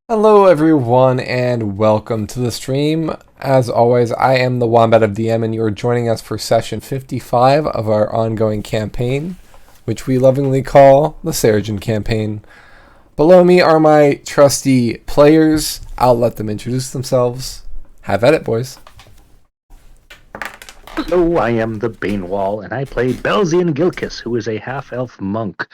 Hello everyone and welcome to the stream. As always, I am the Wombat of DM and you are joining us for session 55 of our ongoing campaign, which we lovingly call the Seregen campaign. Below me are my trusty players. I'll let them introduce themselves. Have at it, boys. Hello, I am the Banewall, and I play Belzian Gilkis, who is a half-elf monk.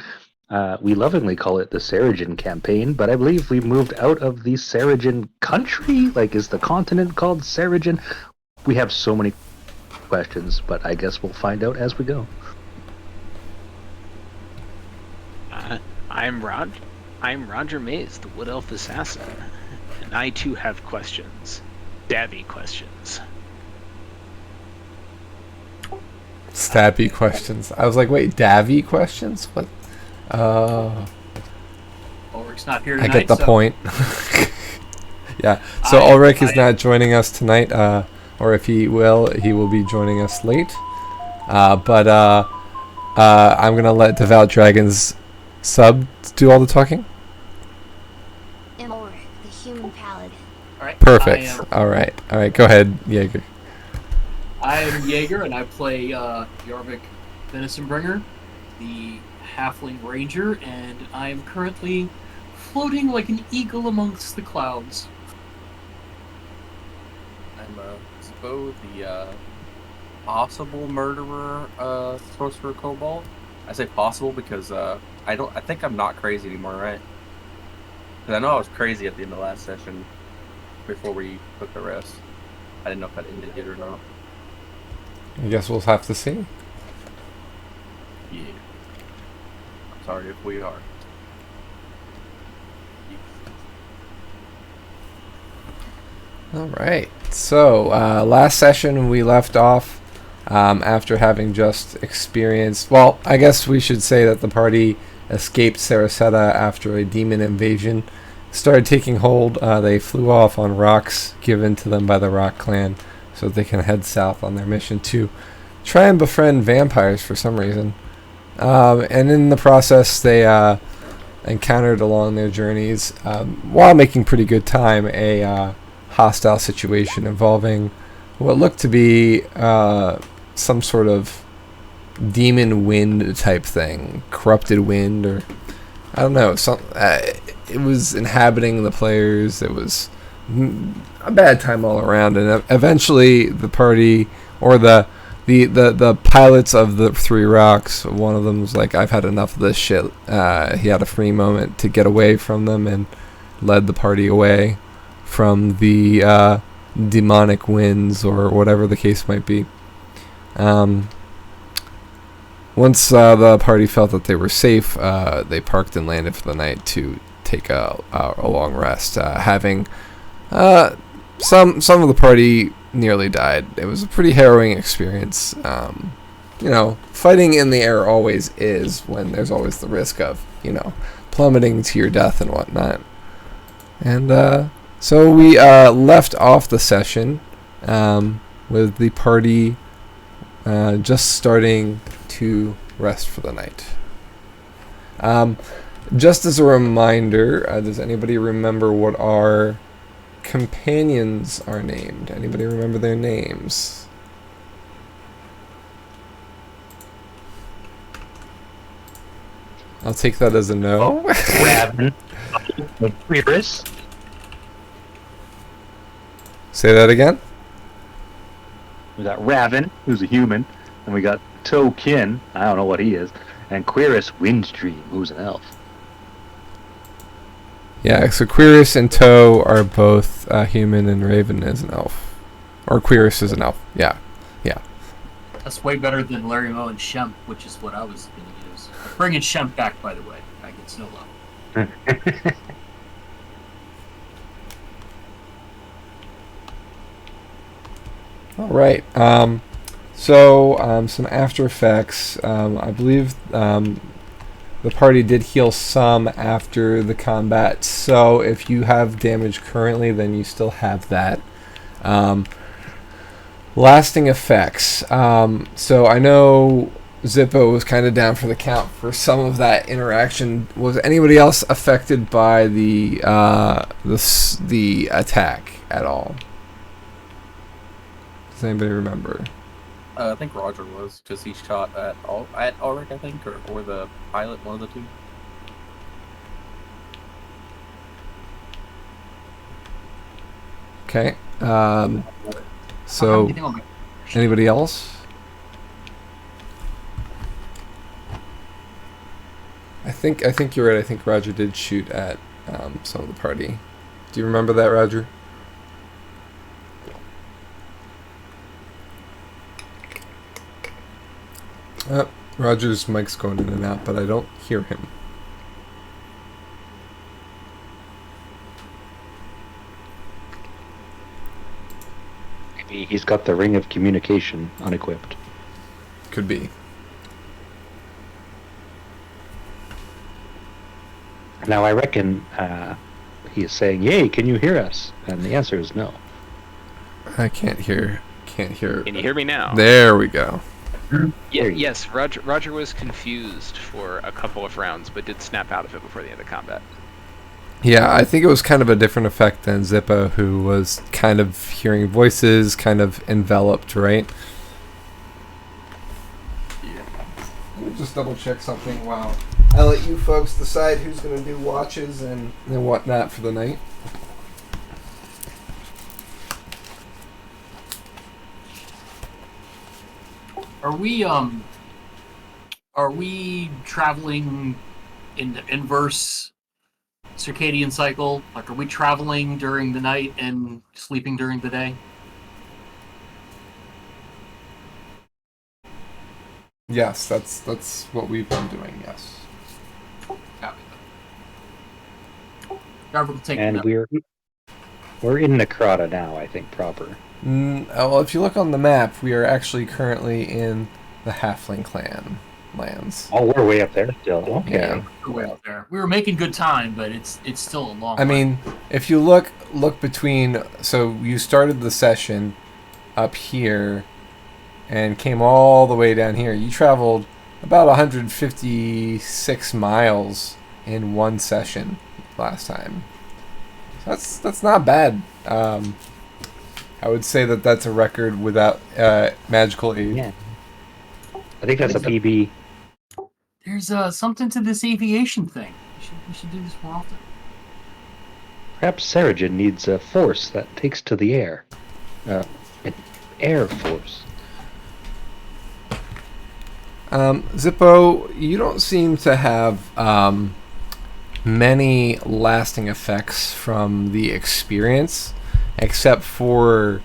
We lovingly call it the Seregen campaign, but I believe we moved out of the Seregen country. Like, is the continent called Seregen? We have so many questions, but I guess we'll find out as we go. I'm Roger Mays, the Wood Elf Assassin, and I too have questions. Dabby questions. Stabby questions. I was like, wait, Davy questions? What? Ulrich's not here tonight. I get the point. Yeah, so Ulrich is not joining us tonight, or if he will be joining us late. But I'm going to let Devout Dragons sub do all the talking. I'm Ulrich, the human paladin. All right. Perfect. All right, go ahead, Jaeger. I am Jaeger, and I play Jorvik Venisonbringer, the halfling ranger, and I am currently floating like an eagle amongst the clouds. I'm Zbo, the possible murderer, sorcerer kobold. I say possible because I think I'm not crazy anymore, right? Because I know I was crazy at the end of last session before we took the rest. I didn't know if that ended yet or not. I guess we'll have to see. Yeah. I'm sorry if we are. All right. So last session we left off after having just experienced. Well, I guess we should say that the party escaped Saraseta after a demon invasion started taking hold. They flew off on rocks given to them by the Rock Clan, so they can head south on their mission to try and befriend vampires for some reason. And in the process, they encountered along their journeys, while making pretty good time, a hostile situation involving what looked to be some sort of demon wind type thing, corrupted wind, or I don't know. It was inhabiting the players. It was a bad time all around, and eventually the party, or the pilots of the Three Rocks, one of them was like, I've had enough of this shit. He had a free moment to get away from them and led the party away from the demonic winds, or whatever the case might be. Once the party felt that they were safe, they parked and landed for the night to take a long rest, having some of the party nearly died. It was a pretty harrowing experience. Fighting in the air always is, when there's always the risk of, plummeting to your death and whatnot. And so we left off the session with the party just starting to rest for the night. Just as a reminder, does anybody remember what our companions are named? Anybody remember their names? I'll take that as a no. Raven, Quirus. Say that again. We got Raven, who's a human, and we got Tokin, I don't know what he is, and Quirus Windstream, who's an elf. Yeah, so Quirus and Toe are both human, and Raven is an elf. Or Quirus is an elf. Yeah. That's way better than Larry Moe and Shemp, which is what I was going to use. I'm bringing Shemp back, by the way. Back at Snow Level. All right. So some after effects. I believe the party did heal some after the combat. So if you have damage currently, then you still have that. Lasting effects. So I know Zippo was kind of down for the count for some of that interaction. Was anybody else affected by the attack at all? Does anybody remember? I think Roger was, because he shot at Ulrich, I think, or the pilot, one of the two. Okay. So, anybody else? I think you're right. I think Roger did shoot at some of the party. Do you remember that, Roger? Roger's mic's going in and out, but I don't hear him. Maybe he's got the ring of communication unequipped. Could be. Now I reckon he is saying, "Yay, can you hear us?" And the answer is no. I can't hear. Can't hear. Can you hear me now? There we go. Yes, Roger was confused for a couple of rounds, but did snap out of it before the end of combat. Yeah, I think it was kind of a different effect than Zippo, who was kind of hearing voices, kind of enveloped, right? Yeah. Let me just double check something while I let you folks decide who's going to do watches and whatnot for the night. Are we traveling in the inverse circadian cycle? Like, are we traveling during the night and sleeping during the day? Yes, that's what we've been doing. Yes. Copy that. Driver will take And note. we're in Necrata now, I think, proper. Well, if you look on the map, we are actually currently in the Halfling clan lands. Oh, we're way up there still. Okay. Yeah. We're way out there. We were making good time, but it's still a long I way. mean, if you look between, so you started the session up here and came all the way down here. You traveled about 156 miles in one session last time. That's not bad. I would say that's a record without magical aid. Yeah. I think that's a PB. There's something to this aviation thing. We should do this more often. Perhaps Seregen needs a force that takes to the air. An air force. Zippo, you don't seem to have many lasting effects from the experience, except for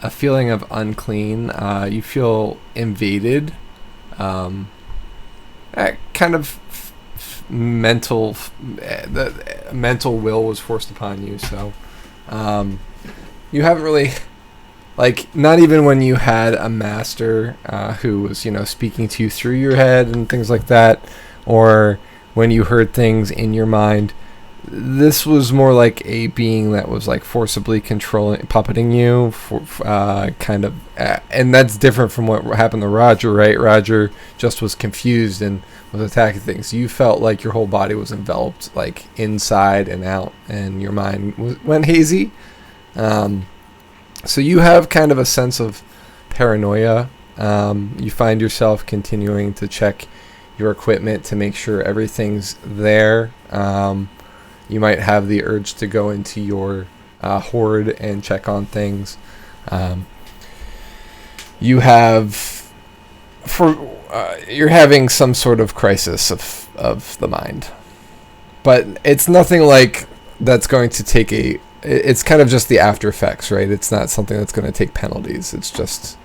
a feeling of unclean. You feel invaded. Kind of mental will was forced upon you, so you haven't really, like, not even when you had a master who was, speaking to you through your head and things like that, or when you heard things in your mind. This was more like a being that was like forcibly puppeting you, and that's different from what happened to Roger, right? Roger just was confused and was attacking things. You felt like your whole body was enveloped, like inside and out, and your mind went hazy. So you have kind of a sense of paranoia. You find yourself continuing to check your equipment to make sure everything's there. You might have the urge to go into your hoard and check on things. You're having some sort of crisis of the mind, but it's nothing like that's going to take it's kind of just the after effects, right? It's not something that's going to take penalties. It's just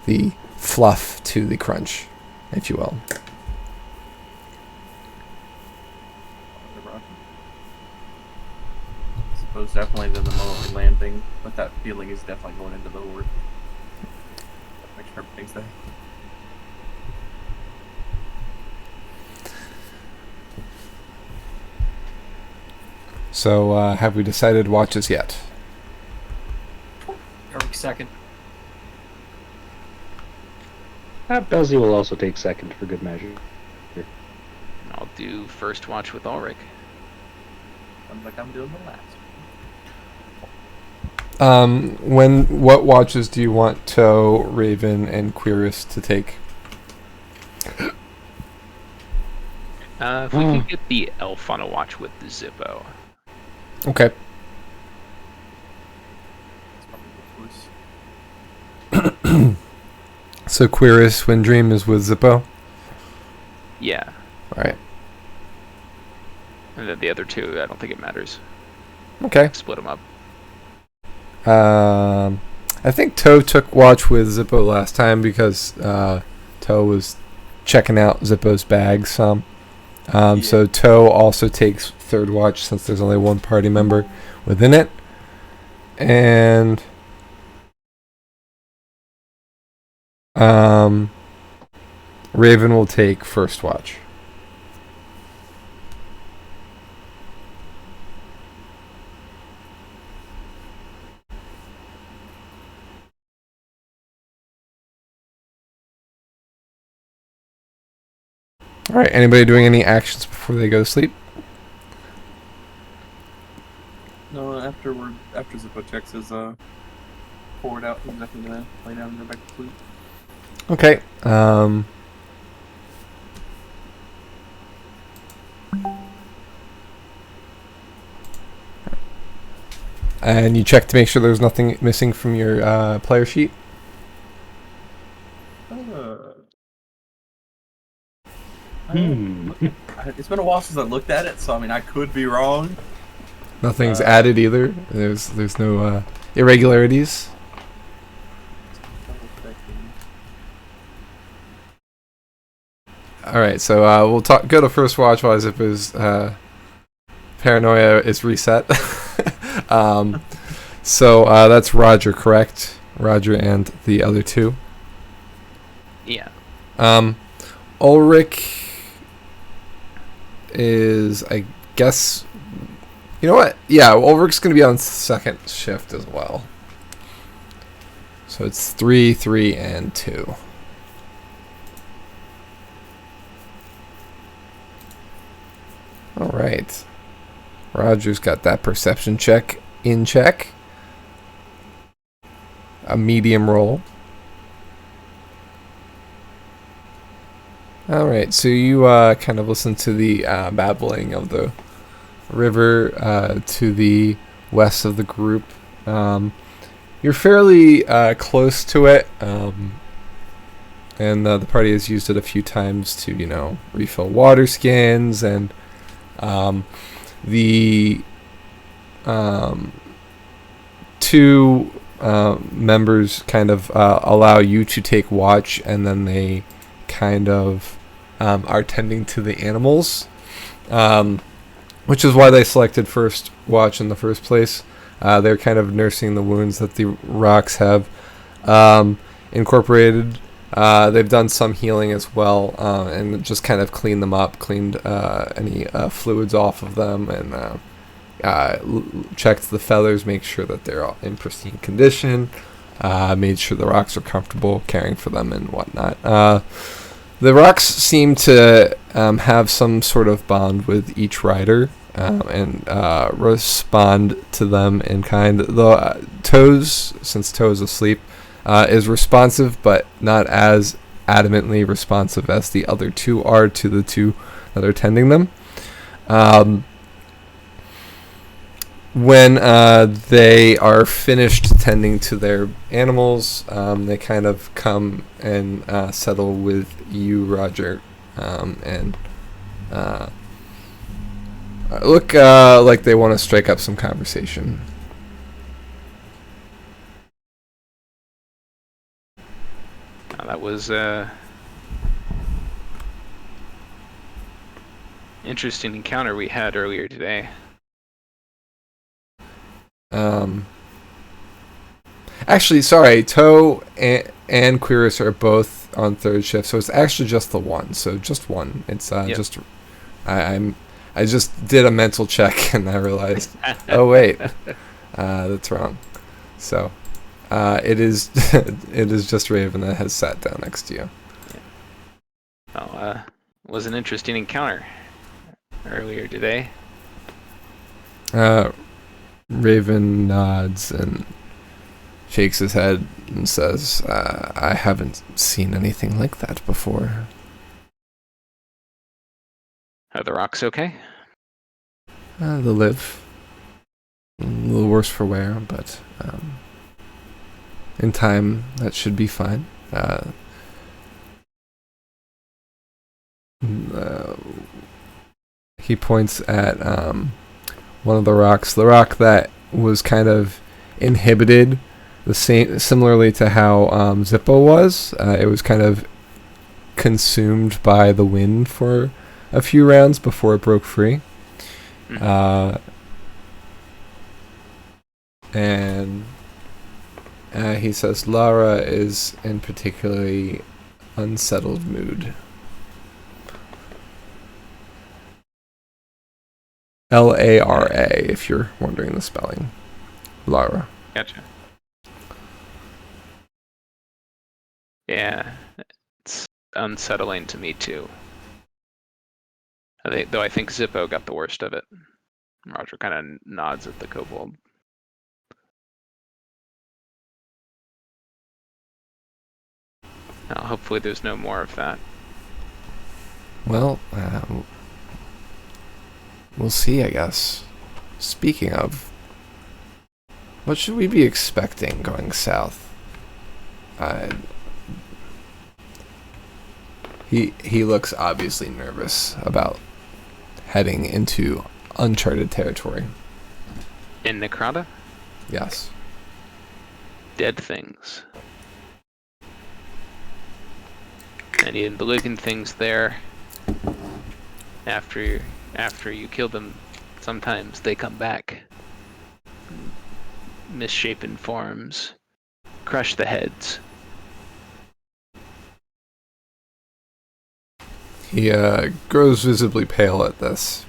the fluff to the crunch, if you will. I suppose definitely the moment of landing, but that feeling is definitely going into the word. Make sure everything's there. So, have we decided watches yet? Every second. Belzy will also take second for good measure. I'll do first watch with Ulrich. Sounds like I'm doing the last. What watches do you want Toe, Raven, and Quirus to take? If we could get the elf on a watch with the Zippo. Okay. That's probably the choice. So Quirus, Windream is with Zippo. Yeah. All right. And then the other two, I don't think it matters. Okay. Split them up. I think Toe took watch with Zippo last time because Toe was checking out Zippo's bag some. So Toe also takes third watch since there's only one party member within it. And Raven will take first watch. All right. Anybody doing any actions before they go to sleep? No, after Zippo checks his forward out, he's definitely gonna lay down and go back to sleep. Okay. And you check to make sure there's nothing missing from your player sheet. It's been a while since I looked at it, so I mean I could be wrong. Nothing's added either. There's no irregularities. All right, so we'll go to first watch while Zippo's paranoia is reset. So that's Roger, correct? Roger and the other two. Yeah. Ulrich is, I guess, you know what? Yeah, Ulrich's going to be on second shift as well. So it's 3, 3, and 2. All right. Roger's got that perception check in check. A medium roll. All right, so you kind of listen to the babbling of the river to the west of the group. You're fairly close to it, and the party has used it a few times to, refill water skins, and the two members kind of allow you to take watch, and then they kind of are tending to the animals, which is why they selected first watch in the first place. They're kind of nursing the wounds that the rocks have incorporated. They've done some healing as well, and just kind of cleaned them up, cleaned any fluids off of them, and checked the feathers, make sure that they're all in pristine condition, made sure the rocks are comfortable, caring for them and whatnot. The rocks seem to have some sort of bond with each rider, and respond to them in kind. Though Toes, since Toes is asleep, is responsive, but not as adamantly responsive as the other two are to the two that are tending them. When they are finished tending to their animals, they kind of come and settle with you, Roger, and look like they want to strike up some conversation. That was interesting encounter we had earlier today. Actually, sorry, Toe and Quirus are both on third shift, so it's actually just the one. So just one. It's Yep. just I just did a mental check and I realized, oh wait, that's wrong. So it is it is just Raven that has sat down next to you. Well, was an interesting encounter earlier today. Raven nods and shakes his head and says, I haven't seen anything like that before. Are the rocks okay? They live. A little worse for wear, but in time that should be fine. He points at one of the rocks, the rock that was kind of inhibited, similarly to how Zippo was. It was kind of consumed by the wind for a few rounds before it broke free. And he says Lara is in particularly unsettled mood. Lara, if you're wondering the spelling. Lara. Gotcha. Yeah, it's unsettling to me too. Though I think Zippo got the worst of it. Roger kind of nods at the kobold. Hopefully there's no more of that. Well, we'll see, I guess. Speaking of, what should we be expecting going south? He looks obviously nervous about heading into uncharted territory. In Necrata? Yes. Dead things. Any of the living things there, after you kill them, sometimes they come back. Misshapen forms. Crush the heads. He grows visibly pale at this.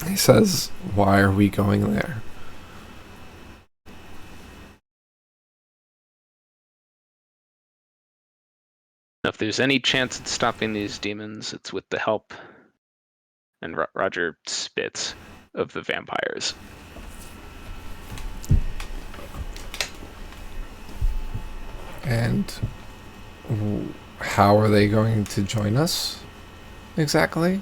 He says, "Why are we going there?" If there's any chance at stopping these demons, it's with the help, and Roger spits, of the vampires. And how are they going to join us? Exactly?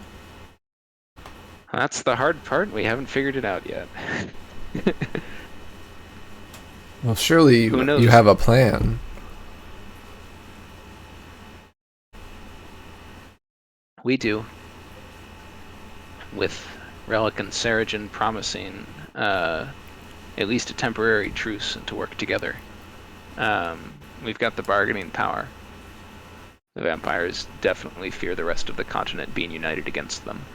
That's the hard part. We haven't figured it out yet. Well, surely you have a plan. We do. With Relic and Seregen promising at least a temporary truce to work together. We've got the bargaining power. The vampires definitely fear the rest of the continent being united against them.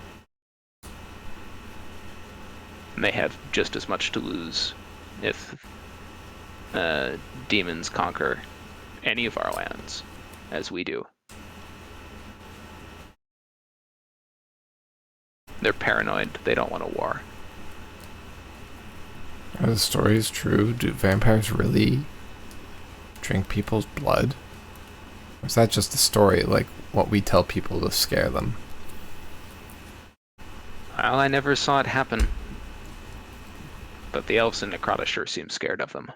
And they have just as much to lose if demons conquer any of our lands as we do. They're paranoid. They don't want a war. Are the stories true? Do vampires really drink people's blood? Or is that just a story, like what we tell people to scare them? Well, I never saw it happen. But the elves in Necrata sure seem scared of them.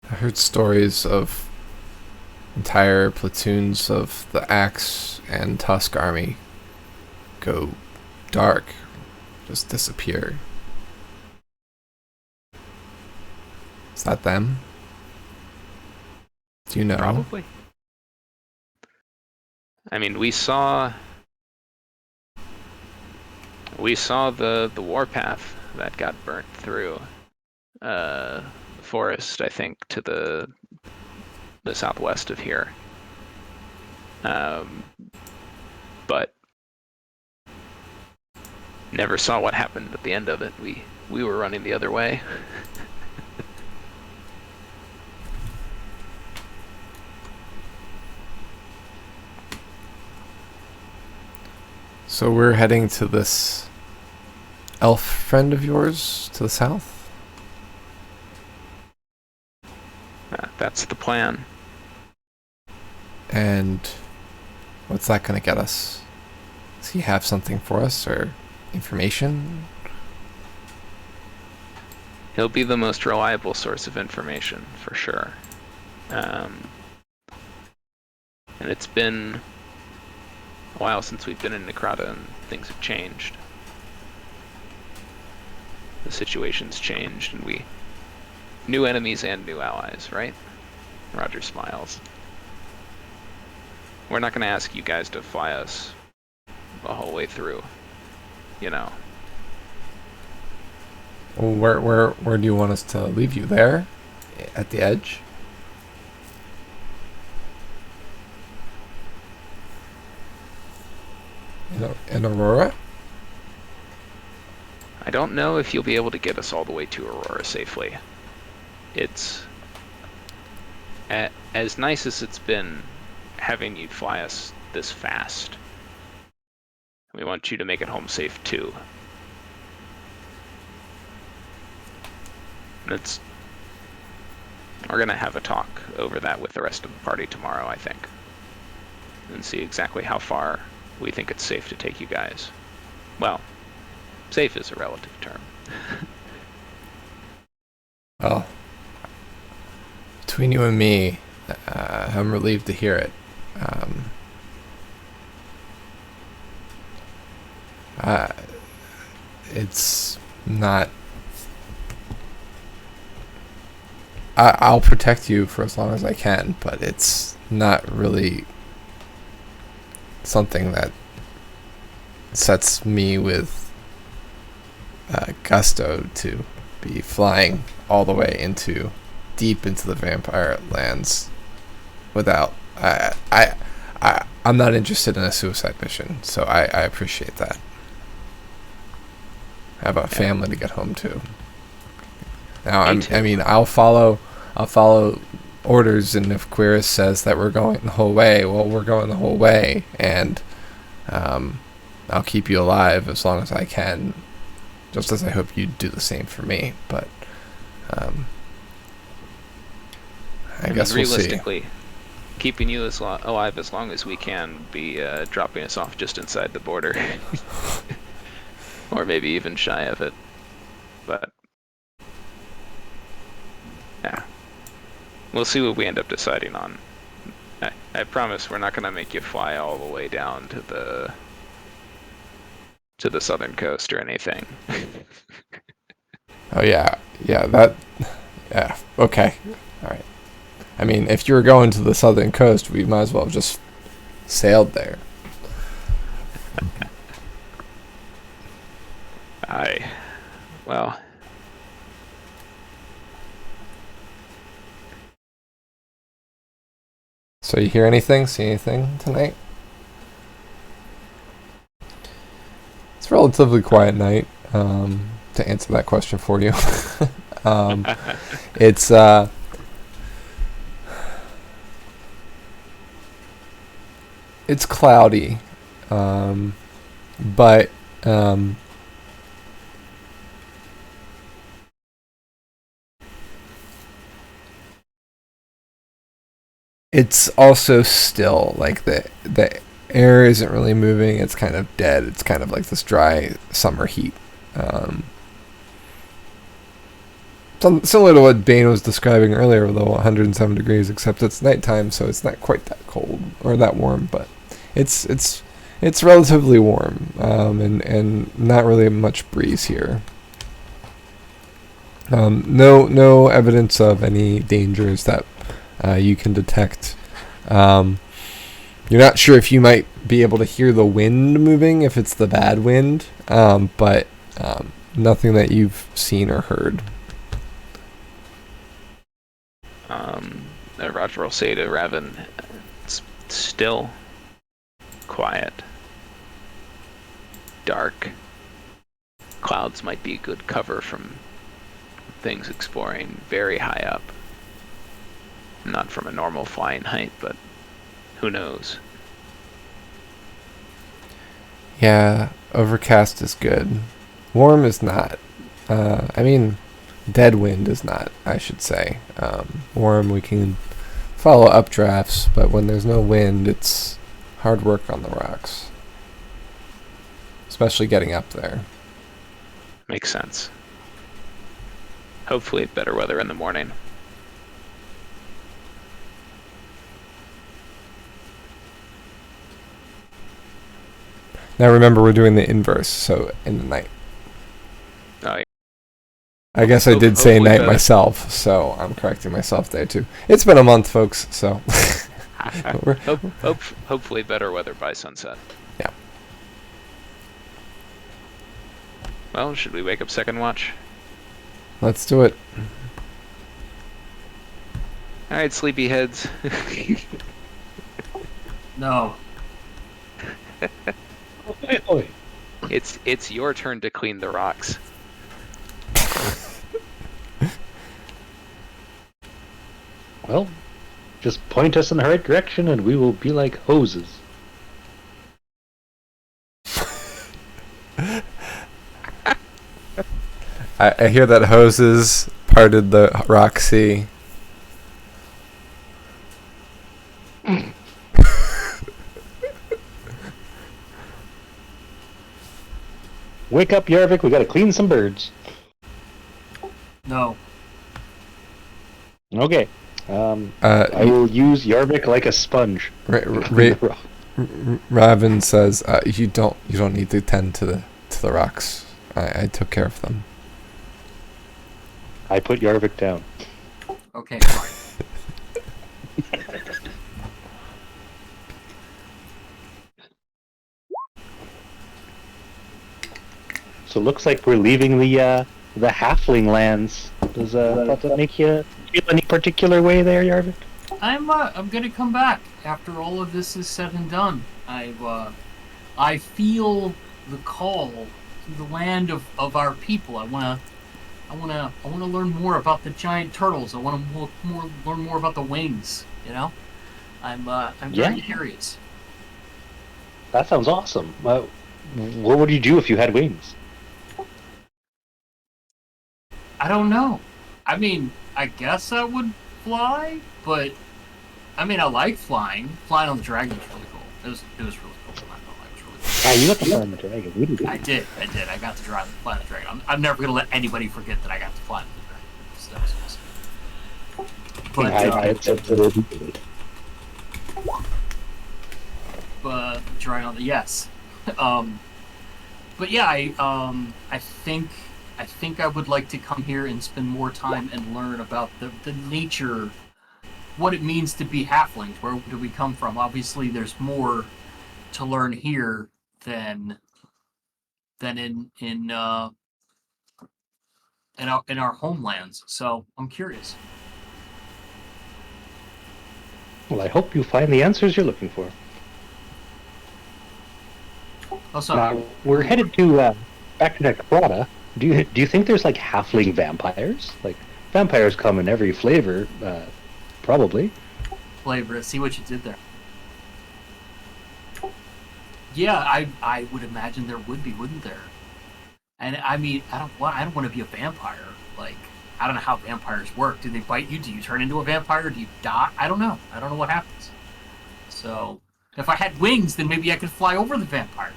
I heard stories of entire platoons of the Axe and Tusk army go dark, just disappear. Is that them? Do you know? Probably. I mean, we saw the warpath that got burnt through the forest, I think, to the southwest of here. But never saw what happened at the end of it. We were running the other way. So we're heading to this elf friend of yours to the south? That's the plan. And what's that going to get us? Does he have something for us or information? He'll be the most reliable source of information, for sure. And it's been a while since we've been in Necrata, and things have changed. The situation's changed, and we... New enemies and new allies, right? Roger smiles. We're not going to ask you guys to fly us the whole way through, you know. Well, where do you want us to leave you? There? At the edge? In Aurora? I don't know if you'll be able to get us all the way to Aurora safely. It's... as nice as it's been having you fly us this fast, we want you to make it home safe too. We're gonna have a talk over that with the rest of the party tomorrow, I think, and see exactly how far we think it's safe to take you guys. Well, safe is a relative term. Well, between you and me, I'm relieved to hear it. It's not... I'll protect you for as long as I can, but it's not really something that sets me with gusto to be flying all the way deep into the vampire lands without... I'm not interested in a suicide mission, so I appreciate that. I have a family to get home to. Now, I'll follow orders, and if Quiris says that we're going the whole way, well, we're going the whole way, and I'll keep you alive as long as I can, just as I hope you do the same for me. But I guess we'll see. Realistically, keeping you alive as long as we can be dropping us off just inside the border, or maybe even shy of it. But yeah, we'll see what we end up deciding on. I promise we're not going to make you fly all the way down to the southern coast or anything. Oh yeah, okay, all right. I mean, if you were going to the southern coast, we might as well have just sailed there. Well, so you hear anything, see anything tonight? It's a relatively quiet night, to answer that question for you. It's cloudy, but it's also still, like the air isn't really moving. It's kind of dead. It's kind of like this dry summer heat. Similar to what Bane was describing earlier, with the 107 degrees, except it's nighttime, so it's not quite that cold or that warm, but it's relatively warm, and not really much breeze here. No evidence of any dangers that you can detect. You're not sure if you might be able to hear the wind moving, if it's the bad wind, but nothing that you've seen or heard. Roger will say to Raven, it's still quiet, dark. Clouds might be good cover from things exploring very high up. Not from a normal flying height, but who knows? Yeah, overcast is good. Warm is not. Dead wind is not, I should say. Warm, we can follow updrafts, but when there's no wind, it's hard work on the rocks. Especially getting up there. Makes sense. Hopefully better weather in the morning. Now remember, we're doing the inverse, so in the night. Oh, yeah. I guess I did say Hopefully night better. myself, so I'm correcting myself there too. It's been a month, folks, so... We're- Hopefully better weather by sunset. Yeah. Well, should we wake up second watch? Let's do it. All right, sleepyheads. No. Oi. It's your turn to clean the rocks. Well, just point us in the right direction and we will be like hoses. I hear that hoses parted the rock sea. Wake up, Yarvik, we gotta clean some birds. No. Okay. I will use Yarvik like a sponge. Raven says, "You don't need to tend to the rocks. I took care of them." I put Yarvik down. Okay, fine. So it looks like we're leaving the halfling lands. Does that make you feel any particular way there, Yarvik? I'm gonna come back after all of this is said and done. I feel the call to the land of our people. I wanna learn more about the giant turtles. I wanna learn more about the wings. You know, I'm very Yeah. curious. That sounds awesome. What would you do if you had wings? I don't know. I mean, I guess I would fly, but I mean, I like flying. Flying on the dragon was really cool. It was really cool. I know, it was really cool. Yeah, you got to fly on the dragon. We did. I did. I got to fly the dragon. I'm never gonna let anybody forget that I got to fly the dragon. That was awesome. But I accept it. drawing on the yes. But yeah, I think I would like to come here and spend more time and learn about the nature, what it means to be halflings. Where do we come from? Obviously, there's more to learn here than in our homelands. So I'm curious. Well, I hope you find the answers you're looking for. Also, We're headed to back to Necrata. Do you think there's like halfling vampires? Like vampires come in every flavor, probably. flavor. See what you did there. Yeah, I would imagine there would be, wouldn't there? And I mean, I don't want to be a vampire. Like, I don't know how vampires work. Do they bite you? Do you turn into a vampire? Do you die? I don't know. I don't know what happens. So, if I had wings, then maybe I could fly over the vampires.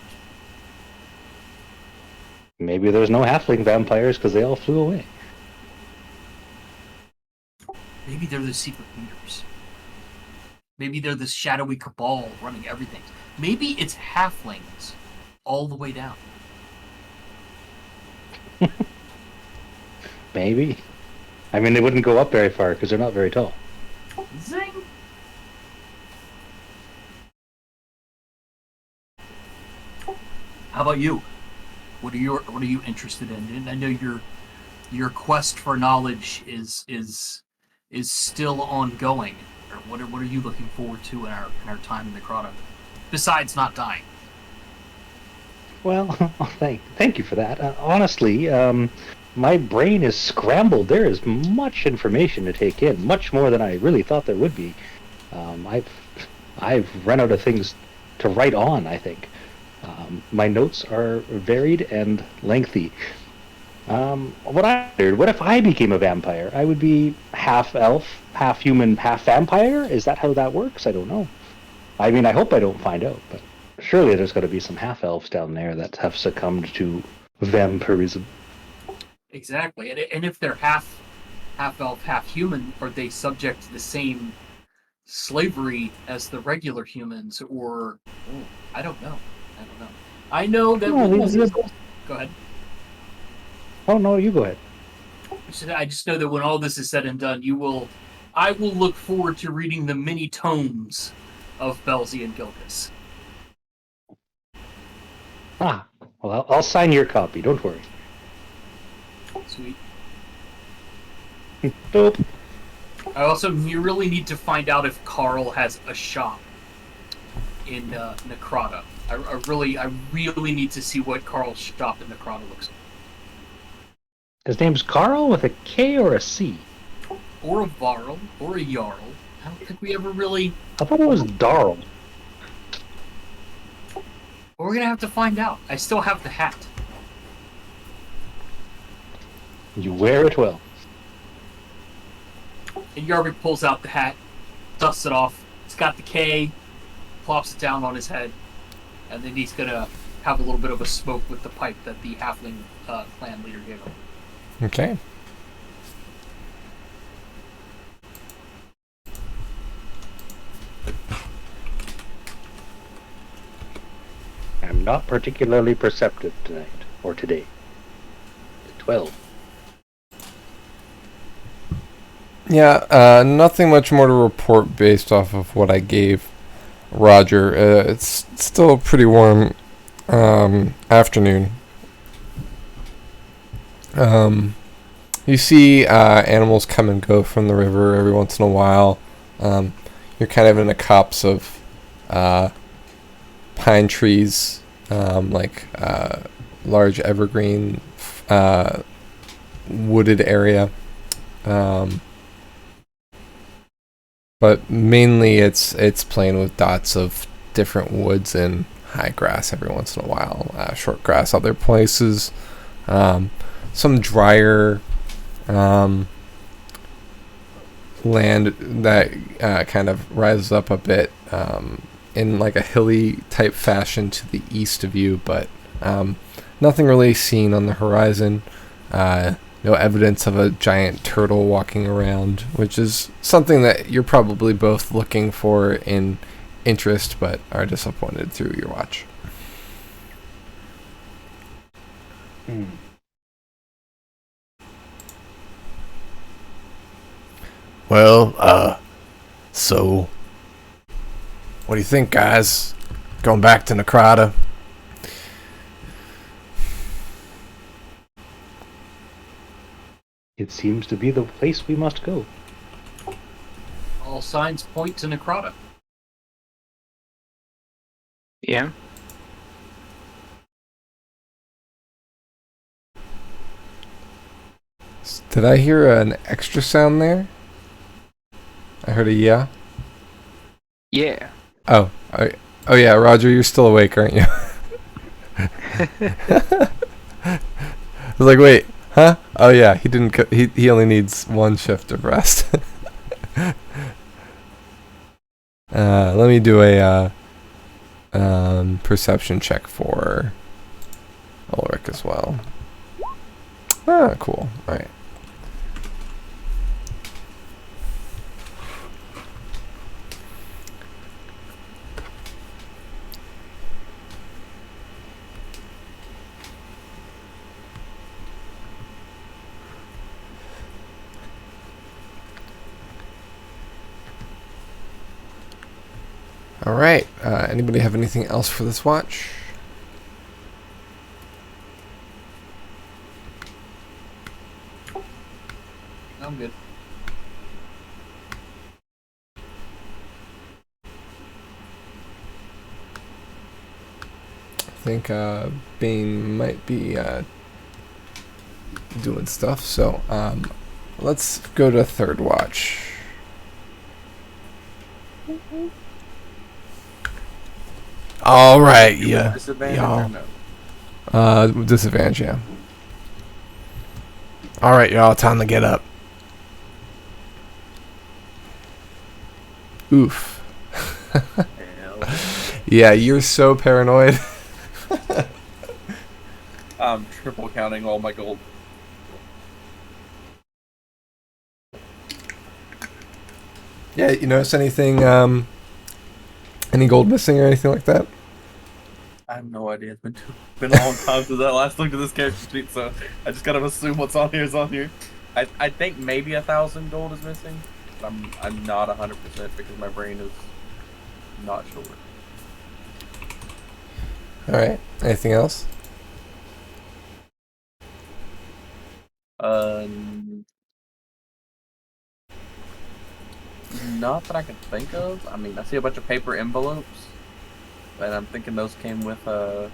Maybe there's no halfling vampires because they all flew away. Maybe they're the secret leaders. Maybe they're the shadowy cabal running everything. Maybe it's halflings all the way down. Maybe. I mean, they wouldn't go up very far because they're not very tall. Zing! How about you? What are you interested in? And I know your quest for knowledge is still ongoing. Or what are you looking forward to in our time in the Crota? Besides not dying. Well, thank you for that. Honestly, my brain is scrambled. There is much information to take in, much more than I really thought there would be. I've run out of things to write on, I think. My notes are varied and lengthy. What I wondered, what if I became a vampire? I would be half elf, half human, half vampire? Is that how that works? I don't know. I mean, I hope I don't find out, but surely there's got to be some half elves down there that have succumbed to vampirism. Exactly. And if they're half elf, half human, are they subject to the same slavery as the regular humans? Or I don't know. I know that. Go ahead. Oh no, you go ahead. I just know that when all this is said and done, I will look forward to reading the many tomes of Belzy and Gilkis. Ah, well, I'll sign your copy. Don't worry. Sweet. Dope. I also really need to find out if Carl has a shop in Necrata. I really need to see what Carl's shop in Necrata looks like. His name's Carl with a K or a C? Or a Varl, or a Jarl. I don't think we ever really... I thought it was Darl. But we're gonna have to find out. I still have the hat. You wear it well. And Yarvik pulls out the hat, dusts it off. It's got the K, plops it down on his head, and then he's gonna have a little bit of a smoke with the pipe that the halfling clan leader gave him. Okay. I'm not particularly perceptive tonight, or today. 12. Yeah, nothing much more to report based off of what I gave Roger. It's still a pretty warm afternoon. You see animals come and go from the river every once in a while. You're kind of in a copse of pine trees, like large evergreen wooded area. But mainly it's plain with dots of different woods and high grass every once in a while, short grass other places, some drier land that kind of rises up a bit in like a hilly type fashion to the east of you, but nothing really seen on the horizon. No evidence of a giant turtle walking around, which is something that you're probably both looking for in interest, but are disappointed through your watch. Well, so what do you think, guys? Going back to Necrata? It seems to be the place we must go. All signs point to Necrata. Yeah. Did I hear an extra sound there? I heard a yeah. Yeah. Oh yeah, Roger, you're still awake, aren't you? I was like, wait, huh? Oh yeah, he didn't. He only needs one shift of rest. Let me do a perception check for Ulrich as well. Ah, cool. All right. All right. Anybody have anything else for this watch? I'm good. I think Bane might be doing stuff. So let's go to third watch. All right, yeah. Disadvantage y'all. or no? Disadvantage, yeah. All right, y'all, time to get up. Oof. Hell. Yeah, you're so paranoid. I'm triple counting all my gold. Yeah, you notice anything, any gold missing or anything like that? I have no idea. It's been a long time since I last looked at this character sheet, so I just gotta assume what's on here is on here. I think maybe 1,000 gold is missing, but I'm not 100% because my brain is not sure. All right. Anything else? Not that I can think of. I mean, I see a bunch of paper envelopes, and I'm thinking those came with the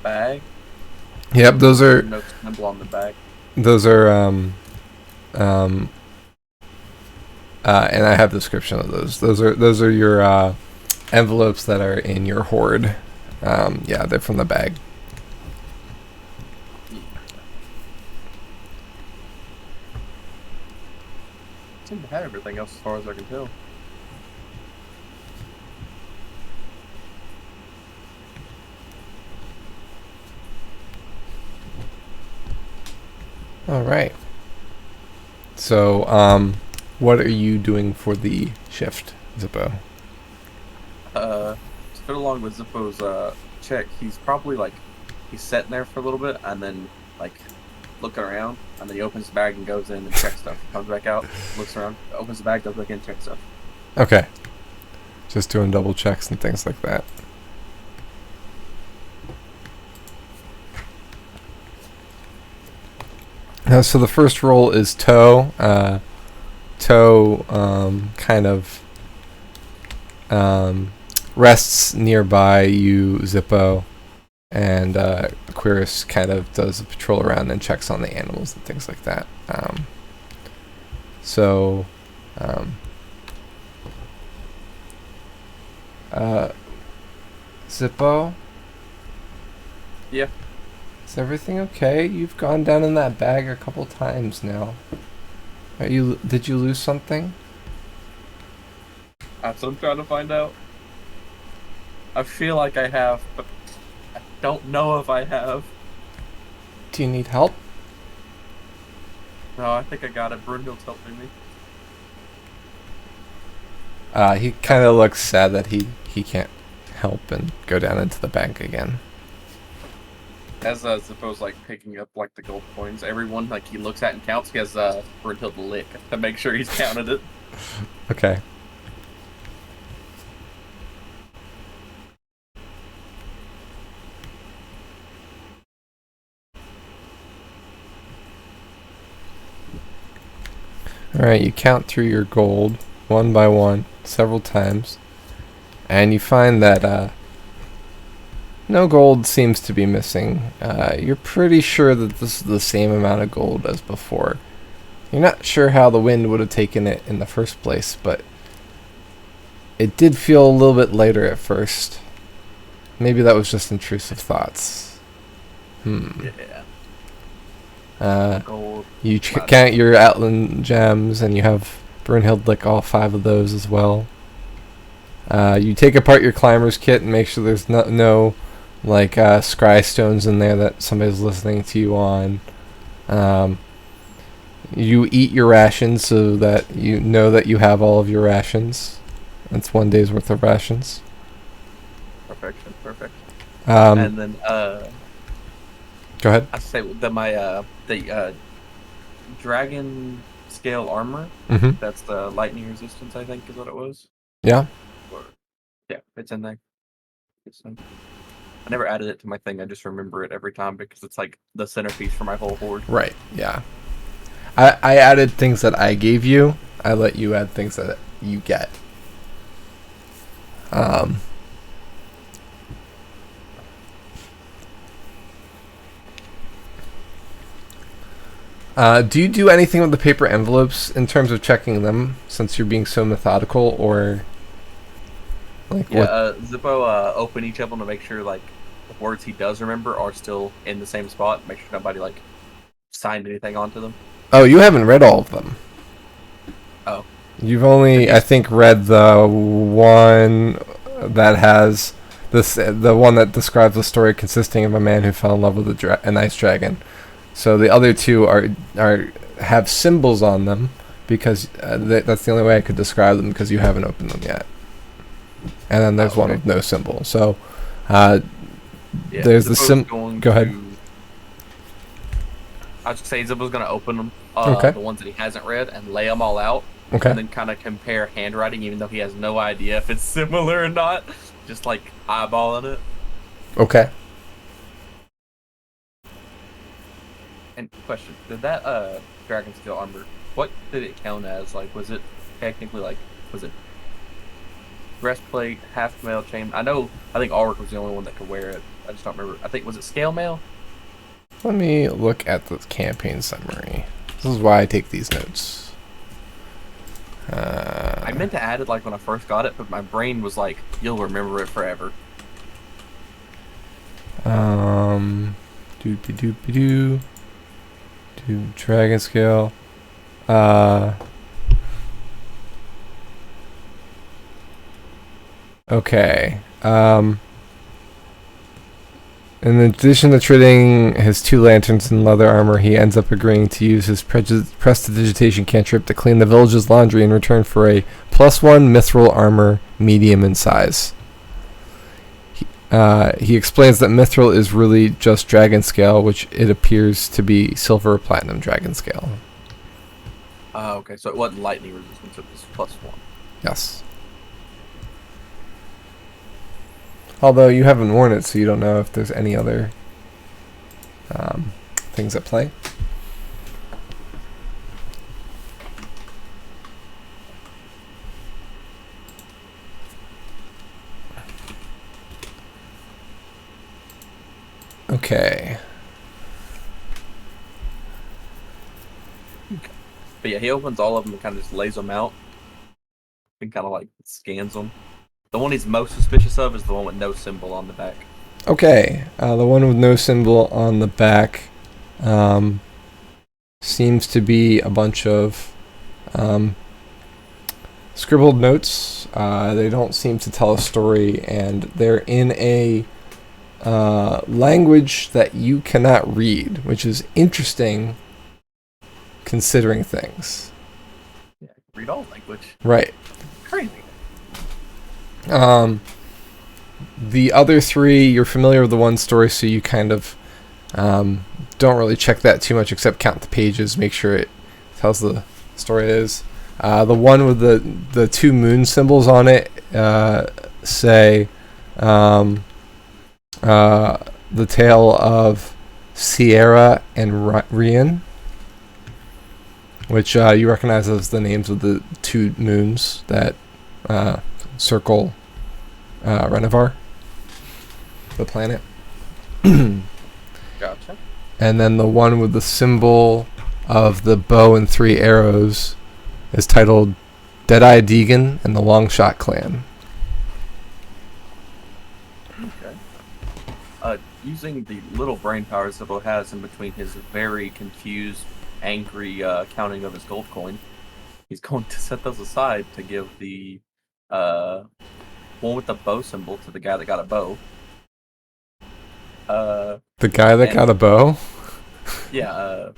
bag. Yep, those are No symbol on the bag. those are and I have a description of those. Those are your envelopes that are in your hoard. Yeah, they're from the bag. Seem to have everything else as far as I can tell. All right. So, what are you doing for the shift, Zippo? To fit along with Zippo's check, he's probably he's sitting there for a little bit and then looking around, and then he opens the bag and goes in and checks stuff. Comes back out, looks around, opens the bag, goes back in, checks stuff. Okay. Just doing double checks and things like that. So the first roll is toe. Toe kind of rests nearby you, Zippo, and Aquarius kind of does a patrol around and checks on the animals and things like that. Zippo? Yeah. Is everything okay? You've gone down in that bag a couple times now. Did you lose something? That's what I'm trying to find out. I feel like I have, but I don't know if I have. Do you need help? No, I think I got it. Brunhild's helping me. He kind of looks sad that he can't help and go down into the bank again. As Zippo's picking up the gold coins, everyone he looks at and counts. He has Brunhild lick to make sure he's counted it. Okay. Alright, you count through your gold one by one several times, and you find that no gold seems to be missing. You're pretty sure that this is the same amount of gold as before. You're not sure how the wind would have taken it in the first place, but it did feel a little bit lighter at first. Maybe that was just intrusive thoughts. Yeah. Gold. You count your Outland gems, and you have Brunhild lick all 5 of those as well. You take apart your climber's kit and make sure there's no scry stones in there that somebody's listening to you on. You eat your rations so that you know that you have all of your rations. That's 1 day's worth of rations. Perfection, perfect. And then go ahead. I say that the dragon scale armor. Mm-hmm. That's the lightning resistance, I think, is what it was. Yeah. Yeah, it's in there. I never added it to my thing. I just remember it every time because it's the centerpiece for my whole horde. Right. Yeah. I added things that I gave you. I let you add things that you get. Do you do anything with the paper envelopes in terms of checking them, since you're being so methodical, or Zippo open each of them to make sure the words he does remember are still in the same spot. Make sure nobody signed anything onto them. Oh, you haven't read all of them. Oh. You've only, I think, read the one that has the one that describes the story consisting of a man who fell in love with an ice dragon. So the other two are have symbols on them because that's the only way I could describe them because you haven't opened them yet. And then there's one with no symbol. So there's the symbol. Go ahead. I was just saying Zibba's going to open them, Okay. the ones that he hasn't read, and lay them all out. Okay. And then kind of compare handwriting, even though he has no idea if it's similar or not. Just like eyeballing it. Okay. And question: did that dragon scale armor? What did it count as? Like, was it technically like? Was it breastplate, half mail, chain? I think Ulrich was the only one that could wear it. I just don't remember. I think was it scale mail? Let me look at the campaign summary. This is why I take these notes. I meant to add it like when I first got it, but my brain was like, "You'll remember it forever." Doopy dragon scale. Okay. In addition to trading his 2 lanterns and leather armor, he ends up agreeing to use his prestidigitation cantrip to clean the village's laundry in return for a +1 mithril armor, medium in size. He explains that mithril is really just dragon scale, which it appears to be silver or platinum dragon scale. Okay, so it wasn't lightning resistance, it was +1. Yes. Although you haven't worn it, so you don't know if there's any other things at play. Okay. But yeah, he opens all of them and kind of just lays them out and kind of like scans them. The one he's most suspicious of is the one with no symbol on the back. Okay, the one with no symbol on the back seems to be a bunch of scribbled notes. They don't seem to tell a story, and they're in a language that you cannot read, which is interesting considering things. Yeah, read all language. Right. Crazy. The other 3, you're familiar with the one story, so you kind of don't really check that too much, except count the pages, make sure it tells the story it is. The one with the 2 moon symbols on it say the tale of Sierra and Rian, which you recognize as the names of the 2 moons that circle Renovar, the planet. Gotcha. And then the one with the symbol of the bow and 3 arrows is titled Deadeye Deegan and the Longshot Clan. Okay. Using the little brain power Zibbo has in between his very confused, angry counting of his gold coin, he's going to set those aside to give the one with the bow symbol to the guy that got a bow. The guy that got a bow? Yeah,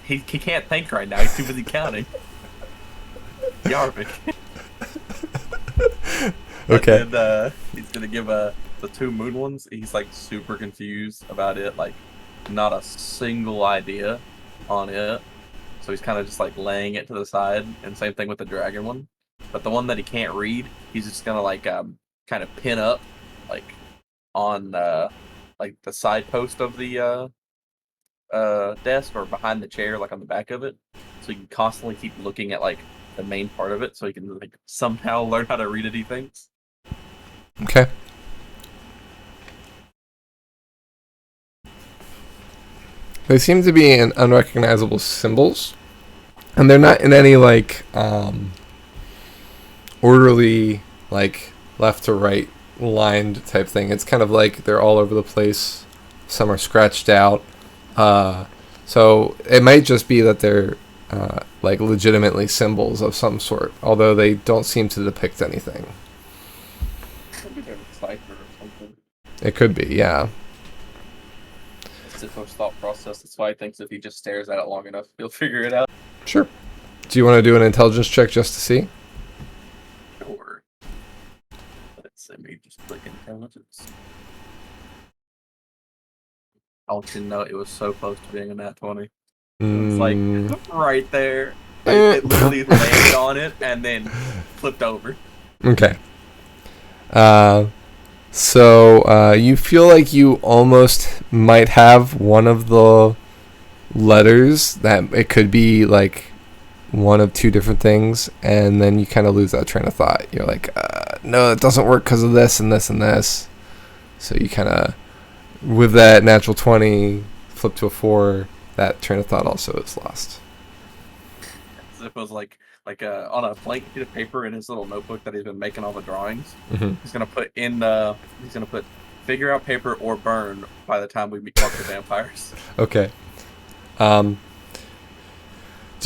he can't think right now. He's too busy counting. Yarvik. Okay. And then, he's gonna give the 2 moon ones. He's like super confused about it. Like, not a single idea on it. So he's kind of just like laying it to the side. And same thing with the dragon one. But the one that he can't read, he's just gonna like kind of pin up like on like the side post of the desk or behind the chair, like on the back of it. So you can constantly keep looking at like the main part of it, so you can like somehow learn how to read it. He thinks. Okay. They seem to be in unrecognizable symbols, and they're not in any like orderly, like left to right lined type thing. It's kind of like they're all over the place. Some are scratched out. So it might just be that they're like legitimately symbols of some sort, although they don't seem to depict anything. Maybe they're a cipher or something. It could be, yeah. It's Zippo's thought process. That's why he thinks if he just stares at it long enough, he'll figure it out. Sure. Do you want to do an intelligence check just to see? Sure. Let's say maybe just click intelligence. I'll let you know it was so close to being a nat 20. It was like right there. It literally landed on it and then flipped over. Okay. So you feel like you almost might have one of the letters that it could be like one of two different things, and then you kind of lose that train of thought. You're like, no, it doesn't work because of this and this and this. So you kind of, with that natural 20, flip to a 4, that train of thought also is lost. Zippo's like on a blank sheet of paper in his little notebook that he's been making all the drawings. Mm-hmm. He's gonna put figure out paper or burn by the time we talk to vampires. Okay. Do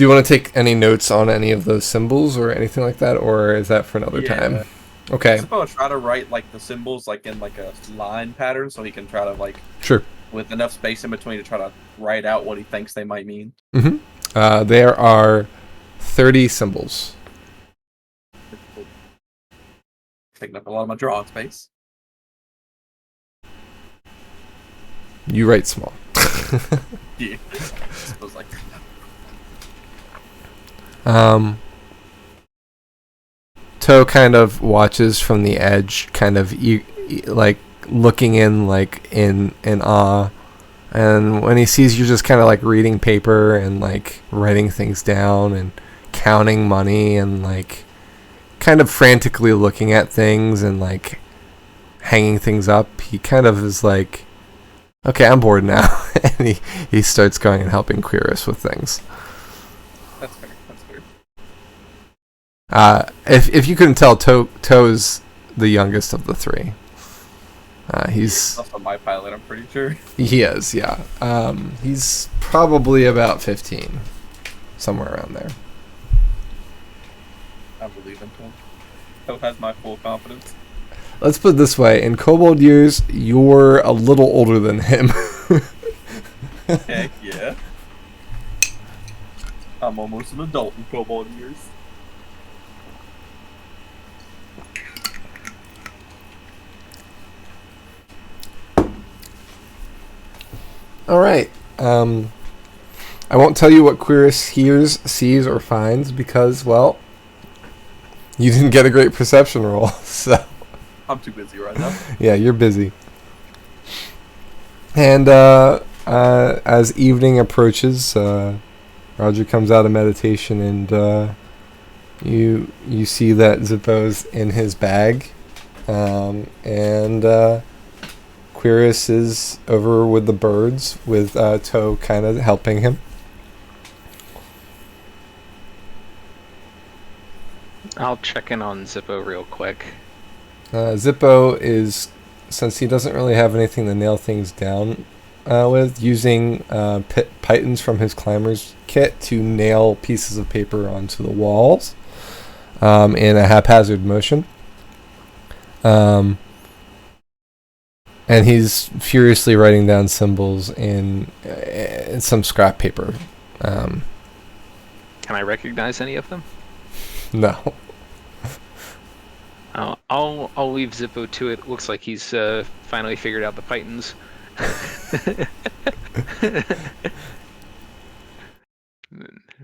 you want to take any notes on any of those symbols or anything like that, or is that for another time? Okay. Zippo try to write like the symbols like in like a line pattern so he can try to like Sure. with enough space in between to try to write out what he thinks they might mean. Mm-hmm. There are 30 symbols. Taking up a lot of my drawing space. You write small. Yeah. Zippo's like Toe kind of watches from the edge, kind of like looking in, like in awe. And when he sees you just kind of like reading paper and like writing things down and counting money and like kind of frantically looking at things and like hanging things up, he kind of is like, okay, I'm bored now. And he starts going and helping Quiris with things. That's fair. If you couldn't tell, Toe's the youngest of the three. He's also my pilot, I'm pretty sure. He is, yeah. He's probably about 15, somewhere around there. I believe in him. Toe has my full confidence. Let's put it this way: in Kobold years, you're a little older than him. Heck yeah. I'm almost an adult in Kobold years. All right. I won't tell you what Quiris hears, sees, or finds because, well, you didn't get a great perception roll. So I'm too busy right now. yeah, you're busy. And as evening approaches, Roger comes out of meditation, and you see that Zippo's in his bag, and Quiris is over with the birds, with Toe kind of helping him. I'll check in on Zippo real quick. Zippo is, since he doesn't really have anything to nail things down with, using pythons from his climber's kit to nail pieces of paper onto the walls in a haphazard motion. And he's furiously writing down symbols in some scrap paper. Can I recognize any of them? No. I'll leave Zippo to it. Looks like he's finally figured out the pythons.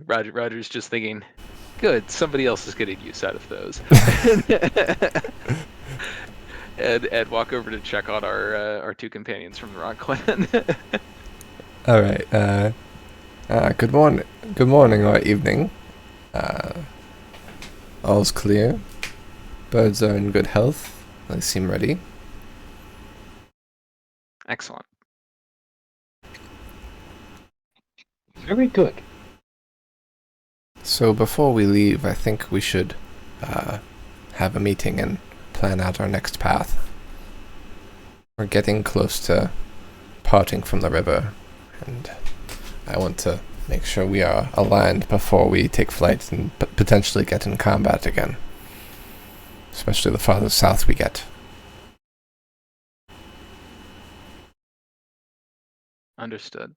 Roger's just thinking, good, somebody else is getting use out of those. and walk over to check on our two companions from the Rock Clan. All right. Good morning or evening. All's clear. Birds are in good health. They seem ready. Excellent. Very good. So before we leave, I think we should have a meeting and plan out our next path. We're getting close to parting from the river, and I want to make sure we are aligned before we take flight and potentially get in combat again. Especially the farther south we get. Understood.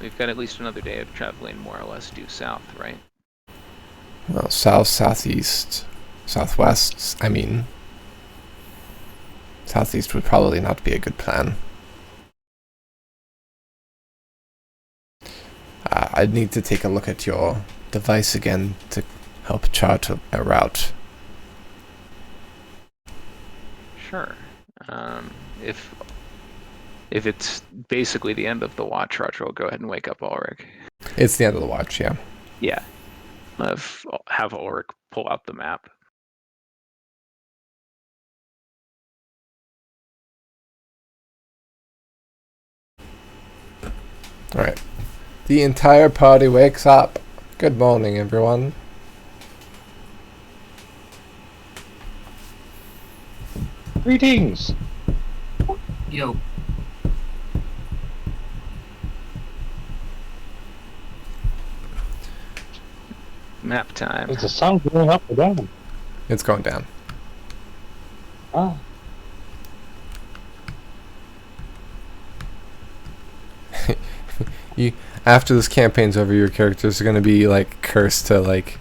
We've got at least another day of traveling more or less due south, right? Well, south, southeast, southwest, southeast would probably not be a good plan. I'd need to take a look at your device again to help chart a route. Sure. If it's basically the end of the watch, Roger will go ahead and wake up Ulrich. It's the end of the watch, yeah. Yeah. Have Ulrich pull out the map. Alright. The entire party wakes up. Good morning, everyone. Greetings. Yo, Map time. Is the sun going up or down? It's going down. Ah. After this campaign's over, your characters are going to be like cursed to like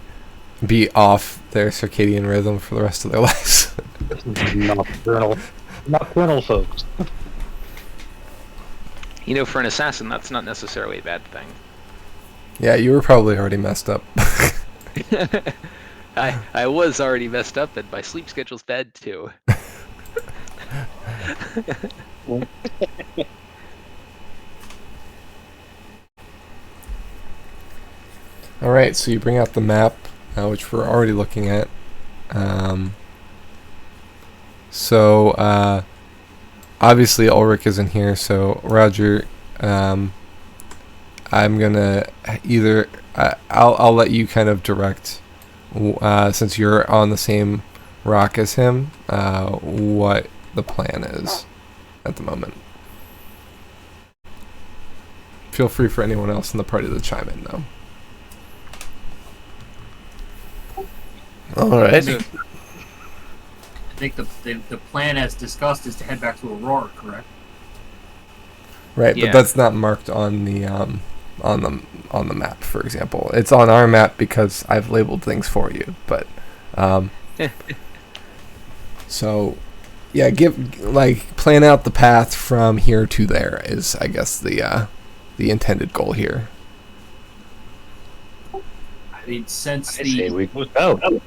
be off their circadian rhythm for the rest of their lives. Nocturnal folks. You know, for an assassin, that's not necessarily a bad thing. Yeah, you were probably already messed up. I was already messed up, and my sleep schedule's bad too. Alright, so you bring out the map, which we're already looking at. Obviously Ulrich isn't here, so Roger, I'm gonna either... I'll let you kind of direct, since you're on the same rock as him, what the plan is at the moment. Feel free for anyone else in the party to chime in, though. Alright. I think the plan as discussed is to head back to Aurora, correct? Right, Yeah. but that's not marked on the map, for example. It's on our map because I've labeled things for you, but so yeah, plan out the path from here to there is, I guess, the intended goal here. I mean, since I say we go south.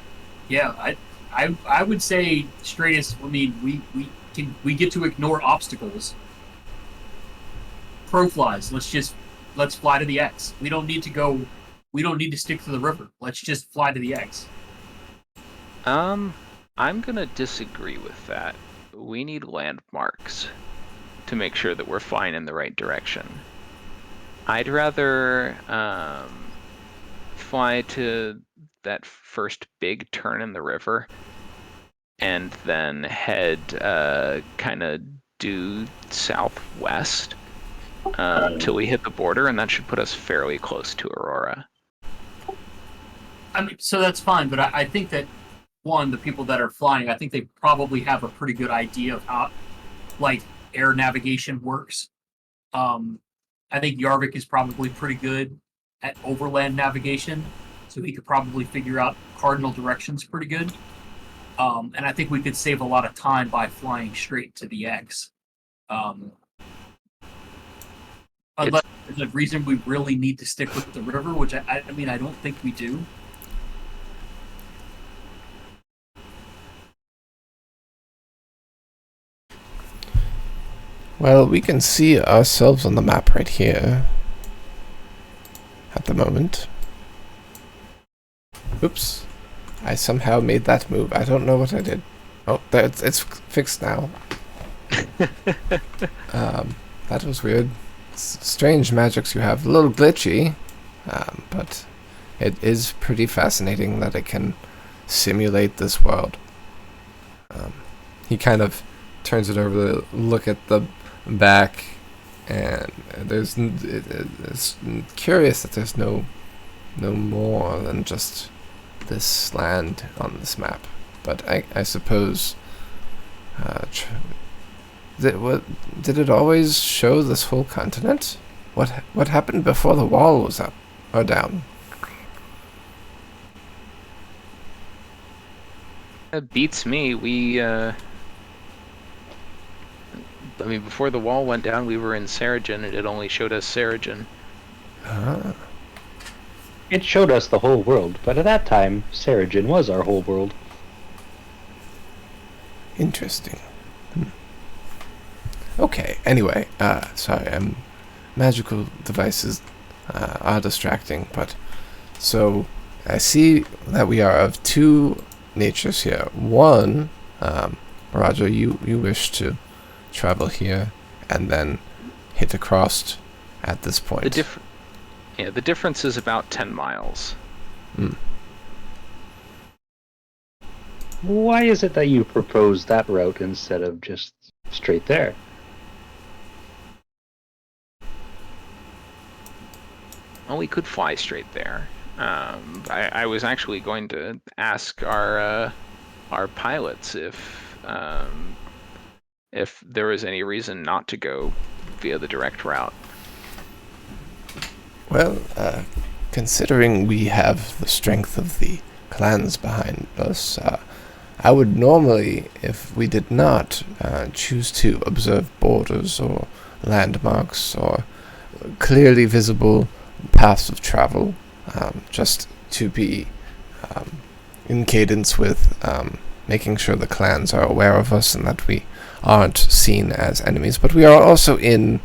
yeah, I would say straightest. I mean, we get to ignore obstacles. Crow flies. Let's fly to the X. We don't need to go. We don't need to stick to the river. Let's just fly to the X. I'm gonna disagree with that. We need landmarks to make sure that we're flying in the right direction. I'd rather fly to that first big turn in the river and then head kind of due southwest till we hit the border, and that should put us fairly close to Aurora. I mean, so that's fine, but I think that the people that are flying, I think they probably have a pretty good idea of how, like, air navigation works. I think Yarvik is probably pretty good at overland navigation, so he could probably figure out cardinal directions pretty good. And I think we could save a lot of time by flying straight to the X. Unless there's a reason we really need to stick with the river, which I mean, I don't think we do. Well, we can see ourselves on the map right here at the moment. Oops. I somehow made that move. I don't know what I did. Oh, it's fixed now. That was weird. Strange magics you have. A little glitchy. But it is pretty fascinating that it can simulate this world. He kind of turns it over to look at the back and it's curious that there's no more than just this land on this map. But I suppose, did it always show this whole continent? What happened before the wall was up or down? That beats me. I mean, before the wall went down, we were in Seregen, and it only showed us Seregen. Ah. It showed us the whole world, but at that time, Seregen was our whole world. Interesting. Okay, anyway, sorry, magical devices are distracting, but so I see that we are of two natures here. One, Roger, you wish to travel here and then hit across at this point. The difference is about 10 miles. Why is it that you proposed that route instead of just straight there? Well, we could fly straight there. I was actually going to ask our pilots if there was any reason not to go via the direct route. Well, considering we have the strength of the clans behind us, I would normally, if we did not, choose to observe borders or landmarks or clearly visible paths of travel, just to be in cadence with making sure the clans are aware of us and that we aren't seen as enemies. But we are also in,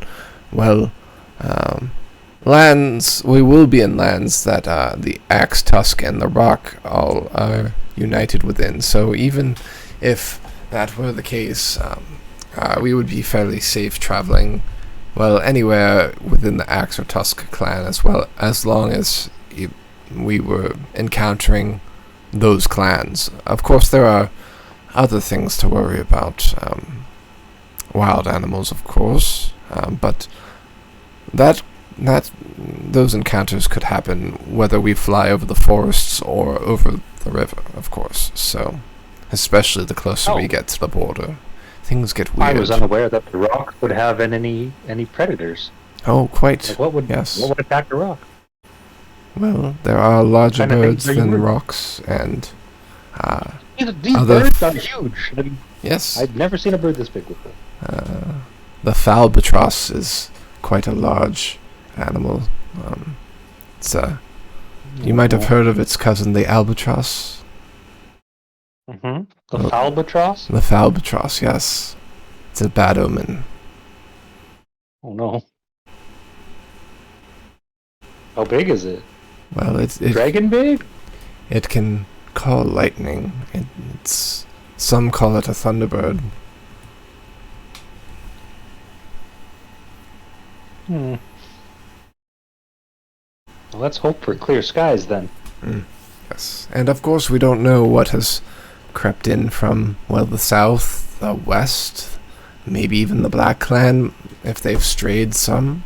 lands. We will be in lands that the Axe, Tusk, and the Rock all are united within. So even if that were the case, we would be fairly safe traveling, anywhere within the Axe or Tusk clan, as long as we were encountering those clans. Of course, there are other things to worry about. Wild animals, of course, but those encounters could happen whether we fly over the forests or over the river, of course. So, especially the closer we get to the border, things get weird. I was unaware that the Rock would have any predators. Oh, quite. Like what would attack the Rock? Well, there are larger birds than rocks, and these birds are huge. Yes. I've never seen a bird this big before. The falbatross is quite a large animal. You might have heard of its cousin, the albatross. The falbatross? The falbatross, yes. It's a bad omen. Oh no. How big is it? Well, it's dragon big? It can call lightning. Some call it a thunderbird. Well, let's hope for clear skies then. Yes, and of course we don't know what has crept in from, the south, the west, maybe even the Black Clan. If they've strayed some,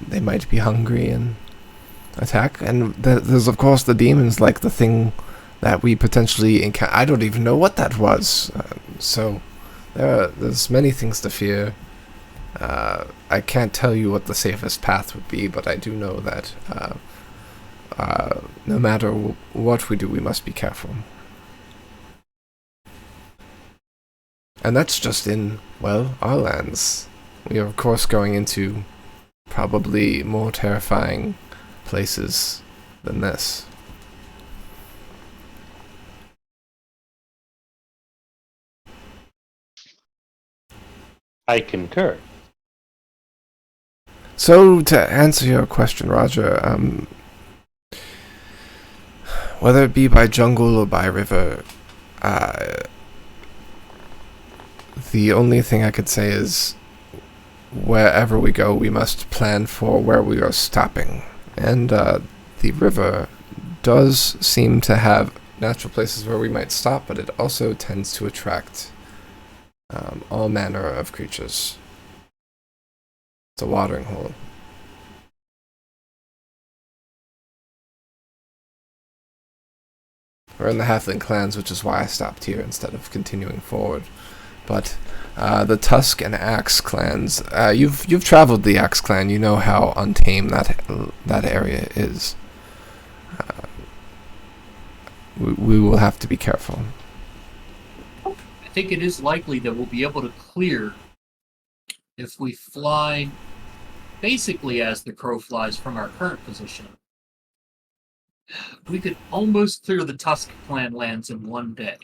they might be hungry and attack. And there's of course the demons, like the thing that we potentially encounter. I don't even know what that was. So there's many things to fear. I can't tell you what the safest path would be, but I do know that no matter what we do, we must be careful. And that's just in, our lands. We are, of course, going into probably more terrifying places than this. I concur. So, to answer your question, Roger, whether it be by jungle or by river, the only thing I could say is wherever we go, we must plan for where we are stopping. And the river does seem to have natural places where we might stop, but it also tends to attract all manner of creatures. It's a watering hole. We're in the Halfling clans, which is why I stopped here instead of continuing forward. But the Tusk and Axe clans, you've traveled the Axe clan. You know how untamed that area is. We will have to be careful. I think it is likely that we'll be able to clear if we fly basically as the crow flies from our current position. We could almost clear the Tusk clan lands in one day.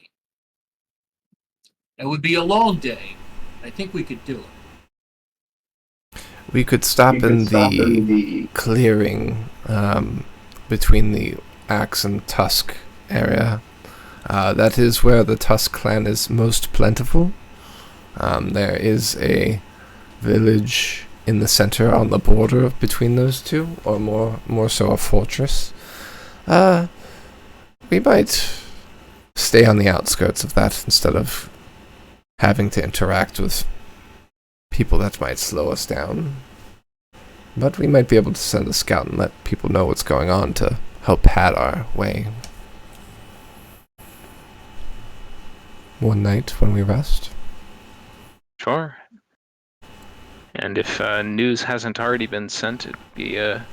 It would be a long day. I think we could do it. We could stop in the clearing between the Axe and Tusk area. That is where the Tusk clan is most plentiful. There is a village in the center on the border between those two, or more so a fortress. We might stay on the outskirts of that instead of having to interact with people that might slow us down. But we might be able to send a scout and let people know what's going on to help pad our way. One night when we rest. Sure. And if news hasn't already been sent, it'd be a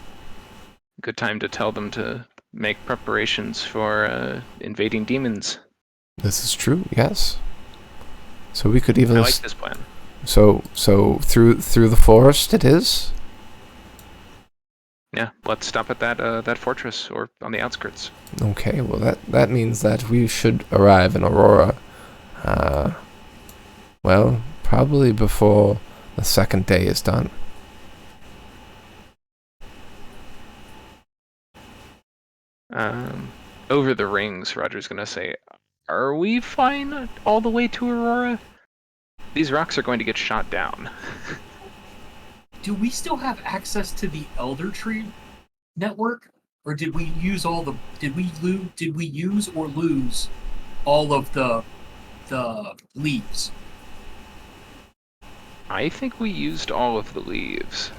good time to tell them to make preparations for invading demons. This is true, yes. So we could even... I like this plan. So through the forest it is? Yeah, let's stop at that fortress or on the outskirts. Okay, well that means that we should arrive in Aurora. Well, probably before the second day is done. Over the rings, Roger's gonna say, are we fine all the way to Aurora? These rocks are going to get shot down. Do we still have access to the Elder Tree network, or did we use all the? Did we use or lose all of the leaves? I think we used all of the leaves.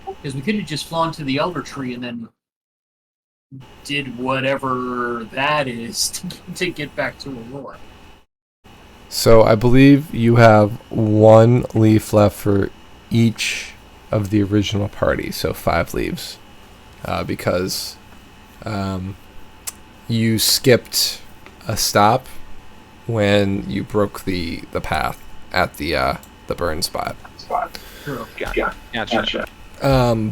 Because we could have just flown to the Elder Tree and then did whatever that is to get back to Aurora. So I believe you have one leaf left for each of the original party, so 5 leaves. Because you skipped a stop when you broke the path at the burn spot. True. Gotcha.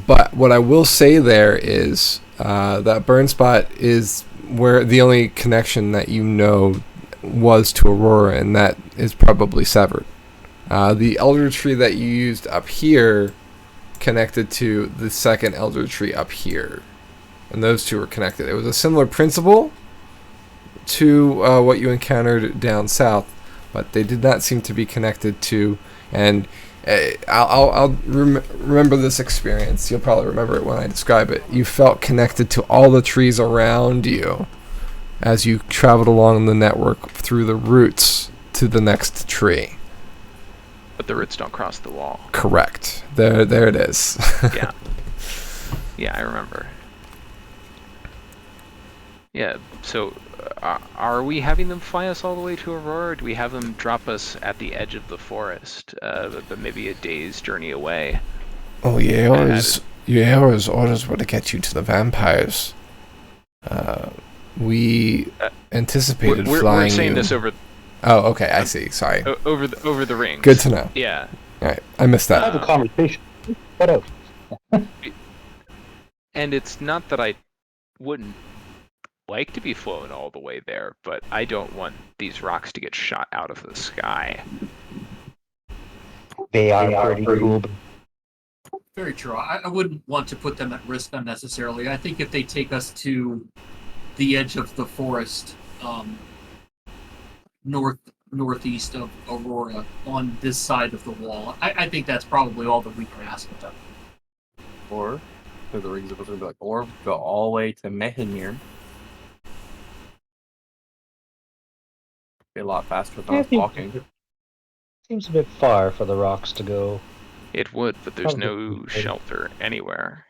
But what I will say there is that burn spot is where the only connection that you know was to Aurora, and that is probably severed. The elder tree that you used up here connected to the second elder tree up here, and those two were connected. It was a similar principle to what you encountered down south, but they did not seem to be connected to. And I'll remember this experience. You'll probably remember it when I describe it. You felt connected to all the trees around you as you traveled along the network through the roots to the next tree. But the roots don't cross the wall. Correct. There it is. Yeah, I remember. Yeah, so are we having them fly us all the way to Aurora, or do we have them drop us at the edge of the forest, but maybe a day's journey away? Oh, Yaora's orders were to get you to the vampires. We anticipated flying we're saying you. this over... Oh, okay, I see. Sorry. Over the rings. Good to know. Yeah. All right, I missed that. Have a conversation. What else? And it's not that I wouldn't like to be flown all the way there, but I don't want these rocks to get shot out of the sky. They are pretty cool. Very true. I wouldn't want to put them at risk unnecessarily. I think if they take us to the edge of the forest, northeast of Aurora, on this side of the wall, I think that's probably all that we can ask of them. Or, to the rings of it, be like, or go all the way to Mehenir. Be a lot faster than I was walking. Seems a bit far for the rocks to go. It would, but there's Probably no good. shelter anywhere.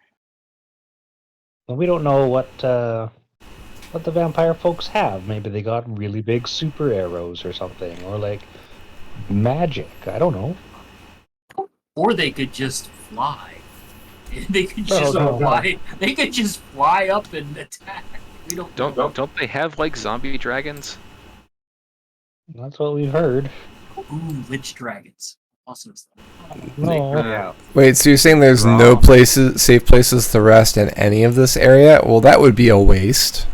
Well, we don't know what the vampire folks have. Maybe they got really big super arrows or something, or like magic. I don't know. Or they could just fly. They could Oh, just no. fly. They could just fly up and attack. We don't know. Don't they have like zombie dragons? That's what we've heard. Ooh, lich dragons. Awesome stuff. No. Yeah. Wait, so you're saying there's no safe places to rest in any of this area? Well, that would be a waste.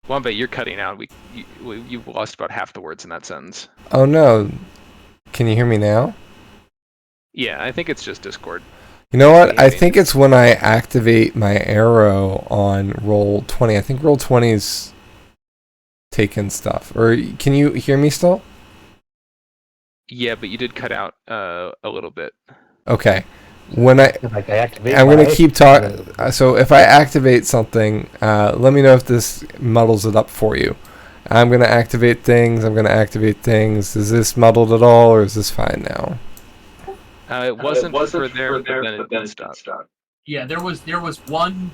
Well, but you're cutting out. You've lost about half the words in that sentence. Oh no. Can you hear me now? Yeah, I think it's just Discord. You know what? I think it's when I activate my arrow on roll 20. I think roll 20's taken stuff. Or can you hear me still? Yeah, but you did cut out a little bit. Okay. When I activate, I'm gonna keep talking. So if I activate something, let me know if this muddles it up for you. I'm gonna activate things. Is this muddled at all, or is this fine now? It wasn't for there, but then it did stop. Yeah, there was one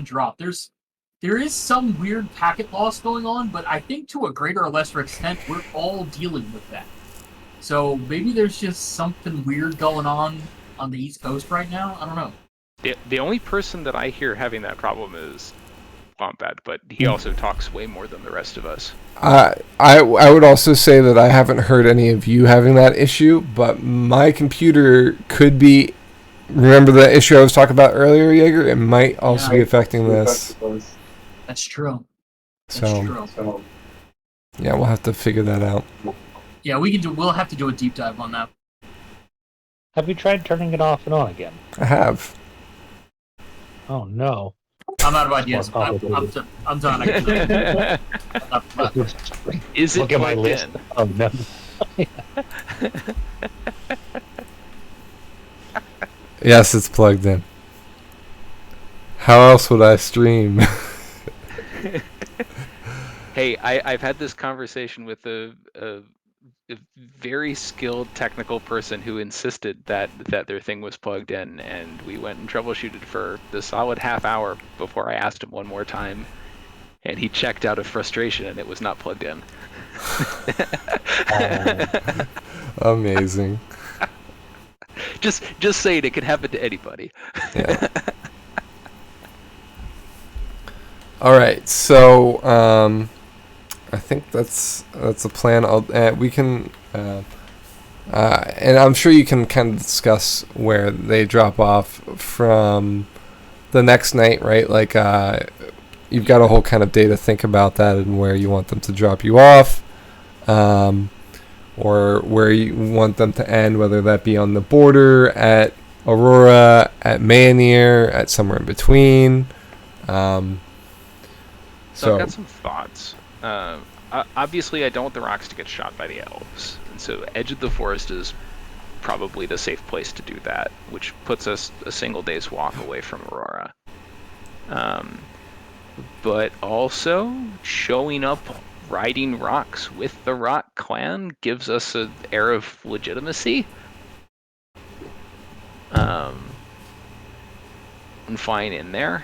drop. There is some weird packet loss going on, but I think to a greater or lesser extent, we're all dealing with that. So maybe there's just something weird going on the East Coast right now. I don't know. The only person that I hear having that problem is Wombat, but he also talks way more than the rest of us. I would also say that I haven't heard any of you having that issue, but my computer could be. Remember the issue I was talking about earlier, Jaeger? It might also be affecting this. That's true. So, yeah, we'll have to figure that out. Yeah, we'll have to do a deep dive on that. Have you tried turning it off and on again? I have. Oh no. I'm out of ideas. I'm done. Is it Look at my list. in? Oh no. Yes, it's plugged in. How else would I stream? Hey, I've had this conversation with a very skilled technical person who insisted that their thing was plugged in, and we went and troubleshooted for the solid half hour before I asked him one more time, and he checked out of frustration, and it was not plugged in. Amazing. Just saying, it can happen to anybody. Yeah. All right, so I think that's a plan. We can, and I'm sure you can kind of discuss where they drop off from the next night, right? Like, you've got a whole kind of day to think about that and where you want them to drop you off, or where you want them to end, whether that be on the border, at Aurora, at Mayoneer, at somewhere in between. So I've got some thoughts. Obviously, I don't want the rocks to get shot by the elves, and so edge of the forest is probably the safe place to do that, which puts us a single day's walk away from Aurora. But also, showing up riding rocks with the Rock Clan gives us an air of legitimacy. I'm fine in there.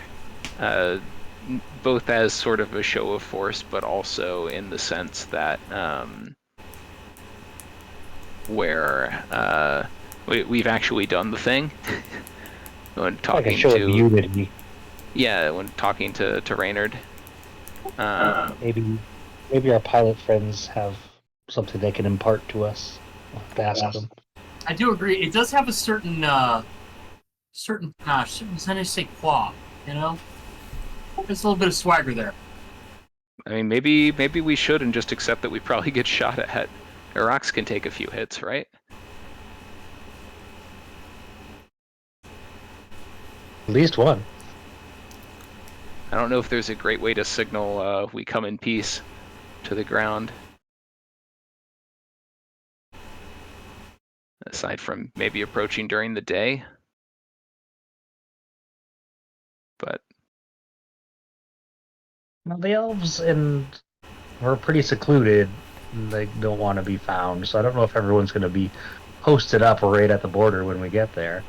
Both as sort of a show of force, but also in the sense that where we've actually done the thing. When talking like a show of unity. Yeah, when talking to Reynard. Maybe our pilot friends have something they can impart to us. I'll have to ask them. I do agree. It does have a certain je sais quoi, you know? There's a little bit of swagger there. I mean, maybe we should and just accept that we probably get shot at. Rocks can take a few hits, right? At least one. I don't know if there's a great way to signal we come in peace to the ground. Aside from maybe approaching during the day. But Now, the elves are pretty secluded. they don't want to be found. So I don't know if everyone's going to be posted up right at the border when we get there.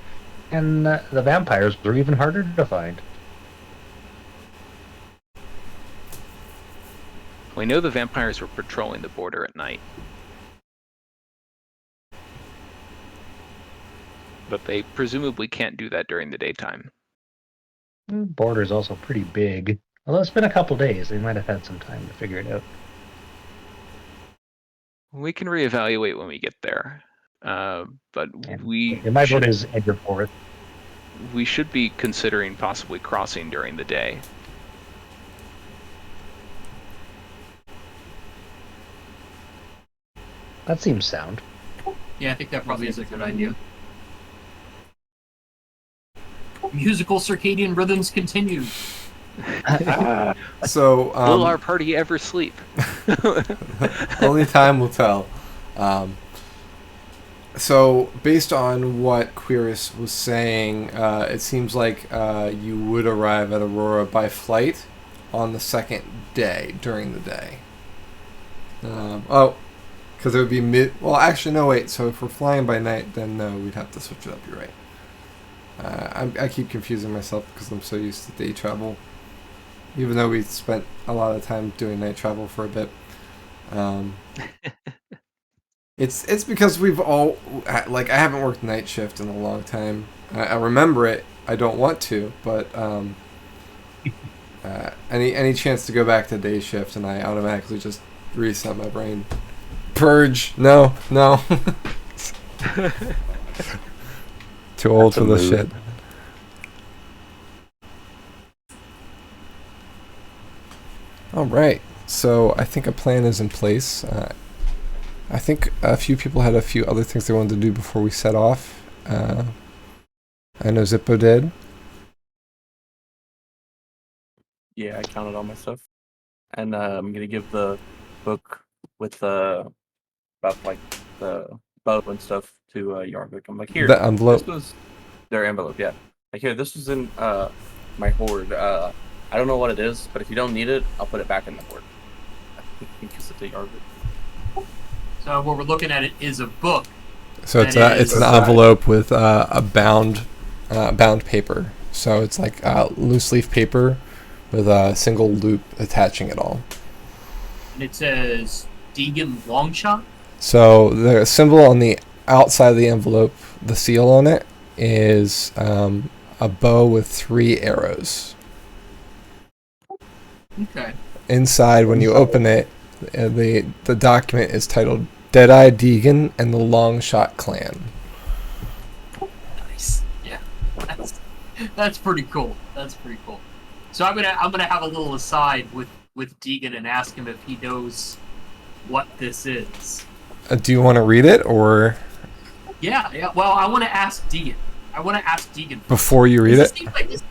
And the vampires are even harder to find. We know the vampires were patrolling the border at night. But they presumably can't do that during the daytime. Border's also pretty big. Although it's been a couple days, they might have had some time to figure it out. We can reevaluate when we get there. But And we my should, vote is Edgar Forth. we should be considering possibly crossing during the day. That seems sound. Yeah, I think that probably is a good idea. Musical circadian rhythms continue. So, Will our party ever sleep? only time will tell. So, based on what Quiris was saying, it seems like you would arrive at Aurora by flight on the second day, during the day. Because it would be well, actually, no, wait. So, if we're flying by night, then no, we'd have to switch it up. You're right. I keep confusing myself because I'm so used to day travel. Even though we spent a lot of time doing night travel for a bit. It's because we've all, like, I haven't worked night shift in a long time. I remember it. I don't want to, but any chance to go back to day shift, and I automatically just reset my brain. Purge. No. Too old for this shit. All right. So I think a plan is in place. I think a few people had a few other things they wanted to do before we set off. I know Zippo did. Yeah, I counted all my stuff, and I'm gonna give the book with about like the bow and stuff to Yarvik. I'm like, here, The envelope. this was their envelope. Yeah, like here, this was in my hoard. I don't know what it is, but if you don't need it, I'll put it back in the hoard. Because it's a Yarvik. So what we're looking at it is a book. So it's an envelope with a bound paper. So it's like loose leaf paper with a single loop attaching it all. And it says Deegan Longshot. So the symbol on the outside of the envelope, the seal on it, is a bow with 3 arrows. Okay. Inside, when you open it, the document is titled Deadeye Deegan and the Longshot Clan. Nice. Yeah. That's pretty cool. That's pretty cool. So I'm gonna have a little aside with Deegan and ask him if he knows what this is. Do you want to read it, or Yeah. Well, I want to ask Deegan. before you read it?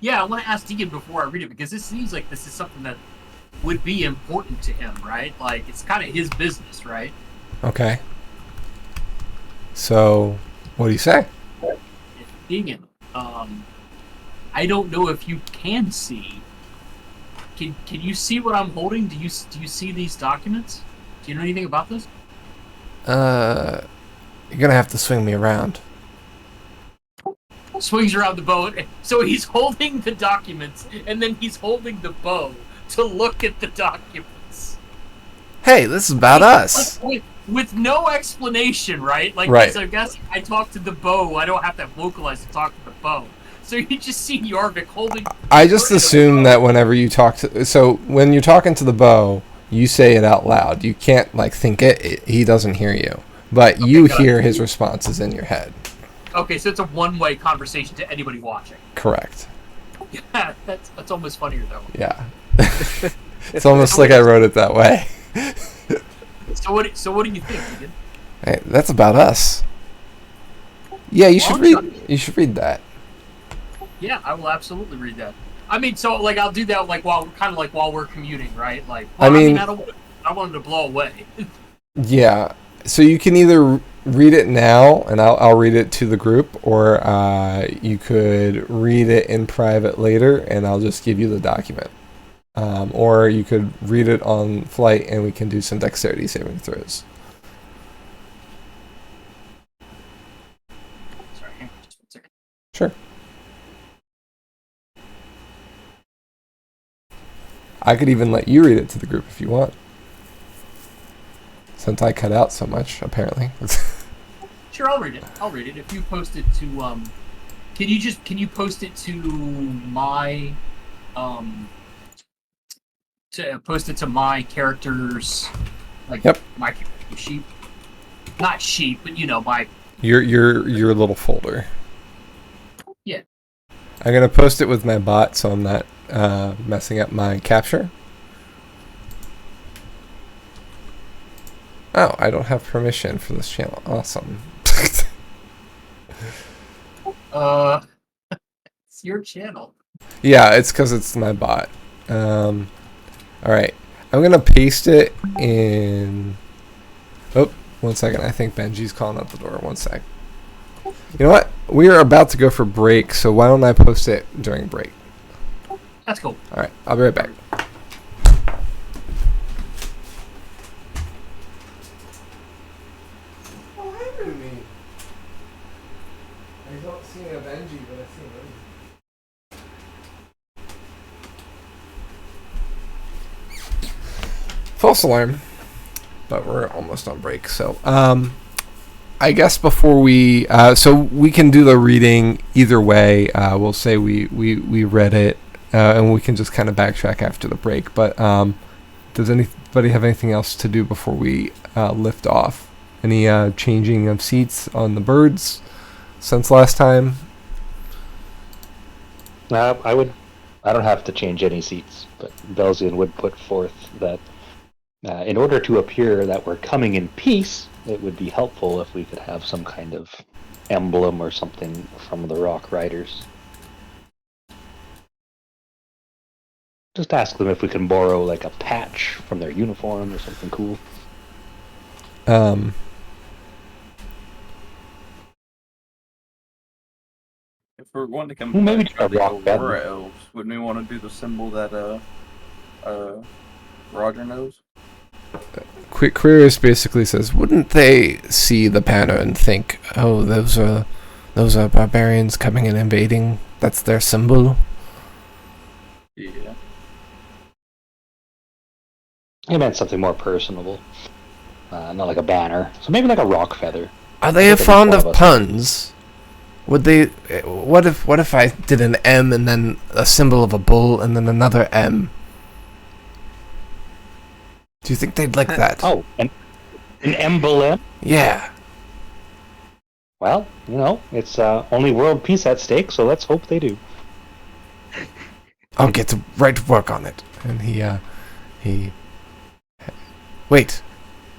Yeah, I want to ask Deegan before I read it, because this seems like this is something that would be important to him, right? Like, it's kind of his business, right? Okay. So, what do you say? Deegan, I don't know if you can see. Can you see what I'm holding? Do you see these documents? Do you know anything about this? You're gonna have to swing me around. Swings around the bow. So he's holding the documents, and then he's holding the bow to look at the documents. Hey, this is about us. With no explanation, right? Like, right. So I guess I talk to the bow. I don't have to vocalize to talk to the bow. So you just see Yarvik holding. I just assume that whenever you talk to, so when you're talking to the bow, you say it out loud. You can't like think it. He doesn't hear you, but okay, you hear his responses in your head. Okay, so it's a one-way conversation to anybody watching. Correct. Yeah, that's almost funnier though. Yeah, it's almost like I wrote it that way. So what do you think, Deegan? Hey, that's about us. Yeah, you should read. You should read that. Yeah, I will absolutely read that. I mean, so like I'll do that like while we're commuting, right? Like, I mean, I want him to blow away. Yeah, so you can either read it now, and I'll read it to the group, or you could read it in private later, and I'll just give you the document. or you could read it on flight, and we can do some dexterity saving throws. Sorry, hang on just 1 second. Sure. I could even let you read it to the group if you want, since I cut out so much, apparently. Sure, I'll read it. I'll read it. If you post it to can you post it to my post it to my characters, like Yep. my sheep, not sheep, but my your little folder. Yeah. I'm gonna post it with my bot, so I'm not messing up my capture. Oh, I don't have permission for this channel. Awesome. It's your channel. Yeah, it's because it's my bot. All right, I'm gonna paste it in. Oh, 1 second. I think Benji's calling at the door. 1 sec. You know what? We are about to go for break, so why don't I post it during break? That's cool. All right, I'll be right back. Oh, hi, Ruby. I don't see a Benji, but I see Ruby. False alarm, but we're almost on break. So, I guess before we, so we can do the reading either way. We'll say we read it, and we can just kind of backtrack after the break. But does anybody have anything else to do before we lift off? Any changing of seats on the birds since last time? I don't have to change any seats, but Belzian would put forth that in order to appear that we're coming in peace, it would be helpful if we could have some kind of emblem or something from the Rock Riders. Just ask them if we can borrow like a patch from their uniform or something cool. If we're going to come Well, maybe back to the rock bed. Aurora Elves, wouldn't we want to do the symbol that Roger knows? Quick Queries basically says, wouldn't they see the banner and think, oh, those are barbarians coming and invading? That's their symbol. Yeah. He meant something more personable, not like a banner. So maybe like a rock feather. Are they I think fond one of of us- puns? Would they? What if I did an M and then a symbol of a bull and then another M? Do you think they'd like that? Oh, an emblem? Yeah. Well, it's only world peace at stake, so let's hope they do. I'll get to right to work on it. And he. Wait,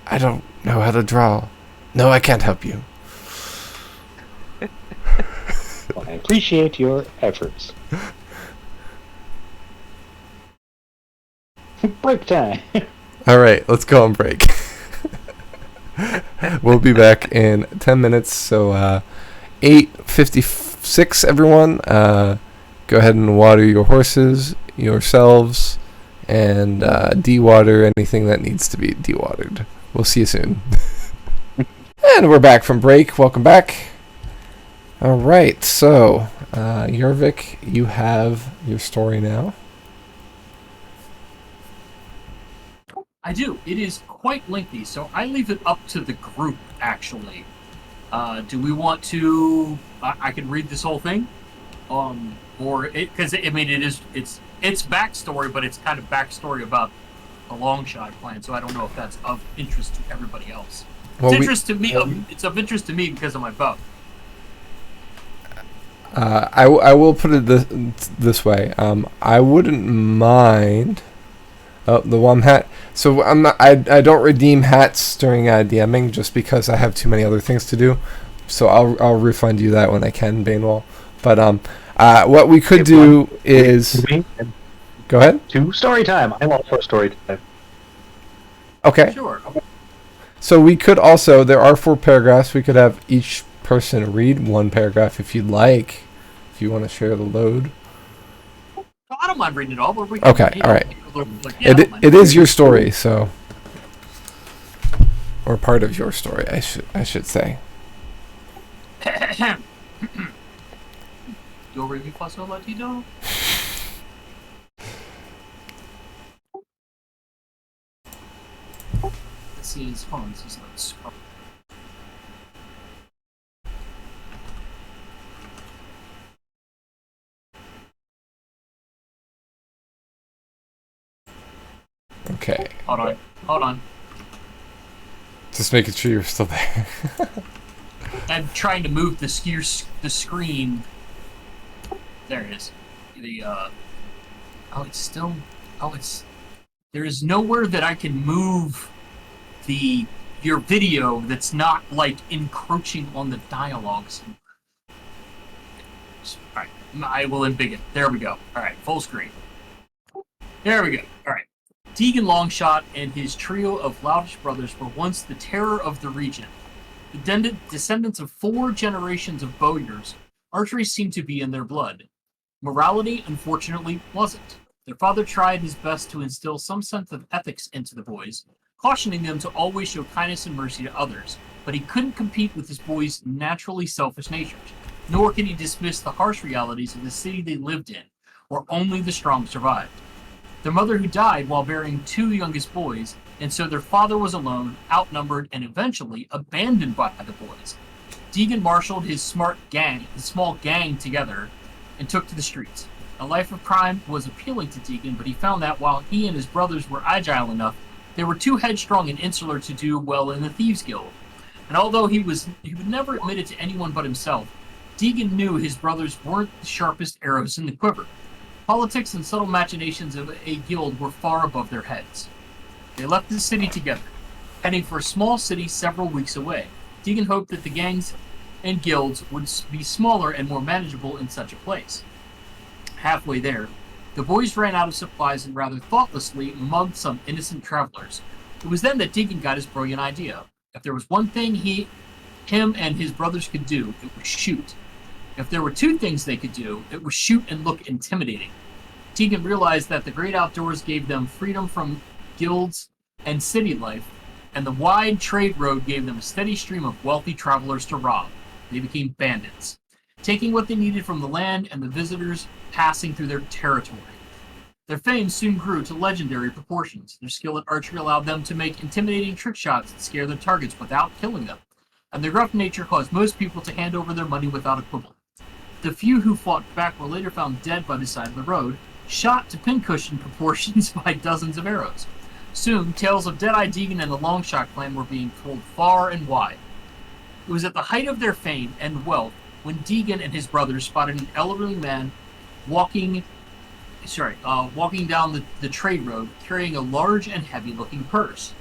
I don't know how to draw. No, I can't help you. Well, I appreciate your efforts. Break time. All right, let's go on break. We'll be back in 10 minutes. So 8:56, everyone. Go ahead and water your horses, yourselves, and de-water anything that needs to be de-watered. We'll see you soon. And we're back from break. Welcome back. All right, so Jorvik, you have your story now. I do. It is quite lengthy, so I leave it up to the group, actually. Do we want to... I can read this whole thing? Because, it's backstory, but it's kind of backstory about the Longshot plan, so I don't know if that's of interest to everybody else. Well, It's of interest to me because of my bow. I will put it this way. I wouldn't mind. Oh, the one hat. So I don't redeem hats during DMing just because I have too many other things to do. So I'll refund you that when I can, Banewall. But what we could do is go ahead. To story time. I'm all for story time. Okay. Sure. So we could also, there are 4 paragraphs. We could have each person read 1 paragraph if you'd like. If you want to share the load. I don't mind reading it all, but we Okay, all right. I don't mind. It is your story, so, or part of your story, I should say. Yo ready paso Latino? This is fun. This is like scroll. Okay. Hold on. Just making sure you're still there. I'm trying to move the screen. There it is. There is nowhere that I can move your video that's not like encroaching on the dialogues. Alright, I will embiggen. There we go. Alright, full screen. There we go. Alright. Deegan Longshot and his trio of loutish brothers were once the terror of the region. The descendants of 4 generations of bowyers, archery seemed to be in their blood. Morality, unfortunately, wasn't. Their father tried his best to instill some sense of ethics into the boys, cautioning them to always show kindness and mercy to others, but he couldn't compete with his boys' naturally selfish natures, nor could he dismiss the harsh realities of the city they lived in, where only the strong survived. Their mother who died while bearing 2 youngest boys, and so their father was alone, outnumbered, and eventually abandoned by the boys. Deegan marshaled his small gang together and took to the streets. A life of crime was appealing to Deegan, but he found that while he and his brothers were agile enough, they were too headstrong and insular to do well in the Thieves Guild. And although he would never admit it to anyone but himself, Deegan knew his brothers weren't the sharpest arrows in the quiver. Politics and subtle machinations of a guild were far above their heads. They left the city together, heading for a small city several weeks away. Deegan hoped that the gangs and guilds would be smaller and more manageable in such a place. Halfway there, the boys ran out of supplies and rather thoughtlessly mugged some innocent travelers. It was then that Deegan got his brilliant idea. If there was one thing him and his brothers could do, it was shoot. If there were 2 things they could do, it was shoot and look intimidating. Deegan realized that the great outdoors gave them freedom from guilds and city life, and the wide trade road gave them a steady stream of wealthy travelers to rob. They became bandits, taking what they needed from the land and the visitors passing through their territory. Their fame soon grew to legendary proportions. Their skill at archery allowed them to make intimidating trick shots and scare their targets without killing them, and their rough nature caused most people to hand over their money without a quibble. The few who fought back were later found dead by the side of the road, shot to pincushion proportions by dozens of arrows. Soon, tales of Deadeye Deegan and the Longshot clan were being told far and wide. It was at the height of their fame and wealth when Deegan and his brothers spotted an elderly man walking down the trade road carrying a large and heavy-looking purse.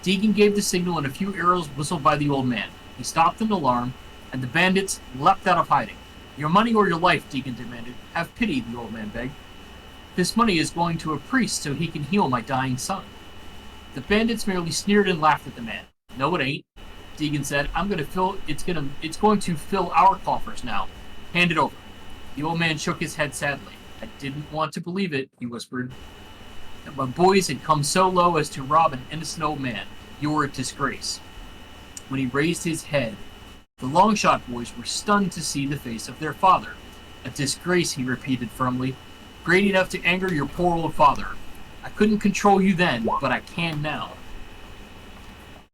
Deegan gave the signal and a few arrows whistled by the old man. He stopped in alarm, and the bandits leapt out of hiding. "Your money or your life," Deegan demanded. "Have pity," the old man begged. "This money is going to a priest so he can heal my dying son." The bandits merely sneered and laughed at the man. "No, it ain't," Deegan said. It's going to fill our coffers now. Hand it over." The old man shook his head sadly. "I didn't want to believe it," he whispered. "That my boys had come so low as to rob an innocent old man. You're a disgrace." When he raised his head, the Longshot boys were stunned to see the face of their father. "A disgrace," he repeated firmly. "Great enough to anger your poor old father. I couldn't control you then, but I can now.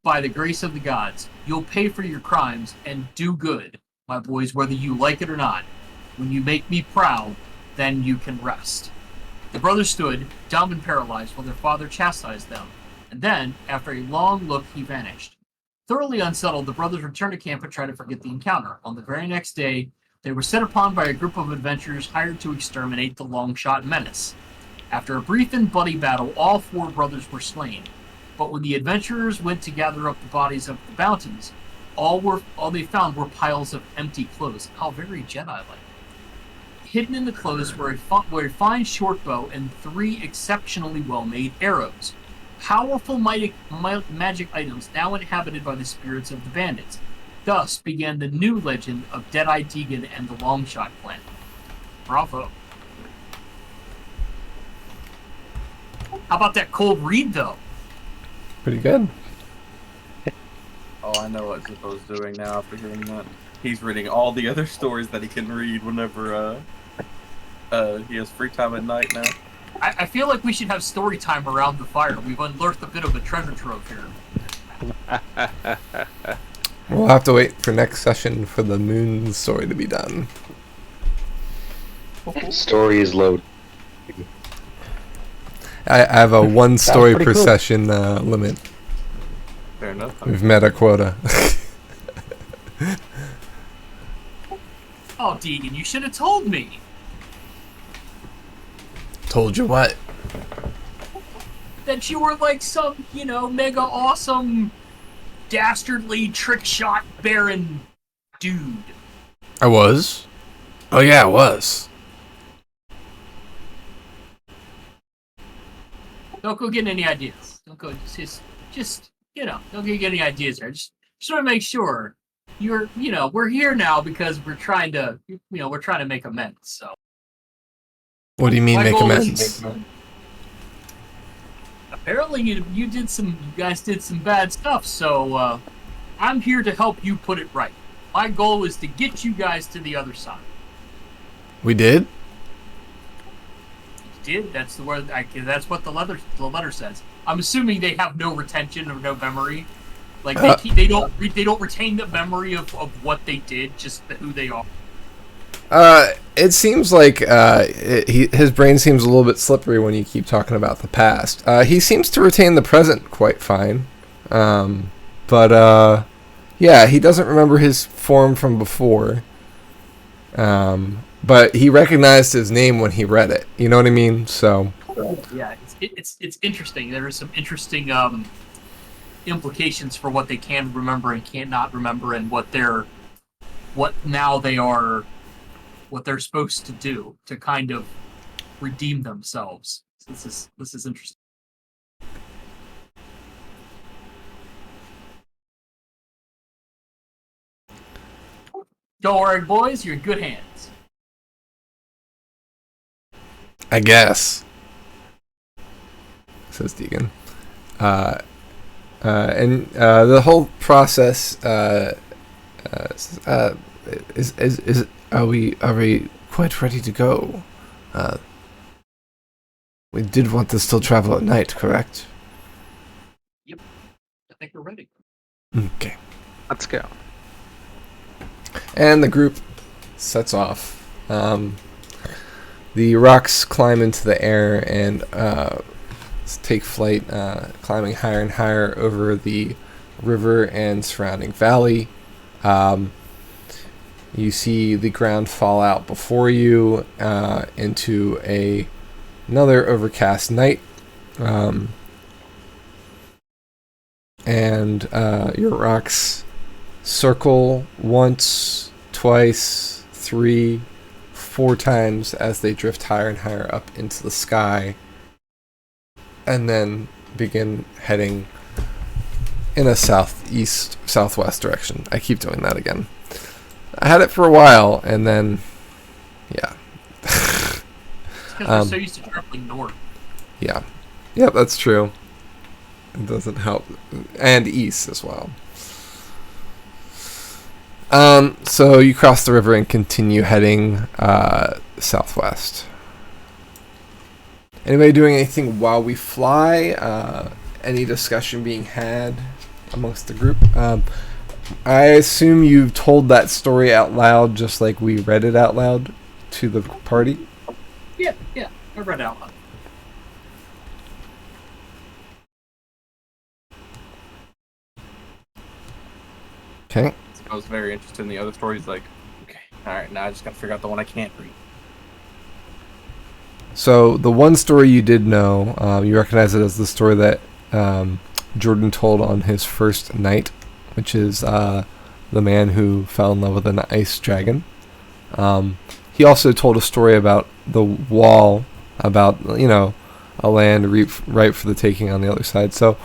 By the grace of the gods, you'll pay for your crimes and do good, my boys, whether you like it or not. When you make me proud, then you can rest." The brothers stood, dumb and paralyzed, while their father chastised them, and then, after a long look, he vanished. Thoroughly unsettled, the brothers returned to camp and tried to forget the encounter. On the very next day, they were set upon by a group of adventurers hired to exterminate the Longshot menace. After a brief and bloody battle, all 4 brothers were slain. But when the adventurers went to gather up the bodies of the bounties, all they found were piles of empty clothes. How very Jedi-like. Hidden in the clothes were a fine short bow and 3 exceptionally well-made arrows. Powerful magic items now inhabited by the spirits of the bandits. Thus began the new legend of Deadeye Deegan and the Longshot clan. Bravo. How about that cold read, though? Pretty good. Oh, I know what Zippo's doing now after hearing that. He's reading all the other stories that he can read whenever he has free time at night now. I feel like we should have story time around the fire. We've unearthed a bit of a treasure trove here. We'll have to wait for next session for the moon story to be done. Story is loaded. I have a one story pretty per cool. session limit. Fair enough. We've met a quota. Oh, Deegan, you should have told me. Told you what? That you were like some, mega awesome, dastardly trick shot baron dude. I was? Oh yeah, I was. Don't go getting any ideas. Don't go just don't get any ideas there. Just want to make sure we're here now because we're trying to make amends. So What do you mean my make goal is- amends? Apparently you guys did some bad stuff, so I'm here to help you put it right. My goal is to get you guys to the other side. We did? You did? That's the word. That's what the letter says. I'm assuming they have no retention or no memory. Like they don't retain the memory of what they did, just who they are. It seems like his brain seems a little bit slippery when you keep talking about the past. He seems to retain the present quite fine. But yeah, he doesn't remember his form from before. But he recognized his name when he read it. You know what I mean? So Yeah, it's interesting. There are some interesting implications for what they can remember and cannot remember, and what they're supposed to do to kind of redeem themselves. This is interesting. Don't worry, boys. You're in good hands. I guess, says Deegan. And the whole process is are we quite ready to go? We did want to still travel at night, correct? I think we're ready. Okay. Let's go. And the group sets off. The rocks climb into the air and take flight, climbing higher and higher over the river and surrounding valley. You see the ground fall out before you into another overcast night. And your rocks circle once, twice, 3, 4 times as they drift higher and higher up into the sky, and then begin heading in a southwest direction. I keep doing that again. I had it for a while, and then, yeah. It's because we're so used to traveling north. Yeah. Yep, that's true. It doesn't help. And east as well. So you cross the river and continue heading southwest. Anybody doing anything while we fly? Any discussion being had amongst the group? I assume you told that story out loud just like we read it out loud to the party? Yeah, I read it out loud. Okay. I was very interested in the other stories. Like, okay, all right, now I just got to figure out the one I can't read. So the one story you did know, you recognize it as the story that Jordan told on his first night, which is the man who fell in love with an ice dragon. He also told a story about the wall, about, a land ripe for the taking on the other side. So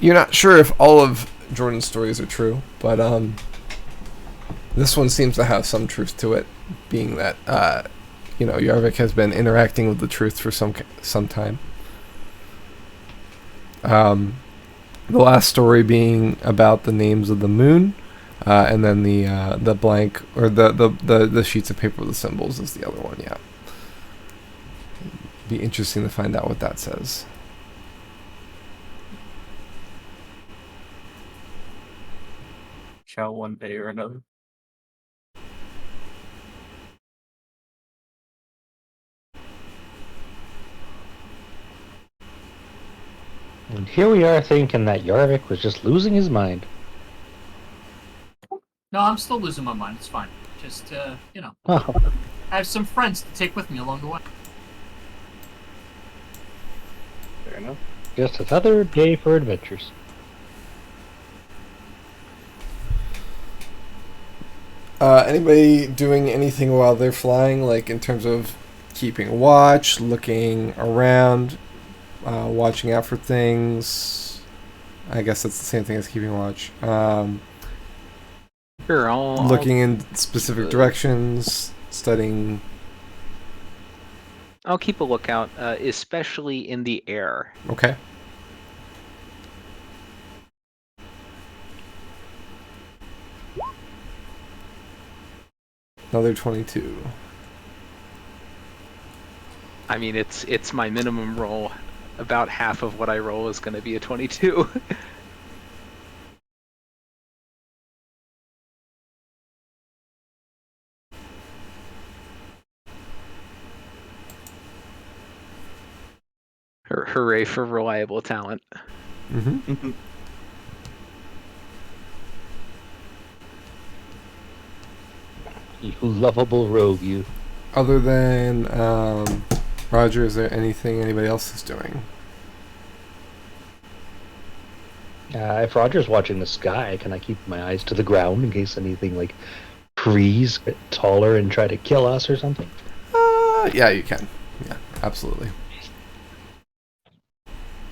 you're not sure if all of Jordan's stories are true, but this one seems to have some truth to it, being that Yarvik has been interacting with the truth for some time. The last story being about the names of the moon, and then the blank or the sheets of paper with the symbols is the other one. Yeah, be interesting to find out what that says. Shall one day or another. And here we are thinking that Yarvik was just losing his mind. No, I'm still losing my mind. It's fine. Just, Oh, I have some friends to take with me along the way. Fair enough. just another day for adventures. Anybody doing anything while they're flying, like in terms of keeping watch, looking around, watching out for things? I guess that's the same thing as keeping watch. Sure, I'll Looking in specific directions, studying. I'll keep a lookout, especially in the air. Okay. Another 22. I mean, it's my minimum roll. About half of what I roll is going to be a 22. Hooray for reliable talent. Mm-hmm. You lovable rogue, you. Other than Roger, is there anything anybody else is doing? If Roger's watching the sky, can I keep my eyes to the ground in case anything like trees get taller and try to kill us or something? Yeah, you can. Yeah, absolutely.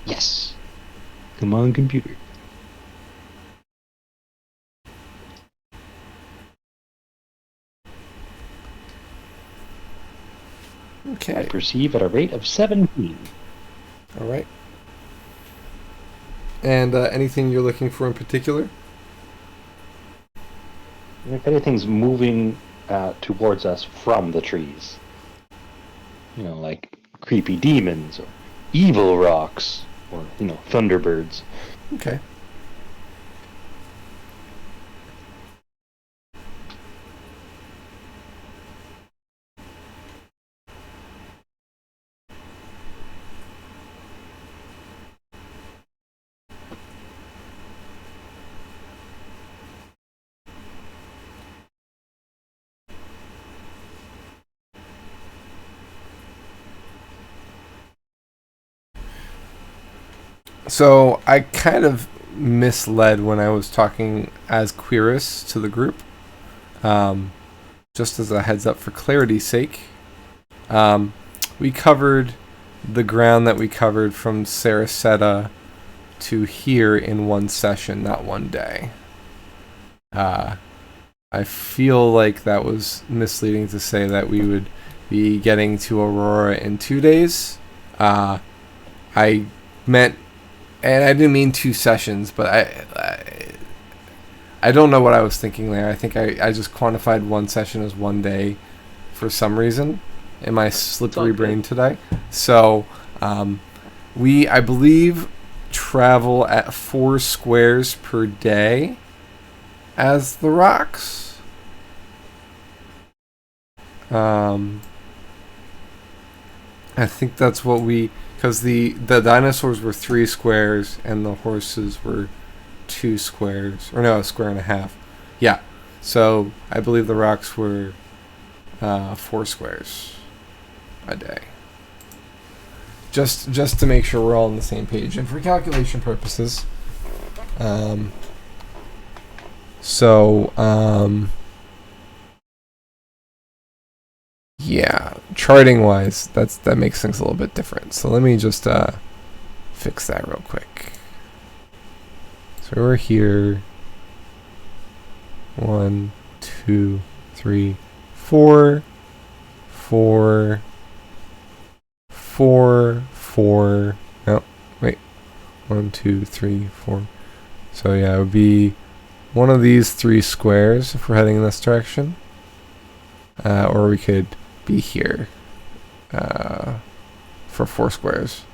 Yes. Come on, computer. I Okay. perceive at a rate of 17. All right. And anything you're looking for in particular? If anything's moving towards us from the trees, like creepy demons or evil rocks or, thunderbirds. Okay. So I kind of misled when I was talking as Queerus to the group. Just as a heads up for clarity's sake, we covered the ground that we covered from Saraseta to here in one session, not one day. I feel like that was misleading to say that we would be getting to Aurora in 2 days. I meant, and I didn't mean 2 sessions, but I don't know what I was thinking there. I think I just quantified one session as 1 day for some reason in my slippery brain today. So we, I believe, travel at 4 squares per day as the rocks. I think that's what because the dinosaurs were 3 squares and the horses were 2 squares, or no, a square and a half. Yeah, so I believe the rocks were 4 squares a day. Just to make sure we're all on the same page and for calculation purposes. Yeah, charting wise, that makes things a little bit different. So let me just fix that real quick. So we're here. 1, 2, 3, 4, 4, 4, 4. No, wait. 1, 2, 3, 4. So yeah, it would be one of these 3 squares if we're heading in this direction. Or we could be here for 4 squares.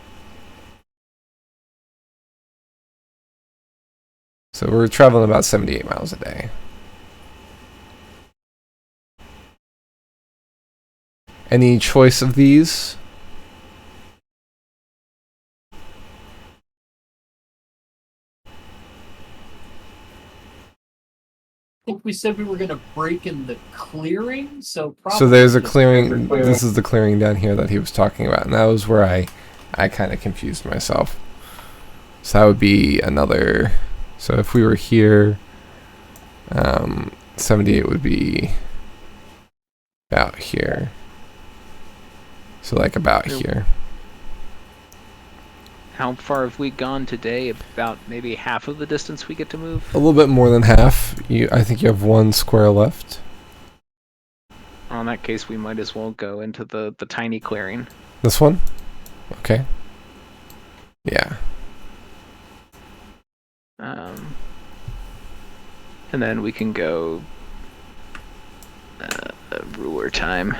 So we're traveling about 78 miles a day. Any choice of these? I think we said we were going to break in the clearing, so probably. So there's a just clearing. clear. This is the clearing down here that he was talking about, and that was where I kind of confused myself. So that would be another. So if we were here, 78 would be about here. So like about here. How far have we gone today? About maybe half of the distance we get to move? A little bit more than half. I think you have 1 square left. Well, in that case, we might as well go into the tiny clearing. This one? Okay. Yeah. And then we can go ruler time.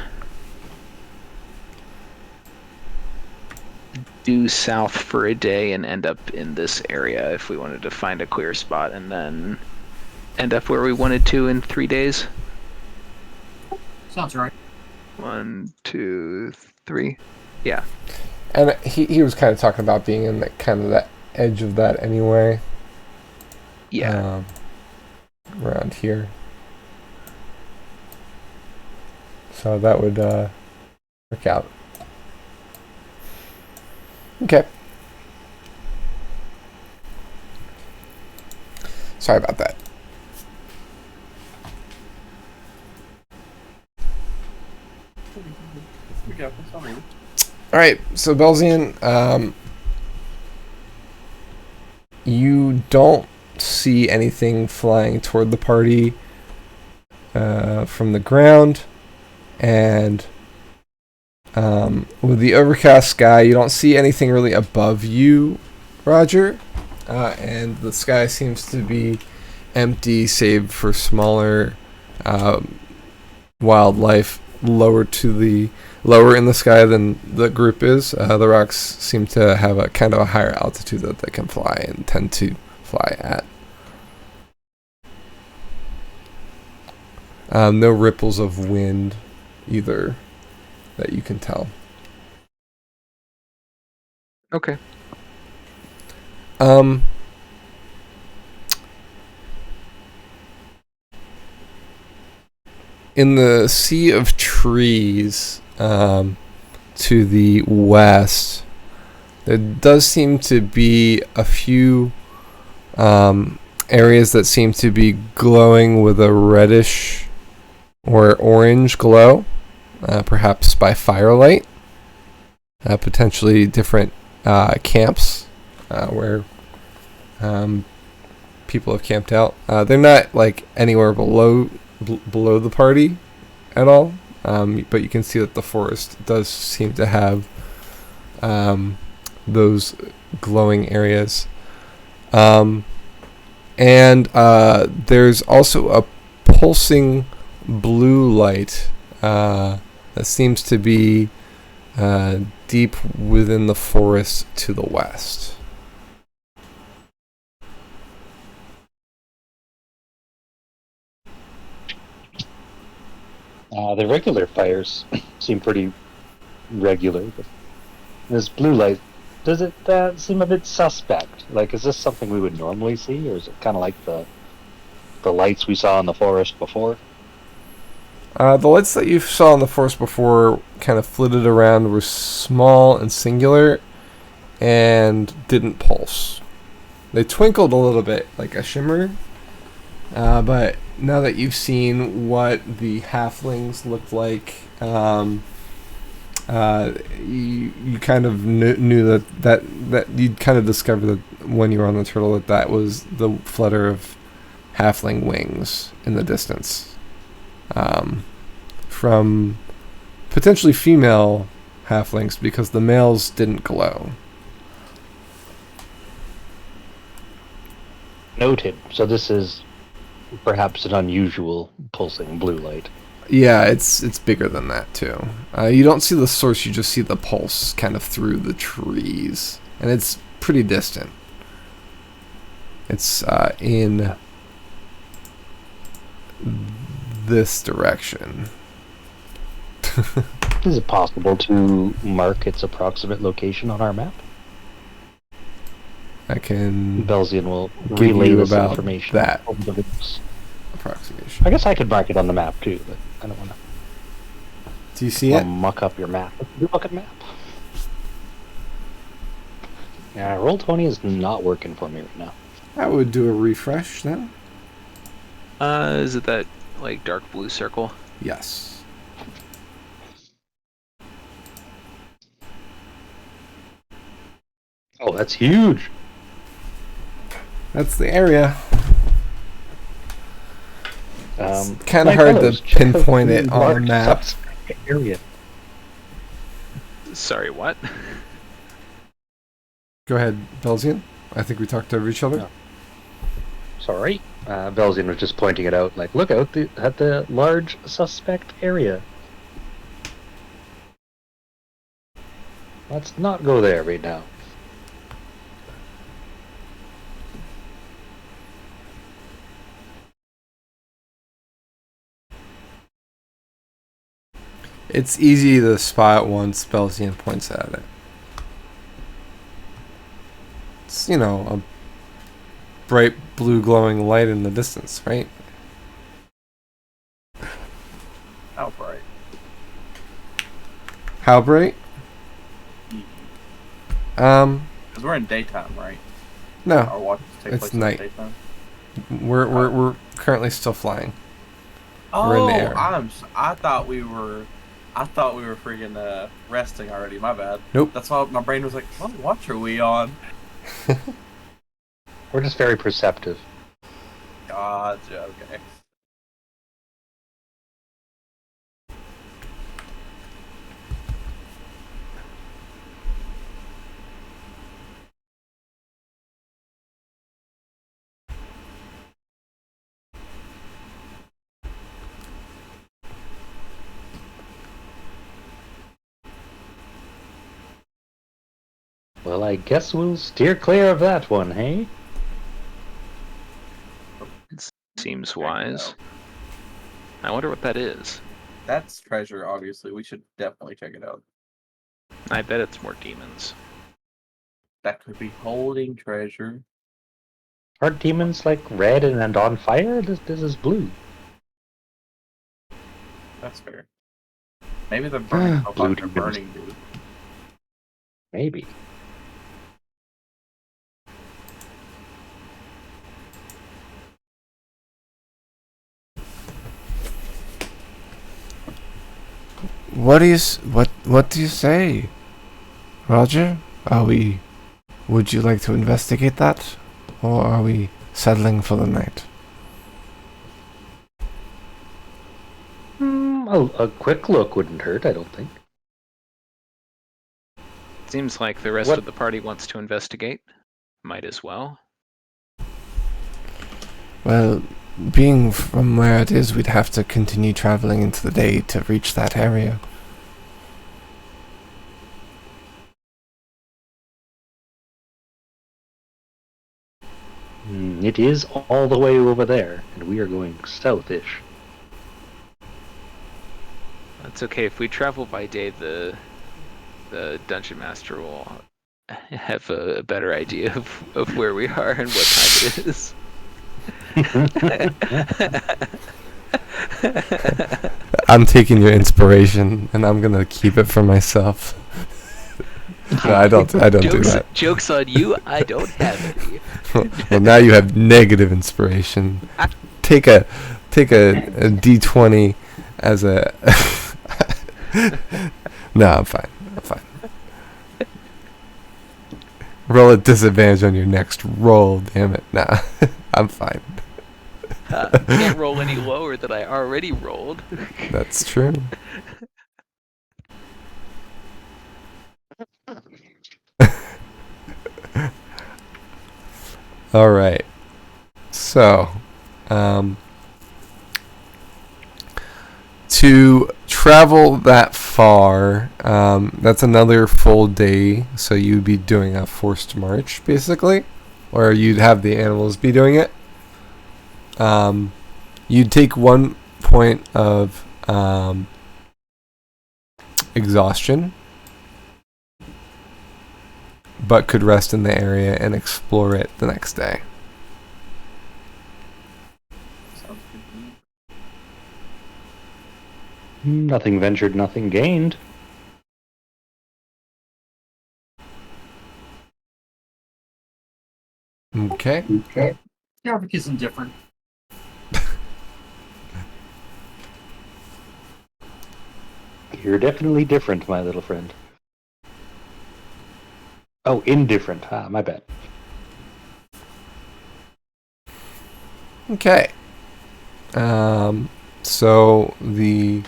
Due south for a day and end up in this area if we wanted to find a clear spot, and then end up where we wanted to in 3 days. Sounds right. 1, 2, 3. Yeah. And he was kind of talking about being in the kind of the edge of that anyway. Yeah. Around here. So that would work out. Okay. Sorry about that. All right, so Belzian, you don't see anything flying toward the party from the ground, and with the overcast sky, you don't see anything really above you, Roger, and the sky seems to be empty save for smaller wildlife lower in the sky than the group is. The rocks seem to have a kind of a higher altitude that they can fly and tend to fly at. No ripples of wind either that you can tell. Okay. In the sea of trees to the west, there does seem to be a few areas that seem to be glowing with a reddish or orange glow, perhaps by firelight. Potentially different camps where people have camped out. They're not like anywhere below the party at all, but you can see that the forest does seem to have those glowing areas. And there's also a pulsing blue light that seems to be deep within the forest to the west. The regular fires seem pretty regular. But this blue light, does it seem a bit suspect? Like, is this something we would normally see, or is it kind of like the lights we saw in the forest before? The lights that you saw in the forest before kind of flitted around, were small and singular, and didn't pulse. They twinkled a little bit, like a shimmer, but now that you've seen what the halflings looked like, you kind of knew that you'd kind of discovered that when you were on the turtle that was the flutter of halfling wings in the distance, from potentially female halflings because the males didn't glow. Noted. So this is perhaps an unusual pulsing blue light. Yeah, it's bigger than that too. You don't see the source; you just see the pulse kind of through the trees, and it's pretty distant. It's in this direction. Is it possible to mark its approximate location on our map? I can Belzian will give relay you this about information that over the videos. approximation. I guess I could mark it on the map too, but I don't want Do you see to it? muck up your map. You look at map. Yeah, Roll20 is not working for me right now. I would do a refresh then. Is it that like dark blue circle? Yes. Oh, that's huge. That's the area. Kind my of hard fellows, to check out pinpoint the it on a large map. suspect area. Sorry, what? Go ahead, Belzian. I think we talked over each other. No. Sorry. Belzian was just pointing it out, like, look out at the large suspect area. Let's not go there right now. It's easy to spot once Belzian points at it. It's, a bright blue glowing light in the distance, right? How bright? How bright? Because we're in daytime, right? No, Our watches take it's place in night. daytime. we're currently still flying. Oh, We're in the air. I thought we were freaking resting already. My bad. Nope. That's why my brain was like, what watch are we on? We're just very perceptive. Gotcha. Okay. Well, I guess we'll steer clear of that one, hey? Seems wise. I wonder what that is. That's treasure, obviously. We should definitely check it out. I bet it's more demons. That could be holding treasure. Aren't demons like red and on fire? This is blue. That's fair. Maybe the burning Blue they're demons. burning, dude. Maybe. What do you say, Roger? Would you like to investigate that, or are we settling for the night? A quick look wouldn't hurt, I don't think. Seems like the rest What- of the party wants to investigate. Might as well. Well, being from where it is, we'd have to continue traveling into the day to reach that area. It is all the way over there, and we are going southish. That's okay. If we travel by day, the dungeon master will have a better idea of where we are and what time it is. I'm taking your inspiration, and I'm gonna keep it for myself. No, I don't do that. Joke's on you. I don't have any. Well, now you have negative inspiration. Take a D20 as a. No, I'm fine. Roll at disadvantage on your next roll. Damn it. Nah, I'm fine. Can't roll any lower than I already rolled. That's true. All right. So, to travel that far, that's another full day. So you'd be doing a forced march, basically, or you'd have the animals be doing it. You'd take 1 point of exhaustion, but could rest in the area and explore it the next day. Sounds good to me. Nothing ventured, nothing gained. Okay. Yarvik is indifferent. You're definitely different, my little friend. Oh, indifferent. My bad. Okay. So the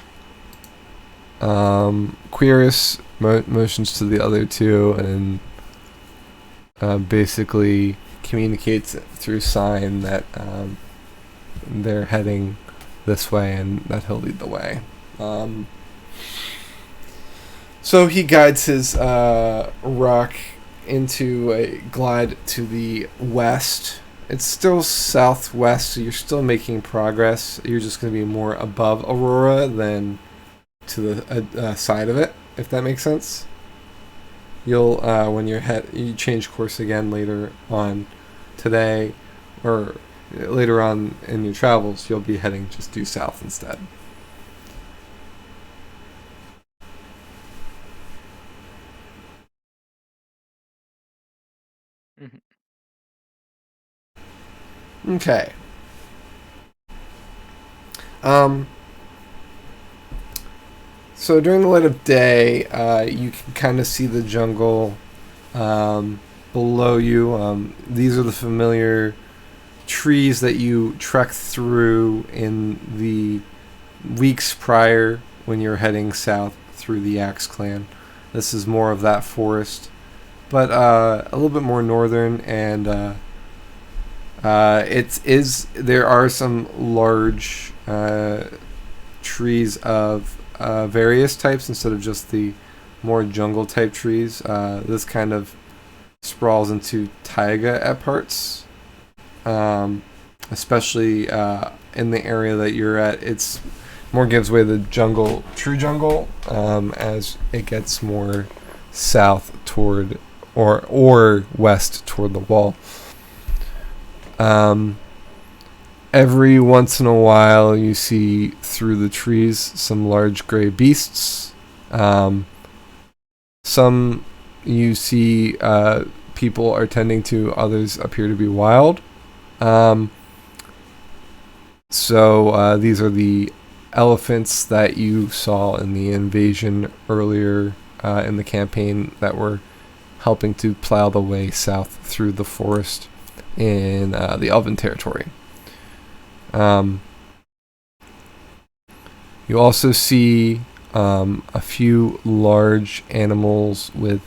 Querus motions to the other two and basically communicates through sign that they're heading this way and that he'll lead the way. So he guides his rock into a glide to the west. It's still southwest, so you're still making progress. You're just going to be more above Aurora than to the side of it, if that makes sense. You'll when you change course again later on today, or later on in your travels, you'll be heading just due south instead. Okay. So during the light of day, you can kind of see the jungle below you. These are the familiar trees that you trekked through in the weeks prior when you're heading south through the Axe Clan. This is more of that forest, but a little bit more northern, and there are some large trees of various types instead of just the more jungle type trees. This kind of sprawls into taiga at parts, especially in the area that you're at. It's more gives way to the true jungle, as it gets more south toward or west toward the wall. Every once in a while, you see through the trees some large gray beasts. Some you see people are tending to, others appear to be wild. So these are the elephants that you saw in the invasion earlier in the campaign that were helping to plow the way south through the forest in the Elven territory. You also see a few large animals with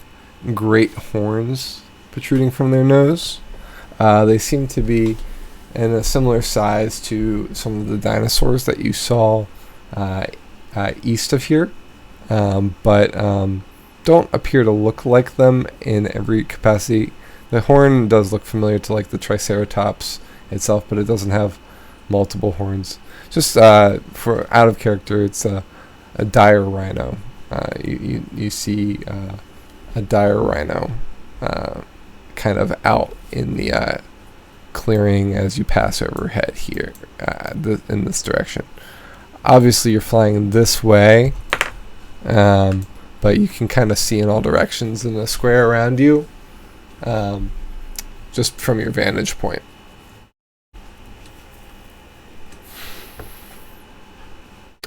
great horns protruding from their nose. They seem to be in a similar size to some of the dinosaurs that you saw east of here, but don't appear to look like them in every capacity. The horn does look familiar to like the Triceratops itself, but it doesn't have multiple horns. Just for out of character, it's a dire rhino. You see a dire rhino kind of out in the clearing as you pass overhead here in this direction. Obviously, you're flying this way, but you can kind of see in all directions in the square around you, just from your vantage point.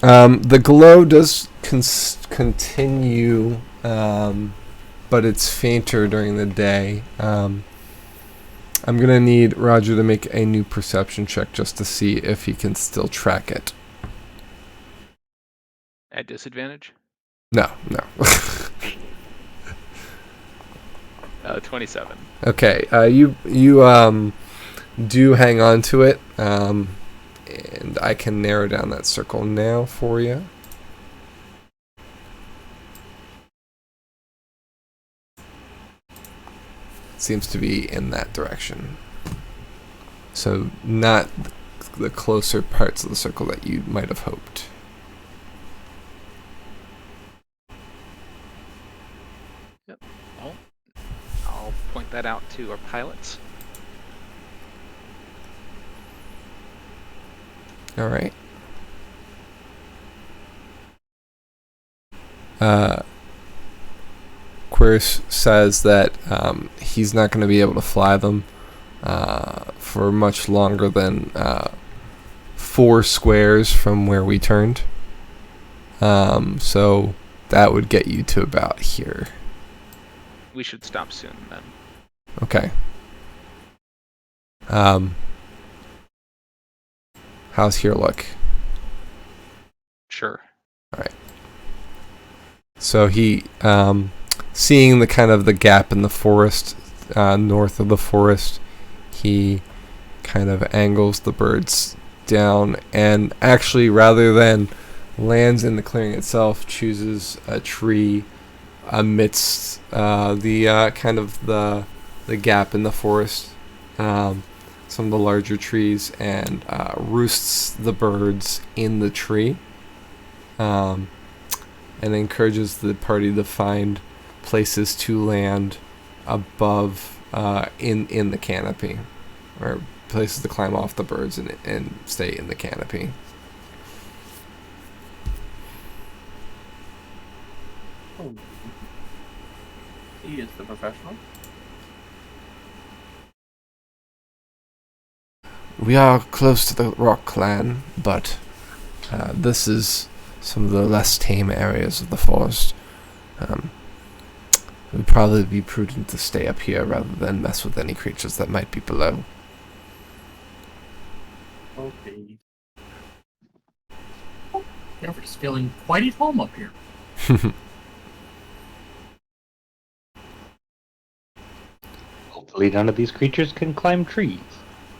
The glow does continue, but it's fainter during the day. I'm going to need Roger to make a new perception check just to see if he can still track it. At disadvantage? No. 27. Okay, you do hang on to it, and I can narrow down that circle now for you. Seems to be in that direction. So not the closer parts of the circle that you might have hoped. I'll point that out to our pilots. All right. Quirce says that he's not going to be able to fly them for much longer than 4 squares from where we turned. So that would get you to about here. We should stop soon then. Okay. How's here look? Sure. So he, seeing the kind of the gap in the forest, north of the forest, he kind of angles the birds down and actually, rather than lands in the clearing itself, chooses a tree amidst the kind of the gap in the forest, some of the larger trees, and roosts the birds in the tree. And encourages the party to find places to land above in the canopy, or places to climb off the birds and stay in the canopy. Oh. He is the professional. We are close to the Rock Clan, but this is some of the less tame areas of the forest. It would probably be prudent to stay up here rather than mess with any creatures that might be below. Okay. Jennifer is feeling quite at home up here. Hopefully none of these creatures can climb trees.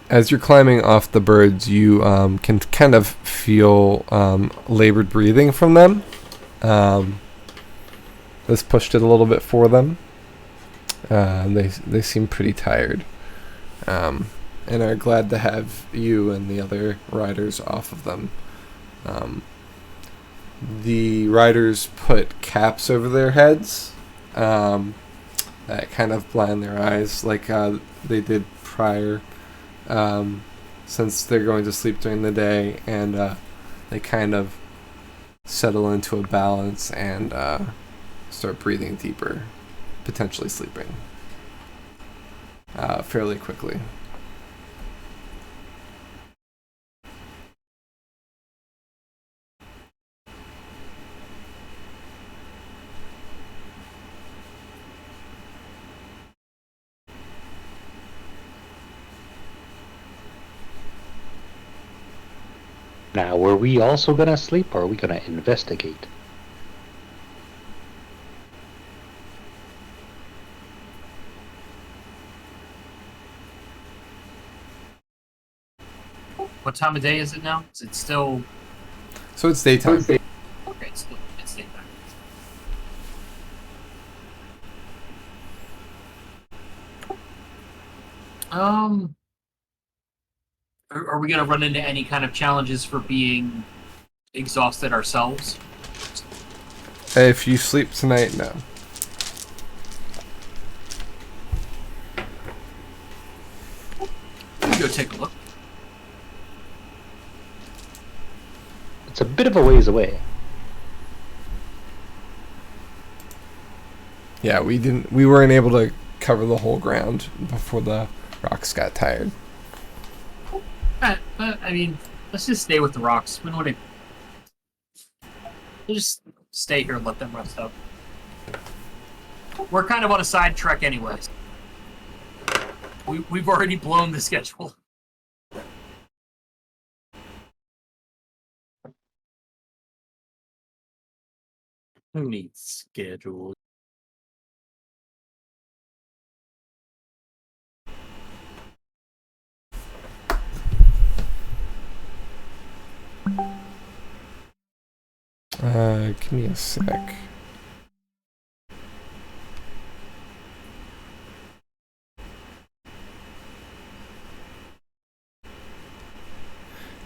As you're climbing off the birds, you can kind of feel labored breathing from them. This pushed it a little bit for them. They seem pretty tired, and are glad to have you and the other riders off of them. The riders put caps over their heads that kind of blind their eyes, like they did prior. Since they're going to sleep during the day, and they kind of settle into a balance and start breathing deeper, potentially sleeping fairly quickly. Now, were we also gonna sleep, or are we gonna investigate? What time of day is it now? Is it still... So it's daytime. Okay, it's daytime. Are we going to run into any kind of challenges for being exhausted ourselves? If you sleep tonight, no. Let me go take a look. It's a bit of a ways away. Yeah, we weren't able to cover the whole ground before the rocks got tired. I mean, let's just stay with the rocks. We don't want to... We'll just stay here and let them rest up. We're kind of on a side trek anyways. We've already blown the schedule. Who needs schedule? Give me a sec.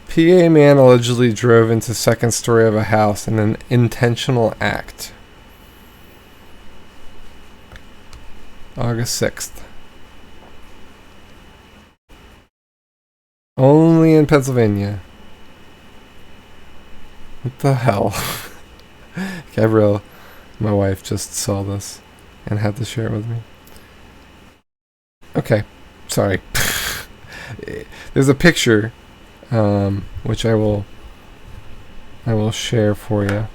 PA man allegedly drove into second story of a house in an intentional act. August 6th. Only in Pennsylvania. What the hell? Gabrielle, my wife, just saw this and had to share it with me. Okay, sorry. There's a picture, which I will share for you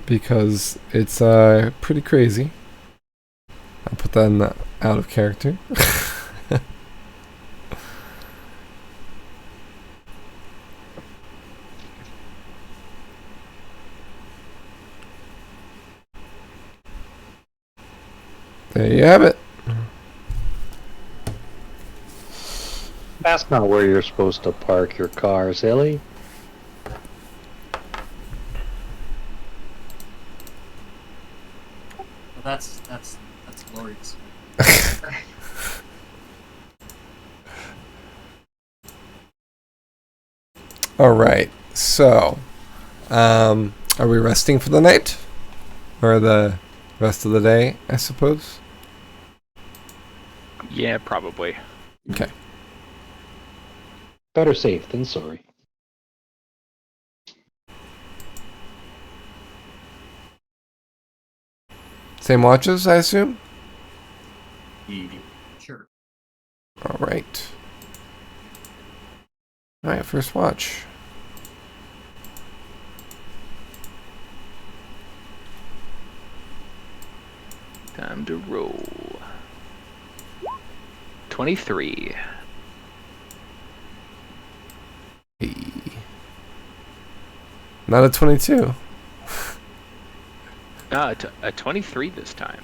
because it's pretty crazy. I'll put that in the out of character. There you have it. That's not where you're supposed to park your car, silly. Well, that's glorious. All right. So, are we resting for the night, or the rest of the day? I suppose. Yeah, probably. Okay. Better safe than sorry. Same watches, I assume. Sure. All right. All right. First watch. Time to roll. 23. Hey. Not a 22. A 23 this time.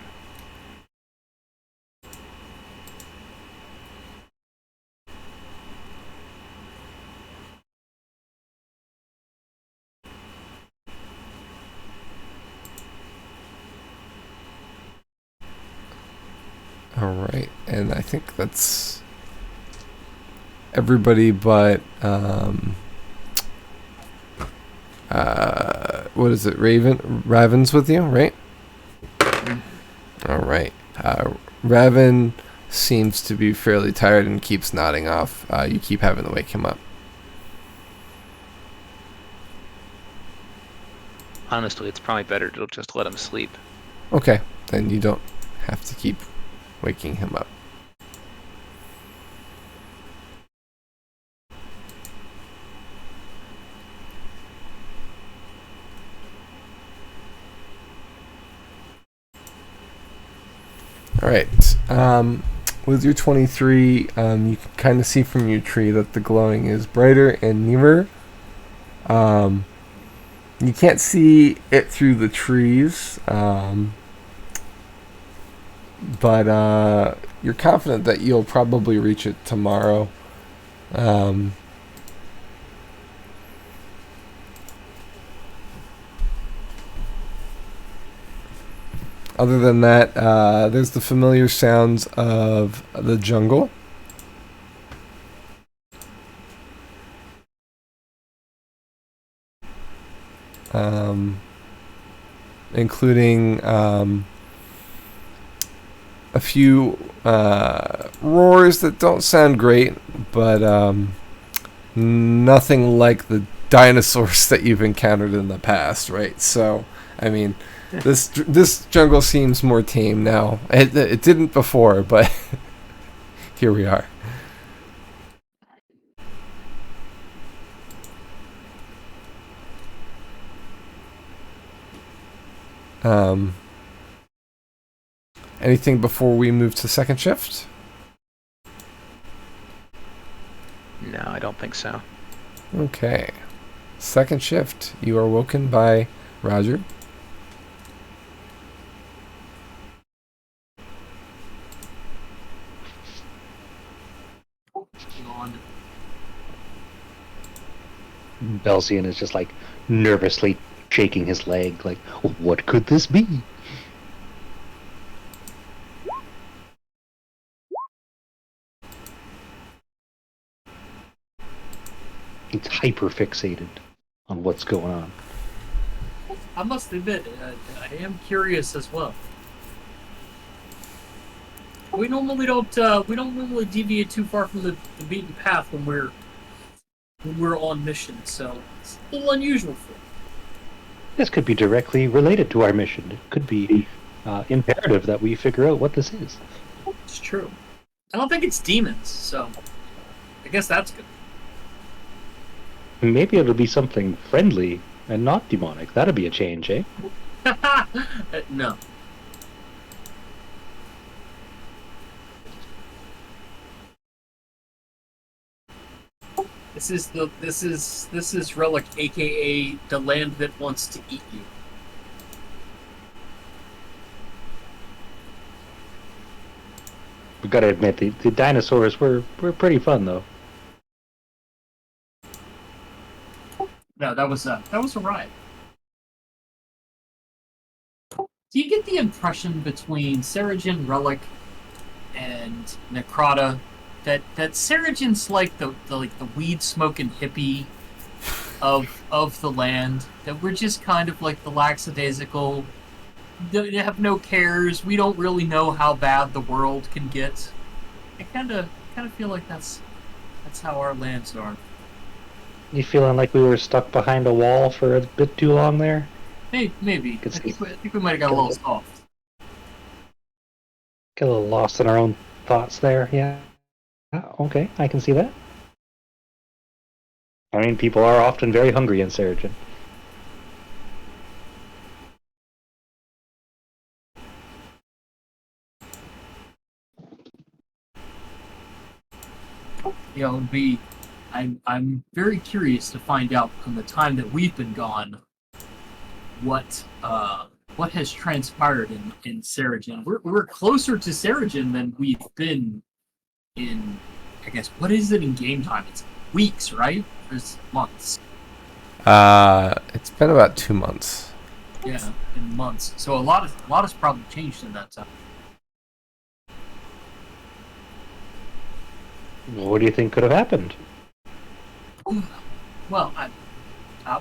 All right, and I think that's everybody but what is it? Raven's with you, right? All right. Raven seems to be fairly tired and keeps nodding off. You keep having to wake him up. Honestly, it's probably better to just let him sleep. Okay, then you don't have to keep waking him up. All right. With your 23, you can kind of see from your tree that the glowing is brighter and nearer. You can't see it through the trees, but you're confident that you'll probably reach it tomorrow. Other than that, there's the familiar sounds of the jungle. Including a few roars that don't sound great, but nothing like the dinosaurs that you've encountered in the past, right? So, I mean, this jungle seems more tame now. It didn't before, but here we are. Anything before we move to second shift? No, I don't think so. Okay. Second shift. You are woken by Roger. Yawned. Belzian is just like nervously shaking his leg, like, what could this be? It's hyper fixated on what's going on. I must admit, I am curious as well. We don't normally deviate too far from the beaten path when we're on mission, so it's a little unusual for us. This could be directly related to our mission. It could be imperative that we figure out what this is. It's true. I don't think it's demons, so I guess that's good. Maybe it'll be something friendly and not demonic. That'd be a change, eh? No. This is Relic, aka the land that wants to eat you. We gotta admit, the dinosaurs were pretty fun, though. No, that was a riot. Do you get the impression between Seregen, Relic, and Necrata that Seregen's like the weed smoking hippie of the land? That we're just kind of like the lackadaisical. They have no cares. We don't really know how bad the world can get. I kind of feel like that's how our lands are. You feeling like we were stuck behind a wall for a bit too long there? Maybe. I think we might have got a little soft. Get a little lost in our own thoughts there, yeah. Okay, I can see that. I mean, people are often very hungry in Seregen. You know, I'm very curious to find out from the time that we've been gone what has transpired in Seregen. We're closer to Seregen than we've been in, I guess, what is it in game time? It's weeks, right? There's months. It's been about 2 months. Yeah, in months. So a lot has probably changed in that time. What do you think could have happened? Well,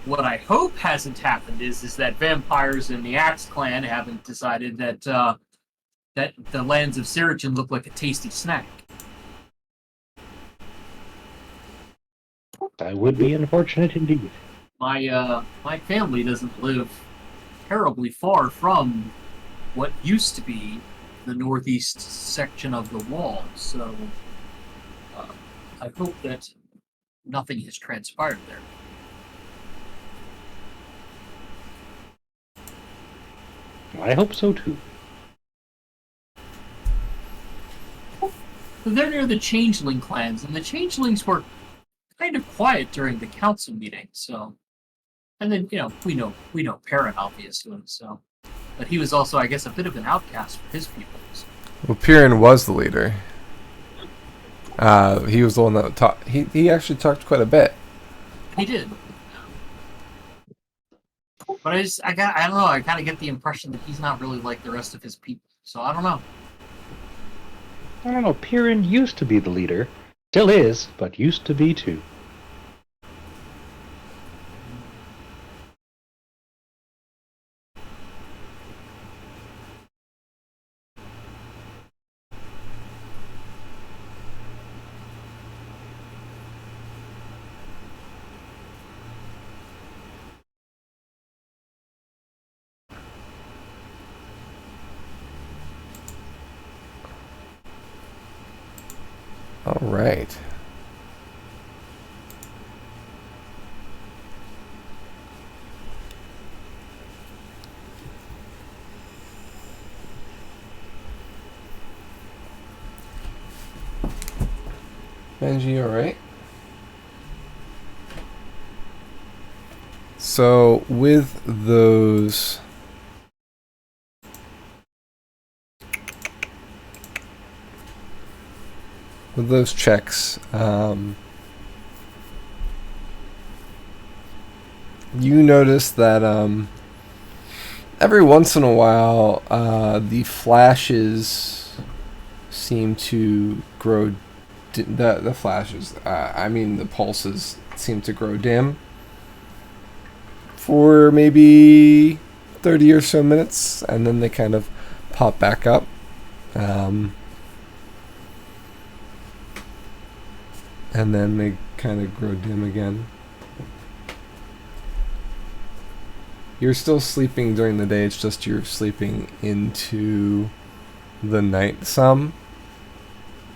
what I hope hasn't happened is that vampires in the Axe clan haven't decided that that the lands of Seregen look like a tasty snack. That would be unfortunate indeed. My family doesn't live terribly far from what used to be the northeast section of the wall, so I hope that nothing has transpired there. I hope so too. So they're near the Changeling clans, and the Changelings were kind of quiet during the council meeting, so. And then, we know Perrin, obviously, so. But he was also, I guess, a bit of an outcast for his people. So. Well, Piran was the leader. He was the one that talked. He actually talked quite a bit. He did. But I don't know, I kind of get the impression that he's not really like the rest of his people. So I don't know. I don't know, Piran used to be the leader. Still is, but used to be too. All right. Benji, all right? So with those checks, you notice that every once in a while the flashes seem to grow. The flashes, the pulses seem to grow dim for maybe 30 or so minutes, and then they kind of pop back up. And then they kind of grow dim again. You're still sleeping during the day, it's just you're sleeping into the night some.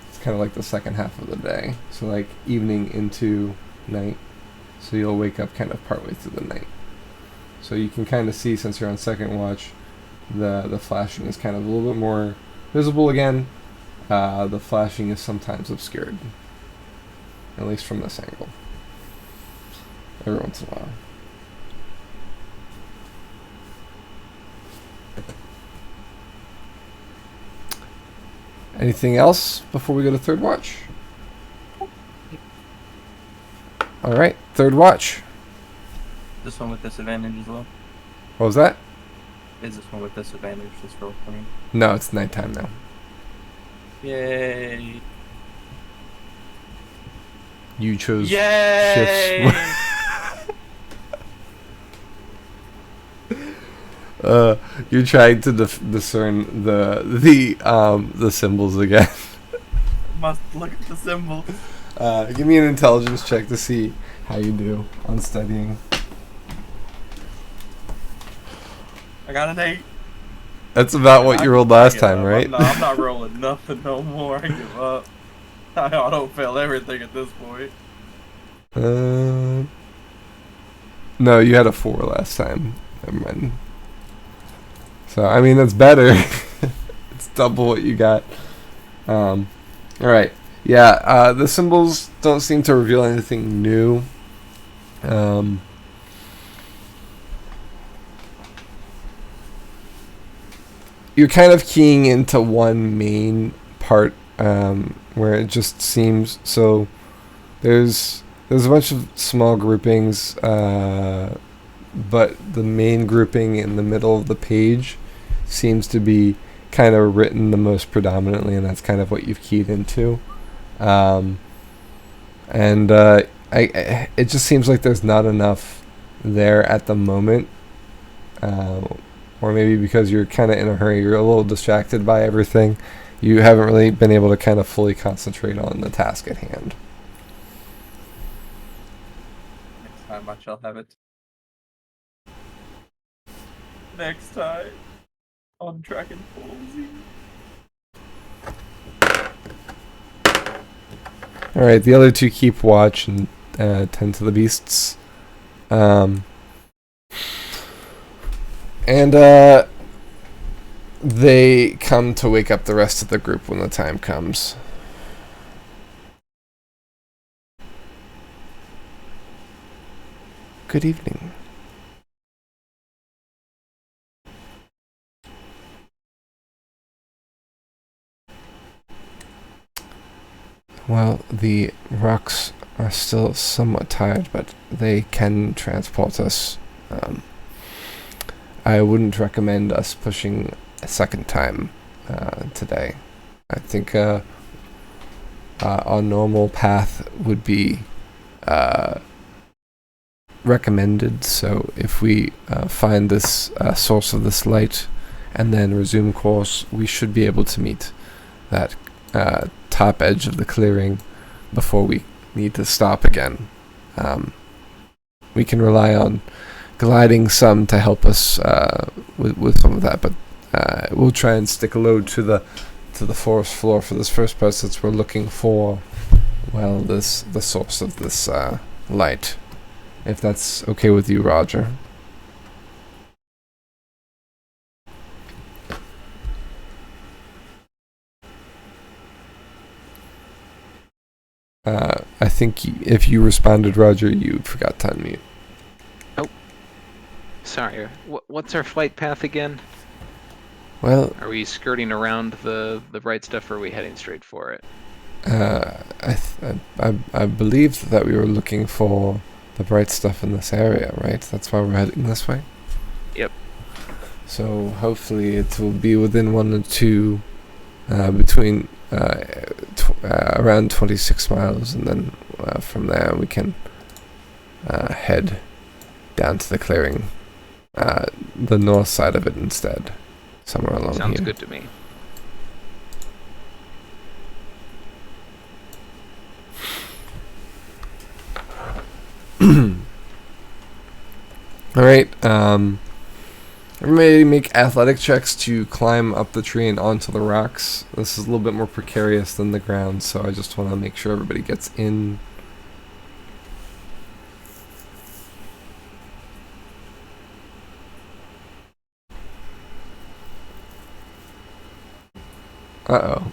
It's kind of like the second half of the day. So like evening into night. So you'll wake up kind of partway through the night. So you can kind of see, since you're on second watch, the flashing is kind of a little bit more visible again. The flashing is sometimes obscured. At least from this angle. Every once in a while. Anything else before we go to third watch? Alright, third watch. This one with disadvantage as well. What was that? Is this one with disadvantage? This roll for me. No, it's nighttime now. Yay! You chose Yay! shifts. You're trying to discern the symbols again. Must look at the symbol. Give me an intelligence check to see how you do on studying. I got an 8. That's about what you rolled last time, right? I'm not rolling nothing no more. I give up. I auto-fail everything at this point. No, you had a 4 last time. Never mind. So, I mean, that's better. It's double what you got. Alright. Yeah, the symbols don't seem to reveal anything new. You're kind of keying into one main part where it just seems so. There's a bunch of small groupings, but the main grouping in the middle of the page seems to be kind of written the most predominantly, and that's kind of what you've keyed into. It just seems like there's not enough there at the moment. Or maybe because you're kind of in a hurry, you're a little distracted by everything. You haven't really been able to kind of fully concentrate on the task at hand. Next time I shall have it. Next time on Dragon Ball Z. Alright, the other two keep watch and tend to the beasts. And they come to wake up the rest of the group when the time comes. Good evening. Well, the rocks are still somewhat tired, but they can transport us. I wouldn't recommend us pushing a second time today. I think our normal path would be recommended. So if we find this source of this light and then resume course, we should be able to meet that top edge of the clearing before we need to stop again. We can rely on gliding some to help us with some of that, but we'll try and stick a load to the forest floor for this first part, since we're looking for the source of this light. If that's okay with you, Roger. I think if you responded, Roger, you forgot to unmute. Sorry, what's our flight path again? Well, Are we skirting around the right stuff, or are we heading straight for it? I believed that we were looking for the bright stuff in this area, right? That's why we're heading this way. Yep. So hopefully it will be within 1 or 2, between around 26 miles, and then from there we can head down to the clearing, the north side of it instead, somewhere along Sounds here. good to me. All right. Everybody make athletic checks to climb up the tree and onto the rocks. This is a little bit more precarious than the ground, so I just want to make sure everybody gets in. Uh-oh.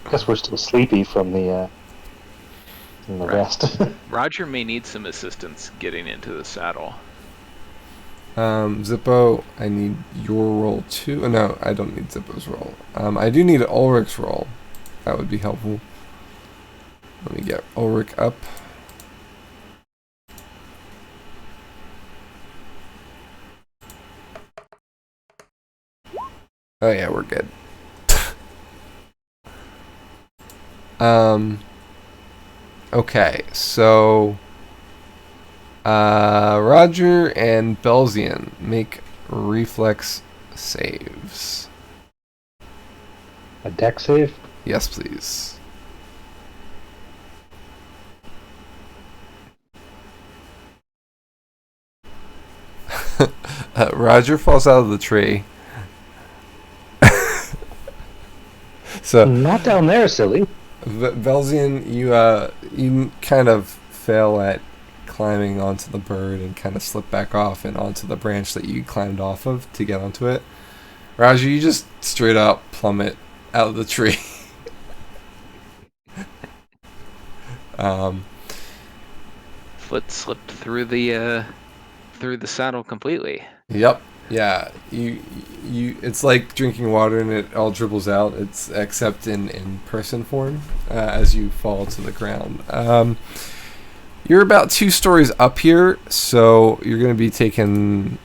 Guess we're still sleepy from the Right. rest. Roger may need some assistance getting into the saddle. Zippo, I need your roll too. No, I don't need Zippo's roll. I do need Ulrich's roll. That would be helpful. Let me get Ulrich up. Oh yeah, we're good. Okay, so Roger and Belzian make reflex saves. A deck save? Yes, please. Roger falls out of the tree. So Not down there, silly. Belzian, you kind of fail at climbing onto the bird and kind of slip back off and onto the branch that you climbed off of to get onto it. Roger, you just straight up plummet out of the tree. Foot slipped through the saddle completely. Yep. Yeah. You. It's like drinking water and it all dribbles out. It's except in person form as you fall to the ground. You're about 2 stories up here, so you're going to be taking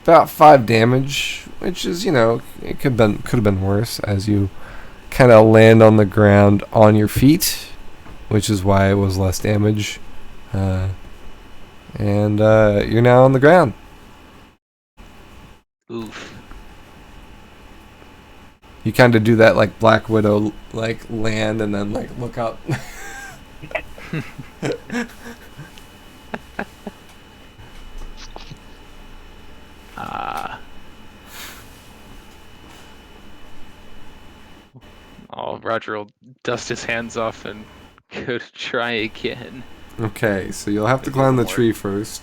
about 5 damage, which is, it could have been worse as you kind of land on the ground on your feet, which is why it was less damage. And you're now on the ground. Oof. You kind of do that like Black Widow, like land and then like look up. Roger will dust his hands off and go to try again. Okay, so you'll have to Maybe climb the more. tree first,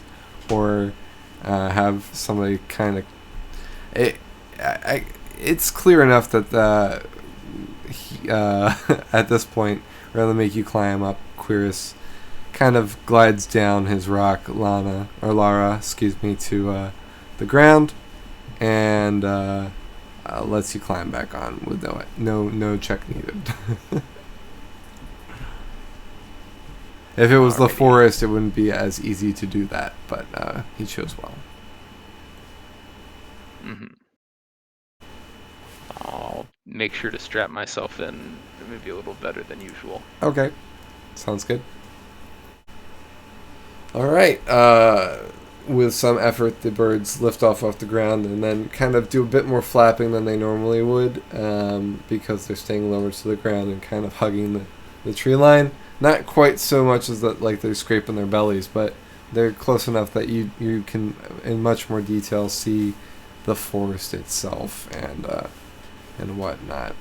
or have somebody kind of. It's clear enough that at this point, rather than make you climb up, Quiris kind of glides down his rock, Lara, to the ground, and lets you climb back on with no check needed. If it was the Alrighty. forest, it wouldn't be as easy to do that, but he chose well. Mm-hmm. I'll make sure to strap myself in maybe a little better than usual. Okay, sounds good. All right. With some effort, the birds lift off the ground and then kind of do a bit more flapping than they normally would, because they're staying lower to the ground and kind of hugging the tree line. Not quite so much as that, like they're scraping their bellies, but they're close enough that you can, in much more detail, see the forest itself and whatnot.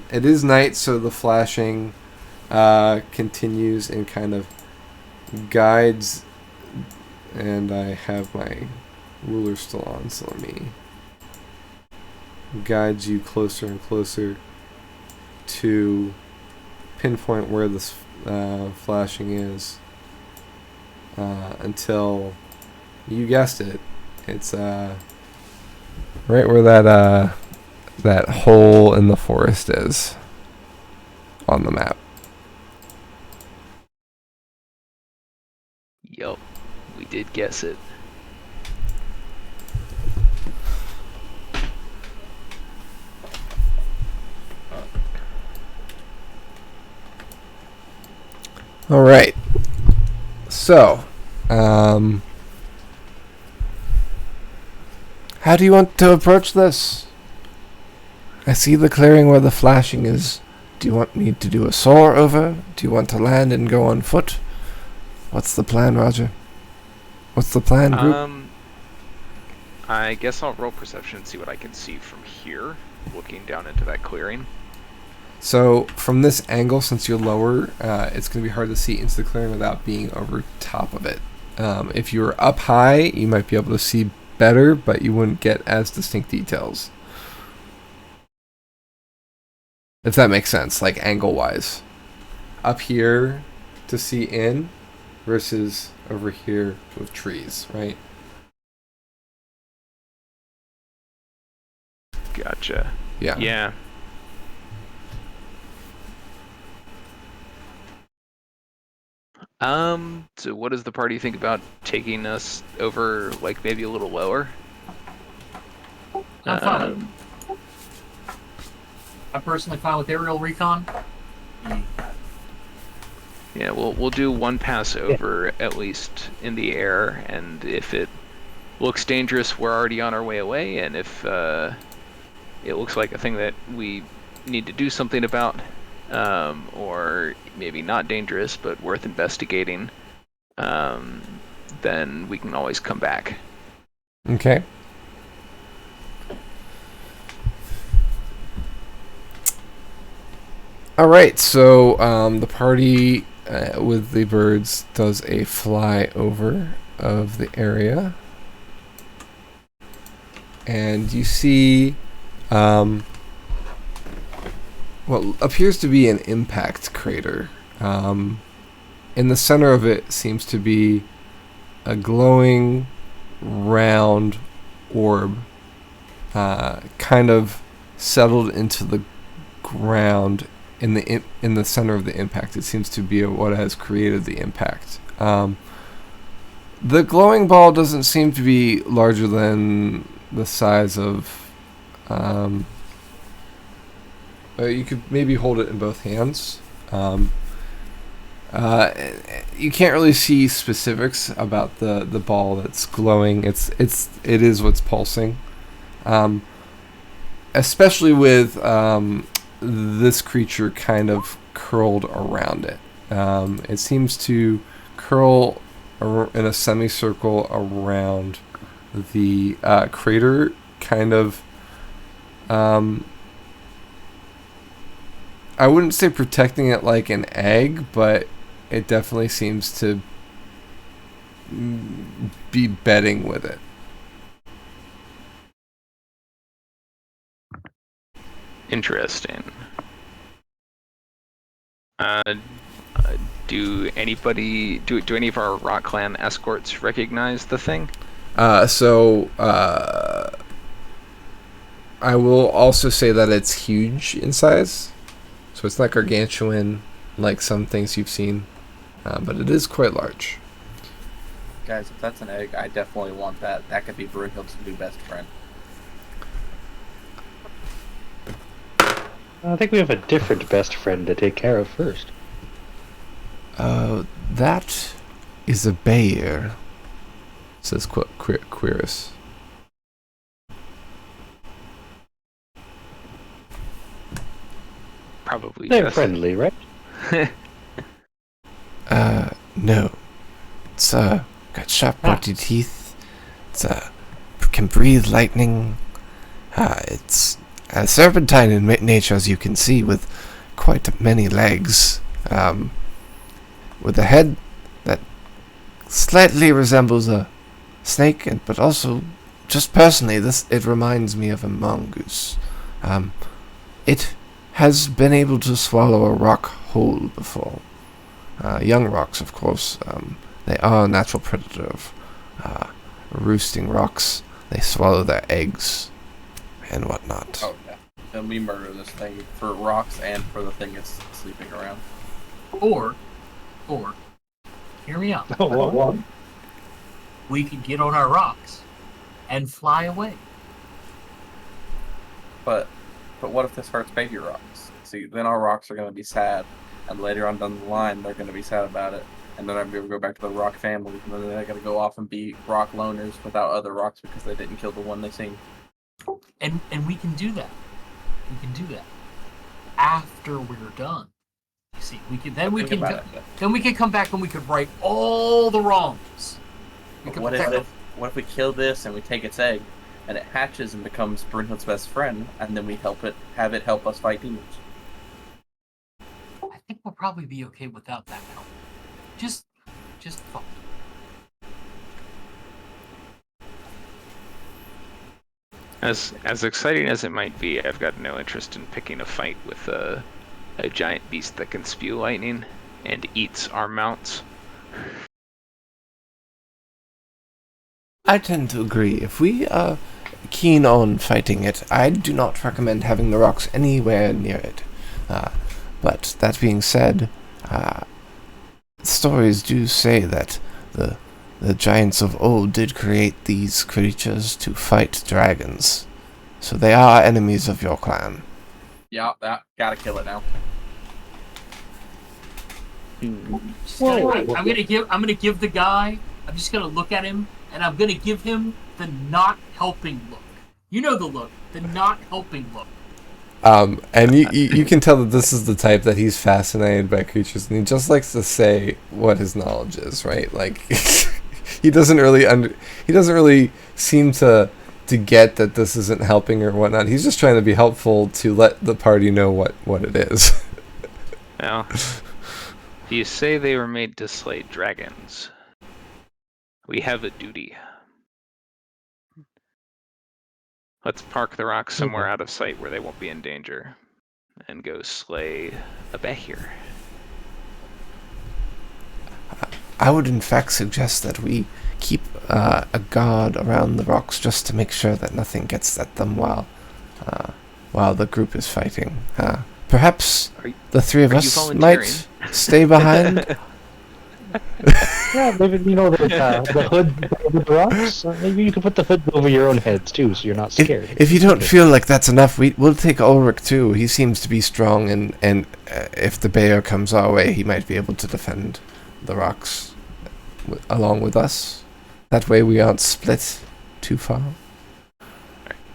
It is night, so the flashing continues and kind of guides. And I have my ruler still on, so let me guide you closer and closer to pinpoint where this flashing is, until you guessed it. It's right where that hole in the forest is on the map. did guess it. All right. So, how do you want to approach this? I see the clearing where the flashing is. Do you want me to do a soar over? Do you want to land and go on foot? What's the plan, Roger? What's the plan, group? I guess I'll roll perception and see what I can see from here, looking down into that clearing. So, from this angle, since you're lower, it's going to be hard to see into the clearing without being over top of it. If you were up high, you might be able to see better, but you wouldn't get as distinct details. If that makes sense, like angle-wise. Up here to see in versus over here with trees, right? Gotcha. Yeah. Yeah. So what does the party think about taking us over, like, maybe a little lower? I'm fine. I'm personally fine with aerial recon. Yeah, we'll do one pass over at least in the air, and if it looks dangerous, we're already on our way away, and if it looks like a thing that we need to do something about, or maybe not dangerous but worth investigating, then we can always come back. Okay. All right, so the party with the birds does a flyover of the area, and you see what appears to be an impact crater. In the center of it seems to be a glowing round orb, kind of settled into the ground in the center of the impact. It seems to be what has created the impact. The glowing ball doesn't seem to be larger than the size of. You could maybe hold it in both hands. You can't really see specifics about the ball that's glowing. It is what's pulsing, especially with this creature kind of curled around it. It seems to curl in a semicircle around the crater, kind of. I wouldn't say protecting it like an egg, but it definitely seems to be bedding with it. Interesting. Do any of our Rock Clan escorts recognize the thing? I will also say that it's huge in size. So it's not gargantuan like some things you've seen, but it is quite large. Guys, if that's an egg, I definitely want that. That could be Brunhild's new best friend. I think we have a different best friend to take care of first. That is a bear, says Quirus. Probably. They're just friendly, right? No. It's got sharp pointy teeth. It's can breathe lightning. It's serpentine in nature, as you can see, with quite many legs. With a head that slightly resembles a snake, but also, just personally, it reminds me of a mongoose. It has been able to swallow a rock whole before. Young rocks, of course. They are a natural predator of roosting rocks. They swallow their eggs and whatnot. Oh, yeah. Then we murder this thing for rocks and for the thing it's sleeping around. Or, hear me out. we could get on our rocks and fly away. But what if this hurts baby rocks? See, then our rocks are going to be sad, and later on down the line, they're going to be sad about it. And then I'm going to go back to the rock family, and then they're going to go off and be rock loners without other rocks because they didn't kill the one they seen. And we can do that. We can do that after we're done. You see, we can then we Think can about it. then we can come back and we could right all the wrongs. We can What protect- if we kill this and we take its egg, and it hatches and becomes Brynhild's best friend, and then we have it help us fight demons? I think we'll probably be okay without that help. Just thought. As exciting as it might be, I've got no interest in picking a fight with a giant beast that can spew lightning and eats our mounts. I tend to agree. If we are keen on fighting it, I do not recommend having the rocks anywhere near it. But that being said, stories do say that the giants of old did create these creatures to fight dragons. So they are enemies of your clan. Yeah, that gotta kill it now. I'm gonna give the guy. I'm just gonna look at him, and I'm gonna give him the not helping look. You know the look, the not helping look. And you can tell that this is the type that he's fascinated by creatures, and he just likes to say what his knowledge is, right? Like he doesn't really seem to get that this isn't helping or whatnot. He's just trying to be helpful to let the party know what it is. Now, you say they were made to slay dragons. We have a duty. Let's park the rocks somewhere out of sight where they won't be in danger, and go slay a behir. I would in fact suggest that we keep a guard around the rocks just to make sure that nothing gets at them while the group is fighting. Perhaps the three of us might stay behind. Yeah, maybe the hood over the rocks. Maybe you could put the hood over your own heads too, so you're not scared. If you don't feel like that's enough, we'll take Ulrich too. He seems to be strong, and if the bear comes our way, he might be able to defend the rocks along with us. That way we aren't split too far.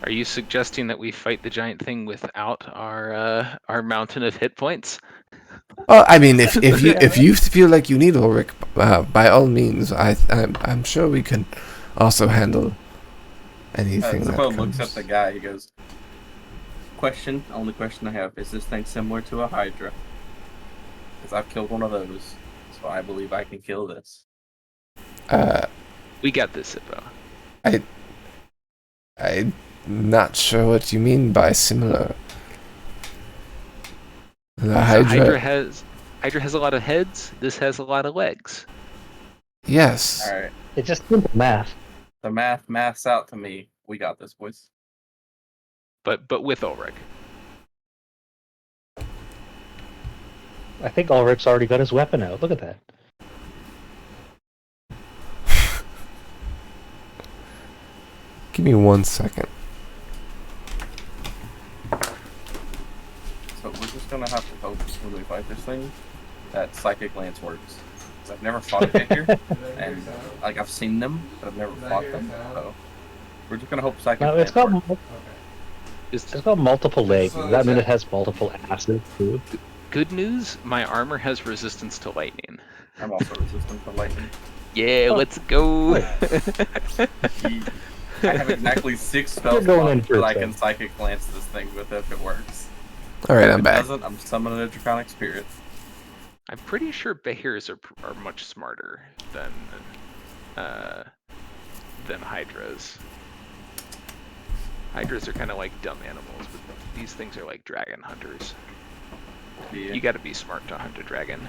Are you suggesting that we fight the giant thing without our mountain of hit points? Well, I mean, if you feel like you need Ulrich, by all means, I'm sure we can also handle anything that Zippo comes. looks at the guy. He goes, only question I have, is this thing similar to a Hydra? Because I've killed one of those, so I believe I can kill this. We got this, Zippo. I'm not sure what you mean by similar. The Hydra has a lot of heads. This has a lot of legs. Yes. All right, It's just simple math. the math's out to me. We got this, boys. But with Ulrich. I think Ulrich's already got his weapon out. Look at that. Give me 1 second. So we're just gonna have to hope when we fight this thing that Psychic Lance works. 'Cause I've never fought a figure, and like I've seen them, but I've never fought them. So we're just gonna hope Psychic No, Lance works. It's got multiple legs. Does that mean it has multiple asses too? Good news, my armor has resistance to lightning. I'm also resistant to lightning. Yeah, let's go. I have exactly 6 spell You're going in slots that I first, can then. Psychic Lance this thing with if it works. All right, If I'm it back. doesn't, I'm summoning a Draconic Spirit. I'm pretty sure behirs are much smarter than hydras. Hydras are kind of like dumb animals, but these things are like dragon hunters. Yeah. You got to be smart to hunt a dragon.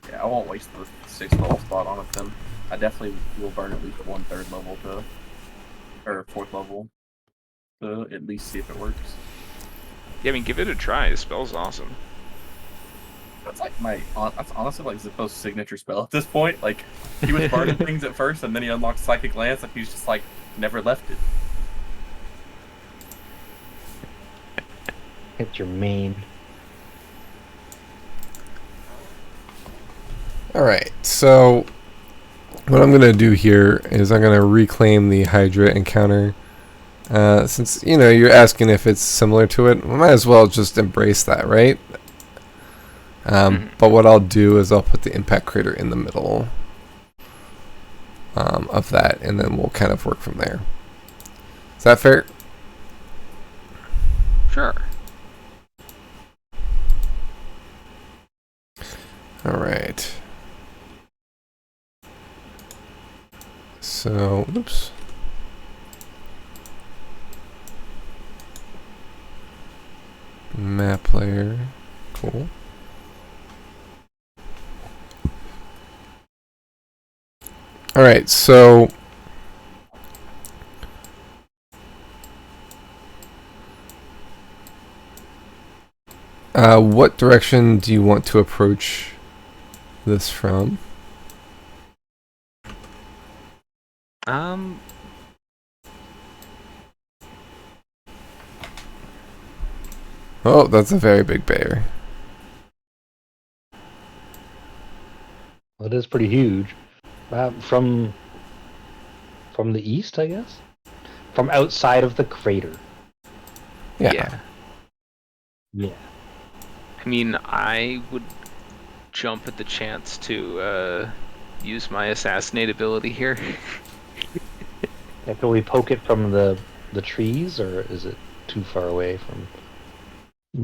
Yeah, I won't waste the 6th level spot on it then. I definitely will burn at least 1/3 level or 4th level to at least see if it works. Yeah, I mean, give it a try. The spell's awesome. That's like that's honestly like Zippo's signature spell at this point. Like he was burning things at first, and then he unlocked Psychic Lance, and he's just like never left it. Hit your main. Alright, so what I'm going to do here is I'm going to reclaim the Hydra encounter. Since, you know, you're asking if it's similar to it, we might as well just embrace that, right? But what I'll do is I'll put the impact crater in the middle of that, and then we'll kind of work from there. Is that fair? Sure. Alright. So, oops. Map layer. Cool. Alright, so what direction do you want to approach this from? Oh, that's a very big bear. Well, it is pretty huge. From the east, I guess? From outside of the crater. Yeah. Yeah. I mean, I would jump at the chance to use my assassinate ability here. Yeah, can we poke it from the trees, or is it too far away from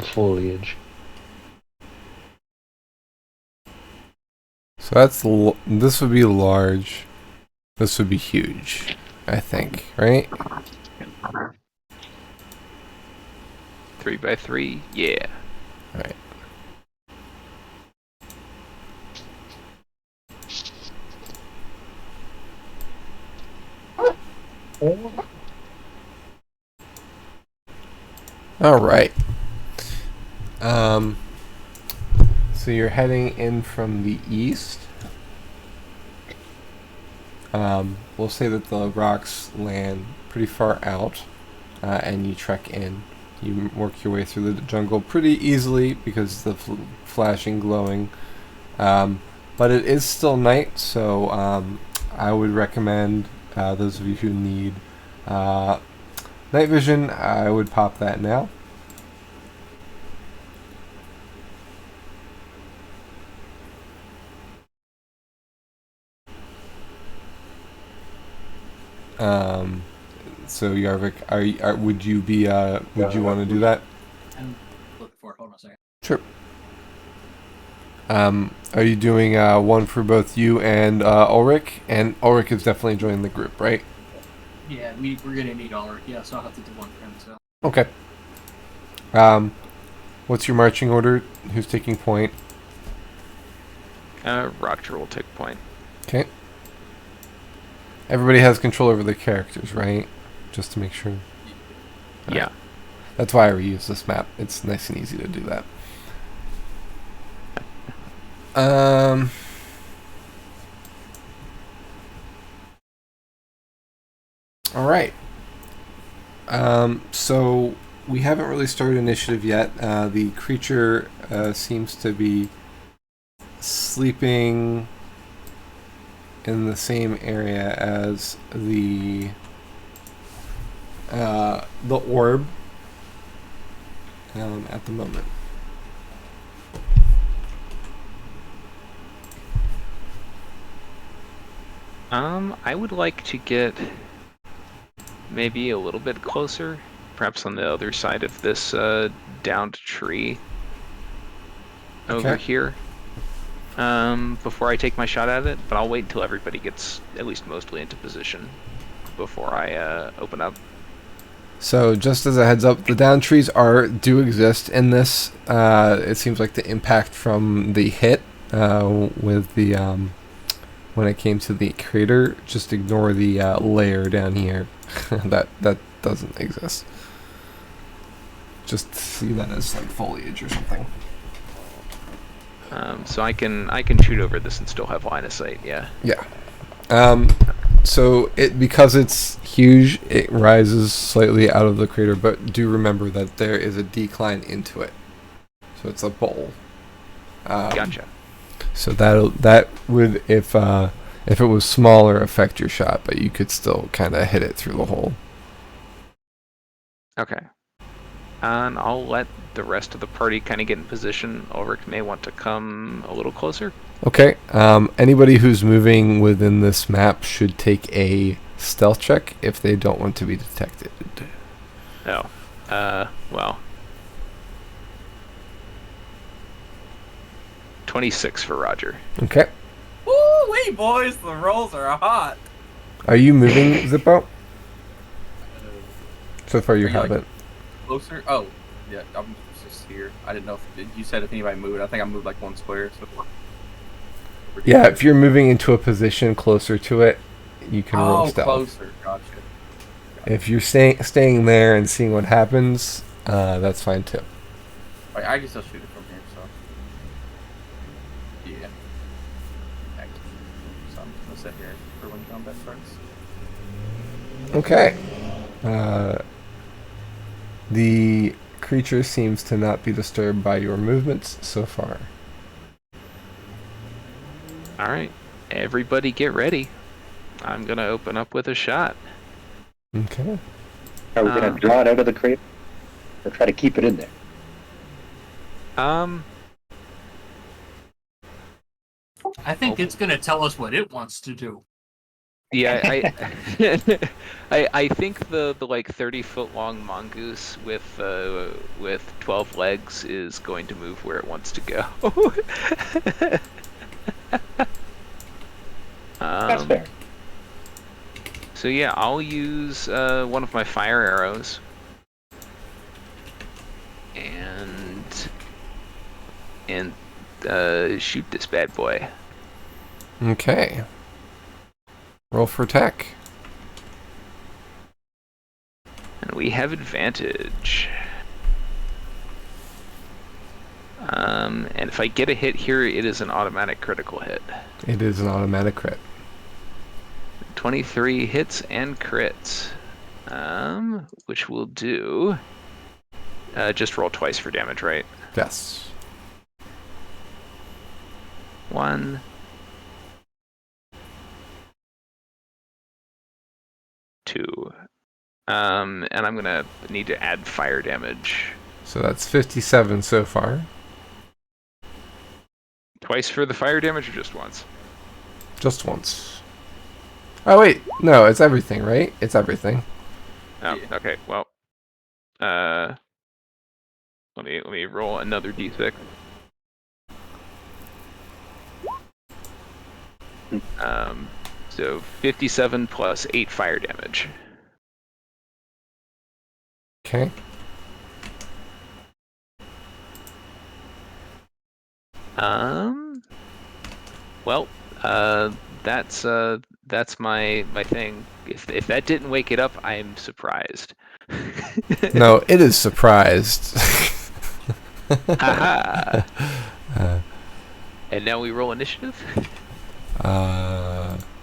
foliage? So that's this would be large. This would be huge, I think, right? 3x3, yeah. All right. All right. So you're heading in from the east. We'll say that the rocks land pretty far out, and you trek in. You work your way through the jungle pretty easily because the flashing, glowing. But it is still night, so I would recommend those of you who need night vision, I would pop that now. So Yarvik, would you be would you want to do that? I'm looking for it. Hold on a second. Sure. Are you doing one for both you and Ulrich? And Ulrich is definitely joining the group, right? Yeah, we're gonna need Ulrich. Yeah, so I'll have to do one for him. So. Okay. What's your marching order? Who's taking point? Roger will take point. Okay. Everybody has control over their characters, right? Just to make sure. Yeah. Right. That's why I reuse this map. It's nice and easy to do that. All right. So we haven't really started initiative yet. The creature seems to be sleeping in the same area as the orb at the moment. I would like to get maybe a little bit closer, perhaps on the other side of this downed tree over here, before I take my shot at it, but I'll wait until everybody gets at least mostly into position before I open up. So just as a heads up, the down trees do exist in this. It seems like the impact from the hit with the when it came to the crater, just ignore the layer down here. that doesn't exist. Just see that as like foliage or something. So I can shoot over this and still have line of sight. Yeah. Yeah. So because it's huge, it rises slightly out of the crater, but do remember that there is a decline into it. So it's a bowl. Gotcha. So that would, if it was smaller, affect your shot, but you could still kind of hit it through the hole. Okay. And I'll let the rest of the party kind of get in position. Ulrich may want to come a little closer. Okay. Anybody who's moving within this map should take a stealth check if they don't want to be detected. No. Well. 26 for Roger. Okay. Woo-wee, boys, the rolls are hot. Are you moving, Zippo? So far you Are you, like, haven't. Closer? Oh, yeah, I'm just here. I didn't know if you said if anybody moved. I think I moved like one square. So. Yeah, if you're moving into a position closer to it, you can roll stealth. Closer. Gotcha. If you're staying there and seeing what happens, that's fine too. I can still shoot it from here, so. Yeah. So I'm just gonna sit here for when combat starts. Okay. The creature seems to not be disturbed by your movements so far. All right. Everybody get ready. I'm going to open up with a shot. Okay. Are we going to draw it out of the crater? Or try to keep it in there? I think it's going to tell us what it wants to do. Yeah, I think the like 30-foot long mongoose with 12 legs is going to move where it wants to go. That's fair. So yeah, I'll use one of my fire arrows and shoot this bad boy. Okay. Roll for attack. And we have advantage. And if I get a hit here, it is an automatic critical hit. It is an automatic crit. 23 hits and crits. Which will do... just roll twice for damage, right? Yes. 1... 2. And I'm gonna need to add fire damage. So that's 57 so far. Twice for the fire damage or just once? Just once. Oh wait, no, it's everything, right? It's everything. Oh, Yeah. okay. Well, let me roll another d6. So 57 plus 8 fire damage. Okay. Well, that's my thing. If that didn't wake it up, I'm surprised. No, it is surprised. Haha. And now we roll initiative.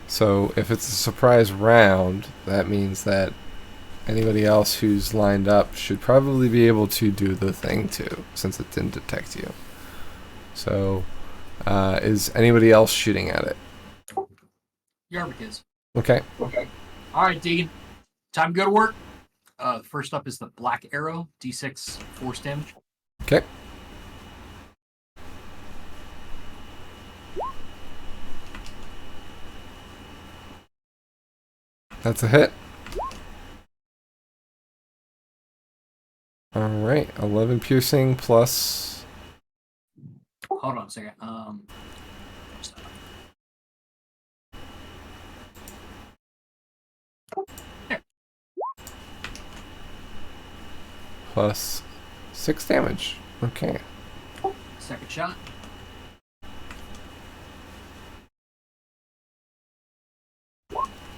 So if it's a surprise round, that means that anybody else who's lined up should probably be able to do the thing too, since it didn't detect you. So, is anybody else shooting at it? Yarvik is. Okay. All right, Deegan. Time to go to work. First up is the black arrow, d6 force damage. Okay. That's a hit. All right, 11 piercing plus. Hold on a second. There. Plus 6 damage. Okay. Second shot.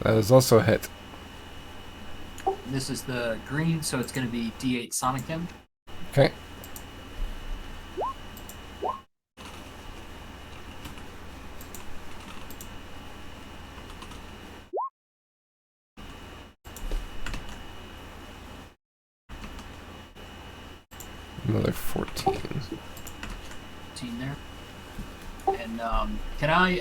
That is also a hit. This is the green, so it's going to be d8 sonic damage. Okay. another 14. 15 there. And can I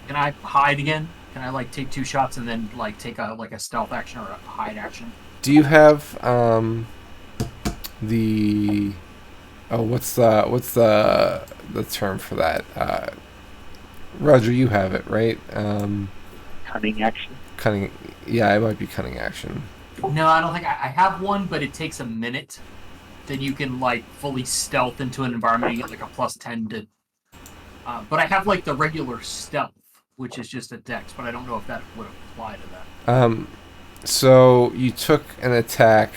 can I hide again? Can I like take 2 shots and then like take a stealth action or a hide action? Do you have the what's the term for that? Roger, you have it, right? Cunning action. Cunning. Yeah, it might be cunning action. No, I don't think I have one, but it takes a minute. Then you can like fully stealth into an environment and get like a +10 to. But I have like the regular stealth, which is just a dex, but I don't know if that would apply to that. So you took an attack.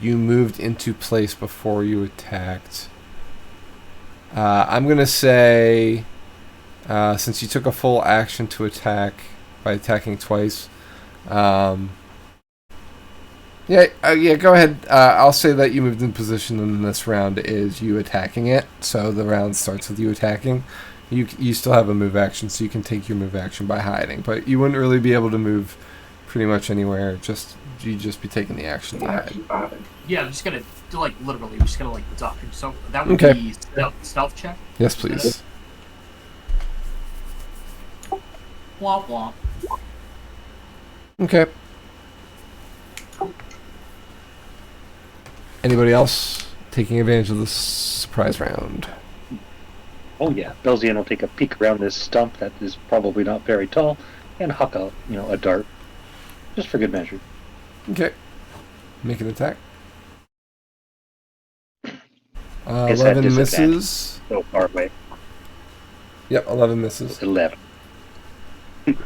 You moved into place before you attacked. I'm gonna say, since you took a full action to attack by attacking twice, yeah, go ahead. I'll say that you moved in position, and this round is you attacking it. So the round starts with you attacking. You still have a move action, so you can take your move action by hiding, but you wouldn't really be able to move pretty much anywhere. You'd just be taking the action to hide. Yeah, I'm just gonna like literally, we're just gonna like duck. So that would Okay. be stealth check. Yes, please. Womp womp. Okay. Anybody else taking advantage of this surprise round? Oh yeah, Belzian will take a peek around this stump that is probably not very tall, and huck a dart, just for good measure. Okay. Make an attack. Guess at 11 disadvantage. misses. So far away. Yep, 11 misses. 11. It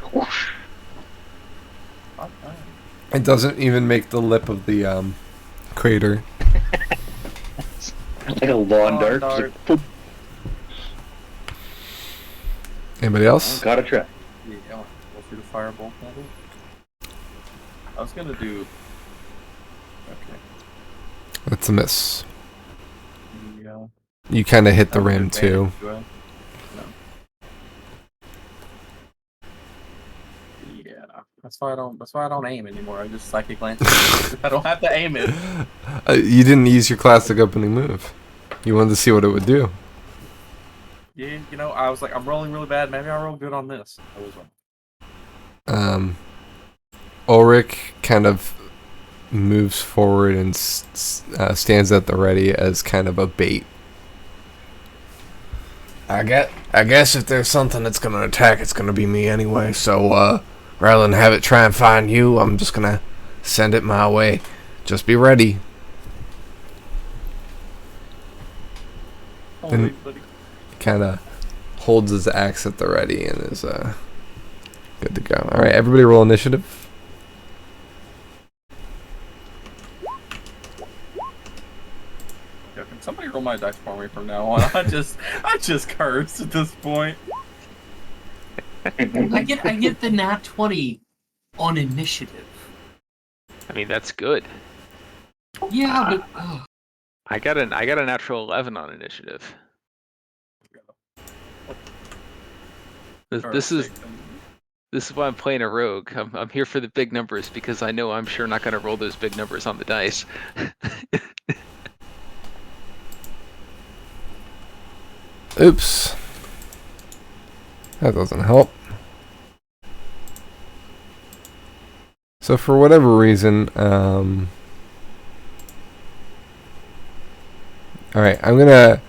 doesn't even make the lip of the crater. Like a lawn dart. dart. Just like, Anybody else? gotta try. Yeah, go through the fireball. I was gonna do. Okay. That's a miss. Yeah. You kind of hit the rim too. No. Yeah. That's why I don't aim anymore. I just psychic glance. I don't have to aim it. You didn't use your classic opening move. You wanted to see what it would do. Yeah, I was like, I'm rolling really bad. Maybe I'll roll good on this. I was wrong. Ulrich kind of moves forward and stands at the ready as kind of a bait. I guess if there's something that's gonna attack, it's gonna be me anyway. So rather than have it try and find you, I'm just gonna send it my way. Just be ready. Holy buddy. Kind of holds his axe at the ready and is good to go. All right, everybody, roll initiative. Yeah, can somebody roll my dice for me from now on? I just curse at this point. I get the nat 20 on initiative. I mean, that's good. Yeah, but I got a natural 11 on initiative. This is why I'm playing a rogue. I'm here for the big numbers because I know I'm sure not going to roll those big numbers on the dice. Oops. That doesn't help. So for whatever reason, alright, I'm gonna...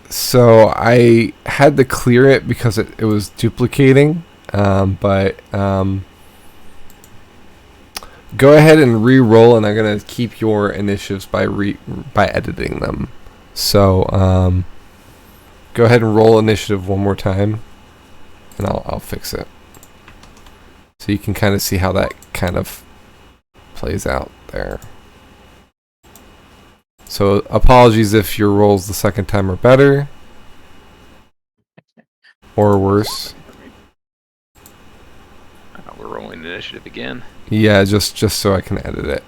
So I had to clear it because it was duplicating, but go ahead and re-roll, and I'm gonna keep your initiatives by editing them. So go ahead and roll initiative one more time, and I'll fix it. So you can kind of see how that kind of plays out there. So apologies if your rolls the second time are better or worse. We're rolling initiative again. Yeah, just so I can edit it.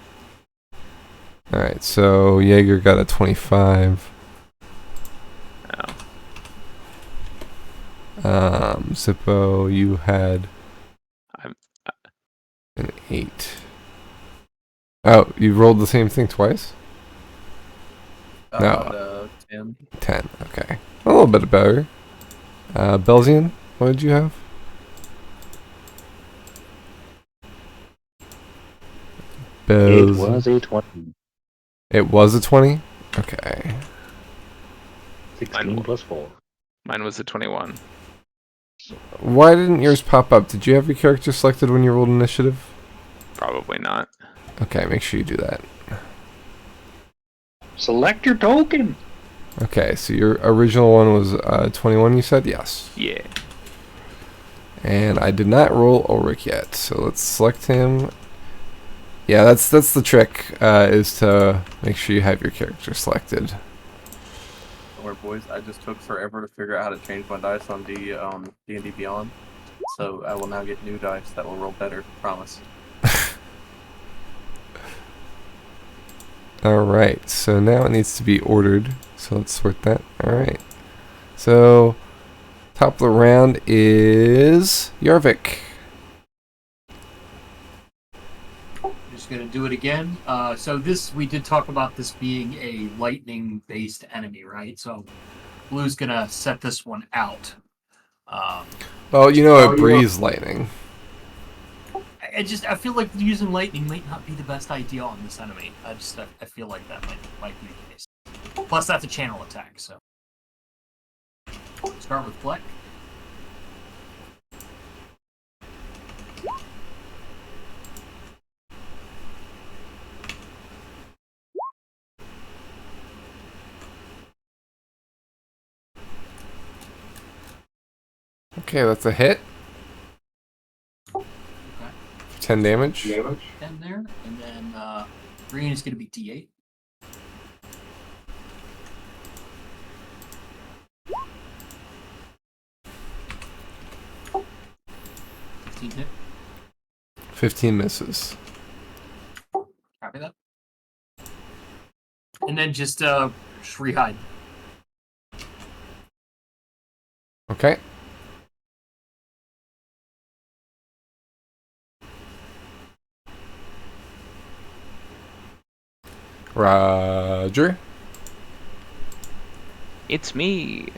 Alright, so Jaeger got a 25. Oh. Zippo, you had I'm an 8. Oh, you rolled the same thing twice? No. The 10. 10. Okay. A little bit better. Belzian, what did you have? It was a 20. It was a 20? Okay. 16 plus 4. Mine was a 21. Why didn't yours pop up? Did you have your character selected when you rolled initiative? Probably not. Okay, make sure you do that. Select your token. Okay, so your original one was 21, you said? Yes. Yeah. And I did not roll Ulrich yet, so let's select him. Yeah, that's the trick, is to make sure you have your character selected. Don't worry, boys. I just took forever to figure out how to change my dice on the D&D Beyond. So I will now get new dice that will roll better. Promise. Alright, so now it needs to be ordered. So let's sort that. Alright. So, top of the round is Yarvik. Just gonna do it again. So this, we did talk about this being a lightning-based enemy, right? So Blue's gonna set this one out. Well, you know it breathes lightning. I feel like using lightning might not be the best idea on this enemy. I feel like that might be the case. Plus, that's a channel attack, so. Start with Fleck. Okay, that's a hit. Okay. 10 damage. 10 there, and then green is going to be D8. Hit. 15 misses. Copy that. And then just rehide. Okay. Roger. It's me.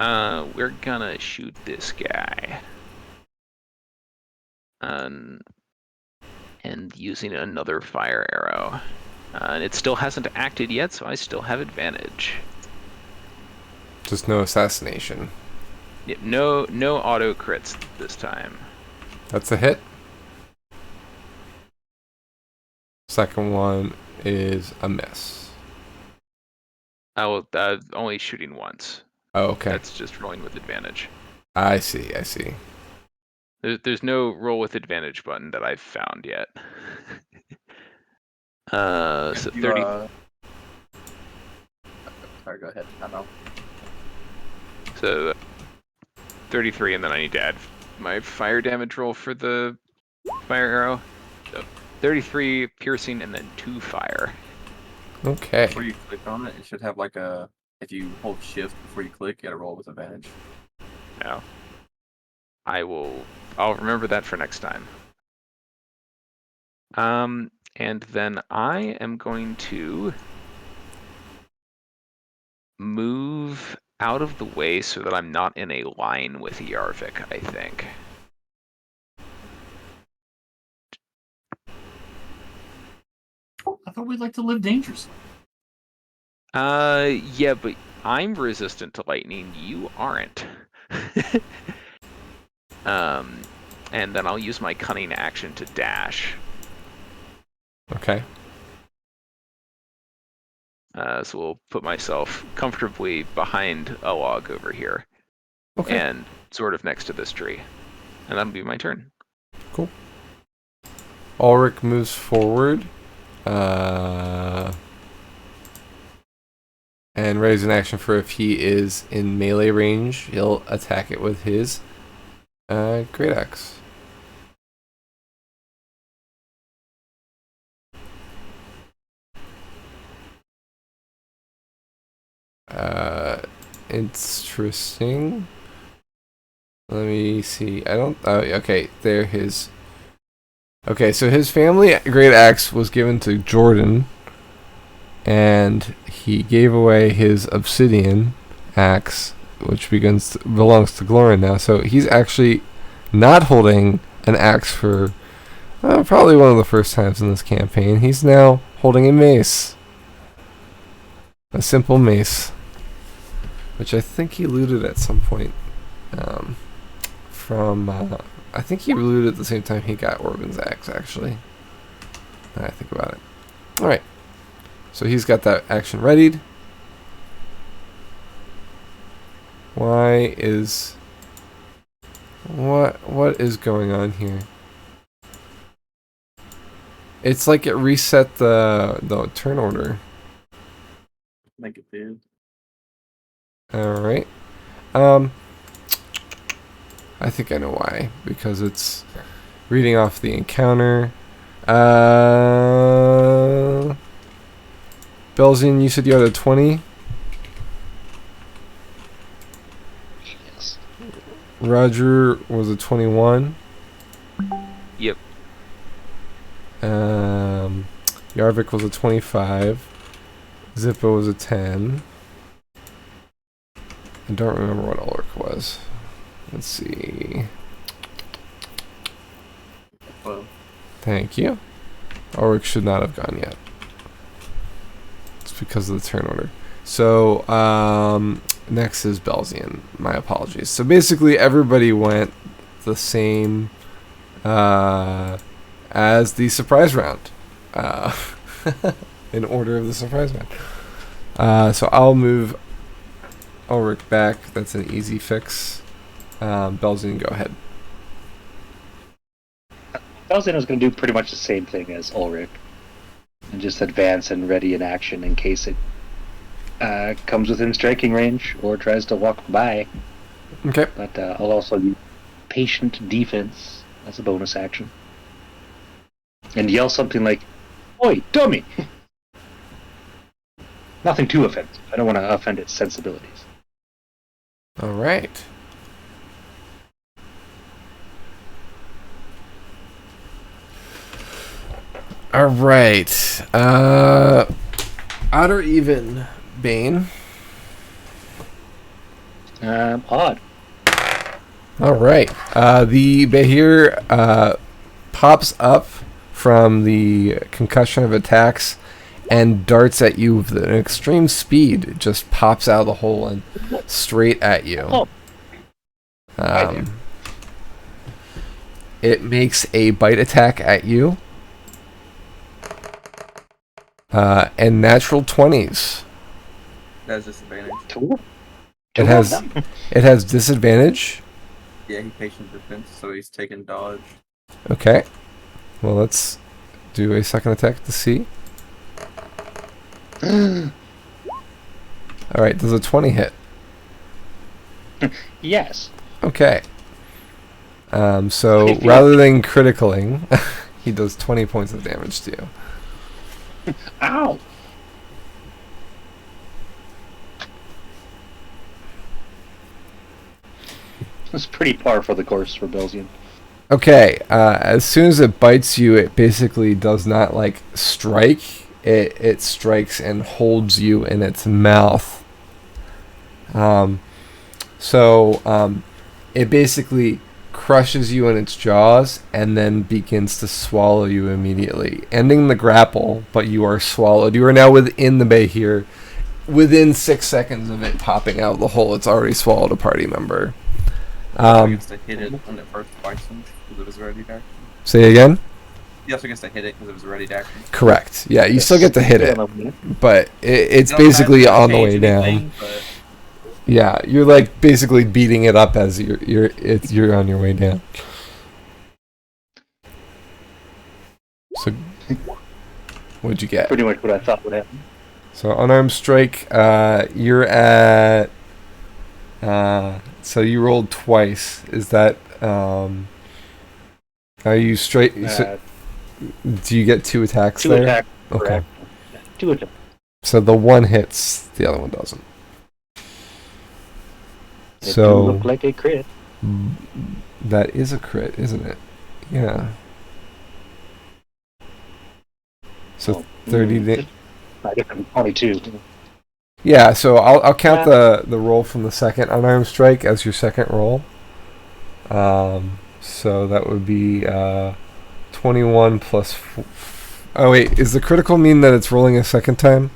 We're gonna shoot this guy. And using another fire arrow. And it still hasn't acted yet, so I still have advantage. Just no assassination. Yeah, no auto crits this time. That's a hit. Second one is a miss. I will only shooting once. Oh, okay. That's just rolling with advantage. I see. There's no roll with advantage button that I've found yet. So 30. Sorry, go ahead. I know. So 33, and then I need to add my fire damage roll for the fire arrow. So 33 piercing, and then 2 fire. Okay. Before you click on it, it should have like a. If you hold shift before you click, you gotta roll with advantage. No. I'll remember that for next time. And then I am going to move out of the way so that I'm not in a line with Yarvik, I think. I thought we'd like to live dangerously. Yeah, but I'm resistant to lightning. You aren't. And then I'll use my cunning action to dash. Okay. So we'll put myself comfortably behind a log over here. Okay. And sort of next to this tree. And that'll be my turn. Cool. Ulrich moves forward. And raise an action for if he is in melee range, he'll attack it with his great axe. Interesting. Let me see. I don't. Okay, there his Okay, so his family great axe was given to Jordan, and he gave away his obsidian axe, which belongs to Glorin now. So he's actually not holding an axe for probably one of the first times in this campaign. He's now holding a mace. A simple mace. Which I think he looted at some point. I think he looted at the same time he got Orban's axe, actually. Now I think about it. Alright. So he's got that action readied. What is going on here? It's like it reset the turn order. Like it did. Alright. I think I know why. Because it's reading off the encounter. Belzian, you said you had a 20? Yes. Roger was a 21. Yep. Yarvik was a 25. Zippo was a 10. I don't remember what Ulrich was. Let's see. Well, Thank you. Ulrich should not have gone yet. It's because of the turn order. So, next is Belzian. My apologies. So basically everybody went the same as the surprise round. In order of the surprise round. So I'll move Ulrich back. That's an easy fix. Belzian, go ahead. Belzian was going to do pretty much the same thing as Ulrich. And just advance and ready in action in case it comes within striking range or tries to walk by. Okay. But I'll also do patient defense as a bonus action. And yell something like, "Oi, dummy!" Nothing too offensive. I don't want to offend its sensibilities. All right. All right. Odd or even, Bane? Odd. All right. The Behir pops up from the concussion of attacks and darts at you with an extreme speed. It just pops out of the hole and straight at you. Oh. It makes a bite attack at you. And natural 20s. that's disadvantage. Cool. It has disadvantage. Yeah, he patient defense, so he's taking dodge. Okay. Well, let's do a second attack to see. Alright, does a 20 hit? Yes. Okay. So rather than criticaling, he does 20 points of damage to you. Ow! That's pretty par for the course for Belzian. Okay, as soon as it bites you, it basically does not, like, strike. It strikes and holds you in its mouth. It basically crushes you in its jaws and then begins to swallow you immediately, ending the grapple, but you are swallowed. You are now within the Behir. Within 6 seconds of it popping out of the hole, it's already swallowed a party member. I guess they hit it when it first bites him because it was ready to action. Say again? He also gets to hit it because it was ready to action. Correct. Yeah, you still get to hit it, but it's You don't basically have to on the way change down. anything, but Yeah, you're like basically beating it up as you're on your way down. So, what'd you get? Pretty much what I thought would happen. So unarmed strike, you're at. So you rolled twice. Is that? Are you straight? Do you get 2 attacks Two there? attacks. Okay. Correct. 2 attacks. So the one hits, the other one doesn't. It do So look like a crit. that is a crit, isn't it? Yeah. So 30 I guess I'm 22. Yeah, so I'll count the roll from the second unarmed strike as your second roll. So that would be 21 plus. Oh wait, is the critical mean that it's rolling a second time?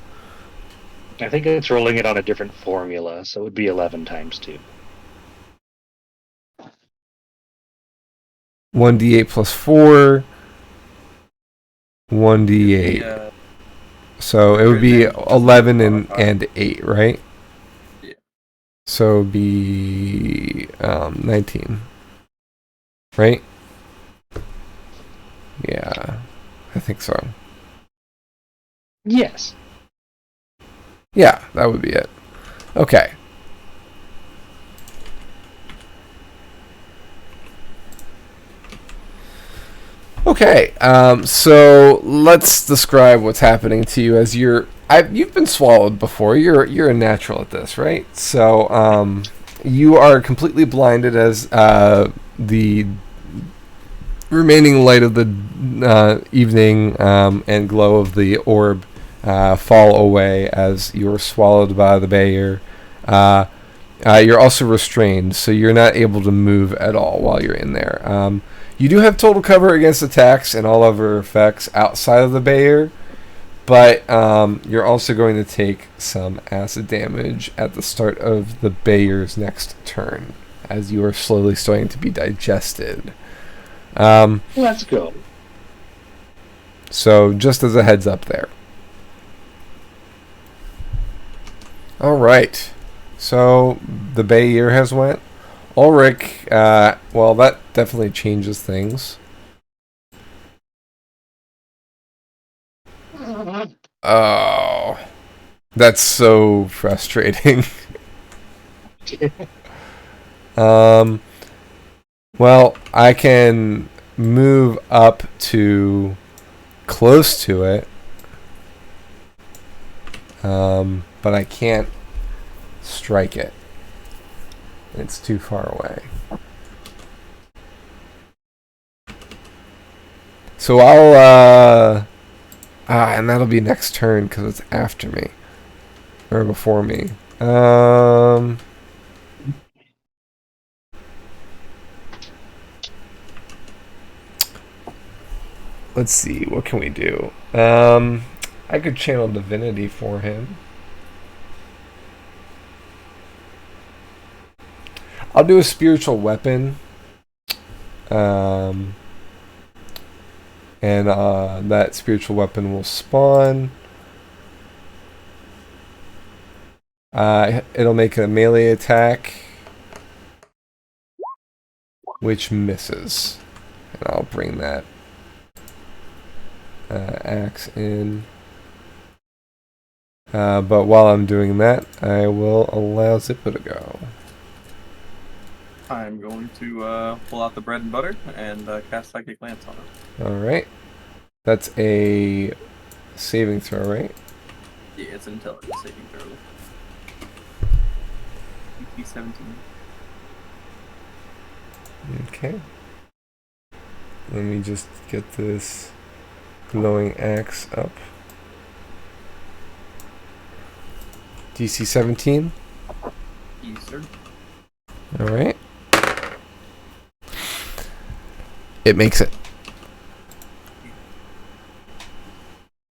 I think it's rolling it on a different formula, so it would be 11 times 2. 1d8 plus 4. 1d8. Yeah. So it would be 11 and 8, right? Yeah. So it would be 19. Right? Yeah, I think so. Yes. Yeah, that would be it. Okay. Okay, so let's describe what's happening to you as you've been swallowed before. You're a natural at this, right? So you are completely blinded as the remaining light of the evening and glow of the orb fall away as you're swallowed by the bear. You're also restrained, so you're not able to move at all while you're in there. You do have total cover against attacks and all other effects outside of the bear, but you're also going to take some acid damage at the start of the bear's next turn, as you are slowly starting to be digested. Let's go. So just as a heads up there. All right. So the Bay year has went. Ulrich, well, that definitely changes things. Oh, that's so frustrating. Well, I can move up to close to it, but I can't strike it. It's too far away. So I'll, and that'll be next turn because it's after me. Or before me. Let's see, what can we do? I could channel divinity for him. I'll do a spiritual weapon. And that spiritual weapon will spawn. It'll make a melee attack, which misses. And I'll bring that axe in. But while I'm doing that, I will allow Zippo to go. I'm going to pull out the bread and butter and cast Psychic Lance on it. Alright. That's a saving throw, right? Yeah, it's an intelligence saving throw. DC 17. Okay. Let me just get this glowing axe up. DC 17. Yes, sir. Alright. It makes it.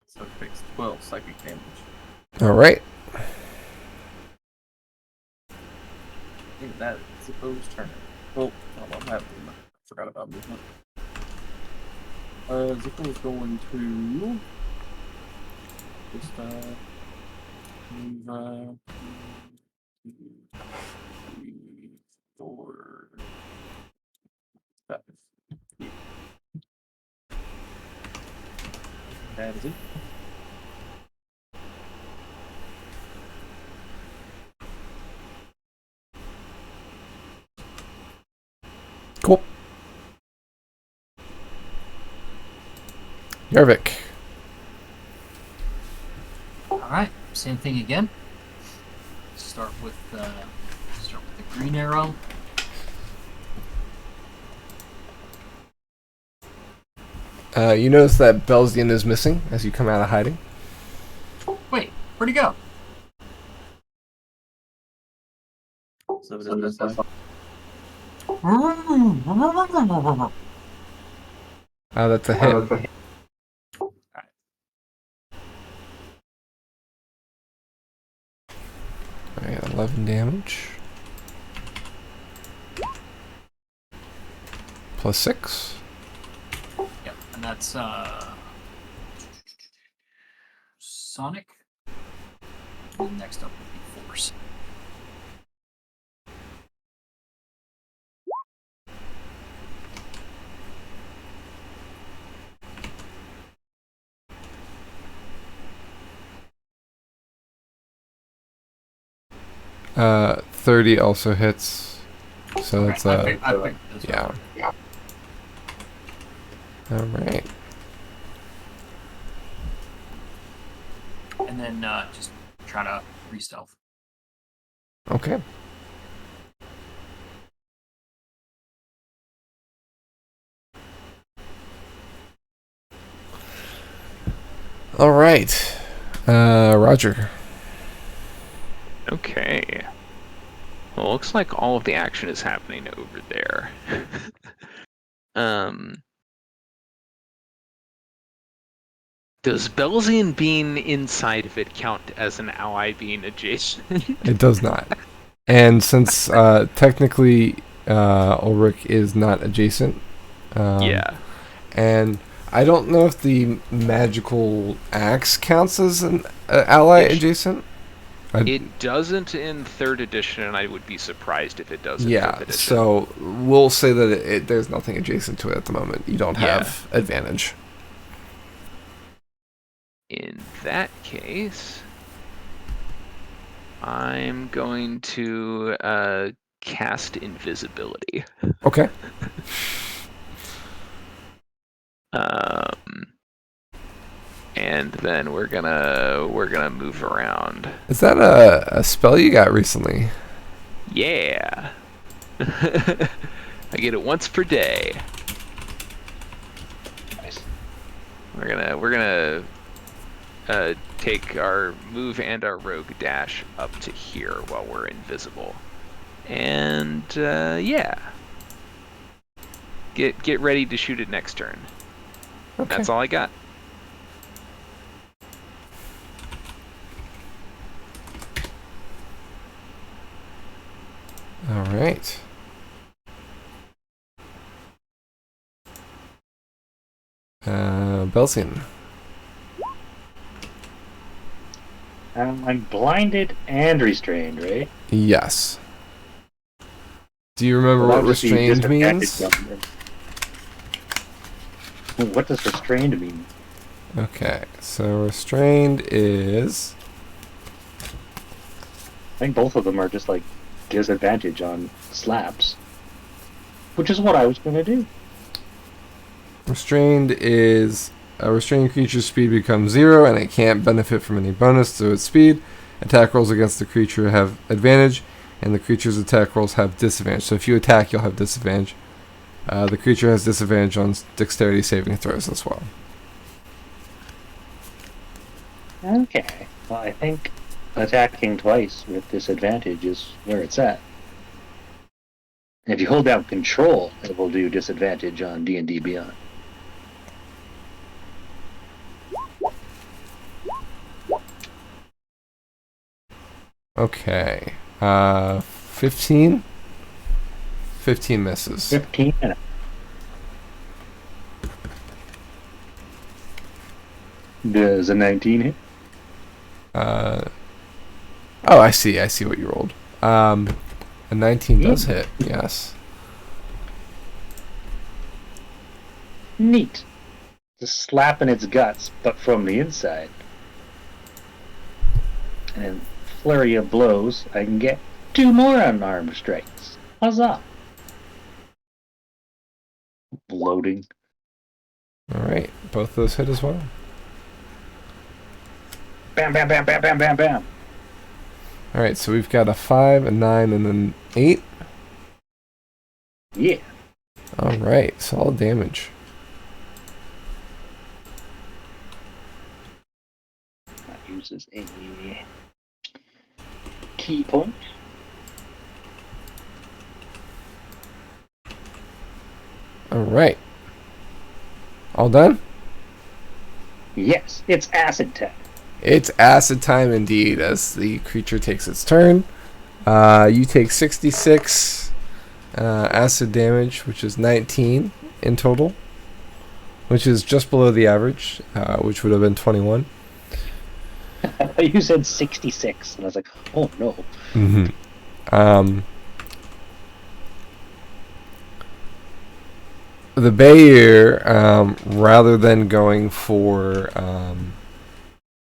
So it takes 12 psychic damage. Alright. I think that is Zippo's turn. Oh, hold on, I forgot about movement. Zippo is going to just move 2, 3, 4, 5. Yeah. That is it. Cool. Yarvik. Alright, same thing again. Start with the green arrow. You notice that Belzian is missing as you come out of hiding. Wait, where'd he go? So it is this one. That's a hit. Alright, 11 damage. Plus 6. Yep, and that's Sonic. And next up will be Force. Uh, 30 also hits. So that's I picked this yeah. Alright. one. And then just try to re-stealth. Okay. Alright. Roger. Okay. Well, it looks like all of the action is happening over there. Does Belzian being inside of it count as an ally being adjacent? It does not. And since technically Ulrich is not adjacent, Yeah. and I don't know if the magical axe counts as an ally adjacent. It doesn't in 3rd edition, and I would be surprised if it does in 5th edition. So we'll say that there's nothing adjacent to it at the moment. You don't have advantage. In that case, I'm going to cast invisibility. Okay. And then we're gonna move around. Is that a spell you got recently? Yeah. I get it once per day. Nice. We're gonna take our move and our rogue dash up to here while we're invisible. And yeah. Get ready to shoot it next turn. Okay. That's all I got. All right. Belsian. I'm blinded and restrained, right? Yes. Do you remember Well, what that would be restrained disadvantage means? on them. What does restrained mean? Okay, so restrained is... I think both of them are just like disadvantage on slaps, which is what I was going to do. Restrained is a restrained creature's speed becomes 0 and it can't benefit from any bonus to its speed. Attack rolls against the creature have advantage, and the creature's attack rolls have disadvantage. So if you attack, you'll have disadvantage. The creature has disadvantage on dexterity saving throws as well. Okay. Well, I think attacking twice with disadvantage is where it's at. If you hold down control, it will do disadvantage on D&D Beyond. Okay. 15? 15 misses. 15. Does a 19 hit? Oh, I see what you rolled. A 19 does hit, yes. Neat. Just slapping its guts, but from the inside. And in flurry of blows, I can get 2 more unarmed strikes. Huzzah! Bloating. Alright, both those hit as well. Bam, bam, bam, bam, bam, bam, bam. Alright, so we've got a 5, a 9, and an 8. Yeah. Alright, solid damage. loses a key point. All right. All done? Yes, it's acid time. It's acid time indeed, as the creature takes its turn. You take 66 acid damage, which is 19 in total, which is just below the average, which would have been 21. You said 66, and I was like, oh no. Mm-hmm. The Bayer, rather than going for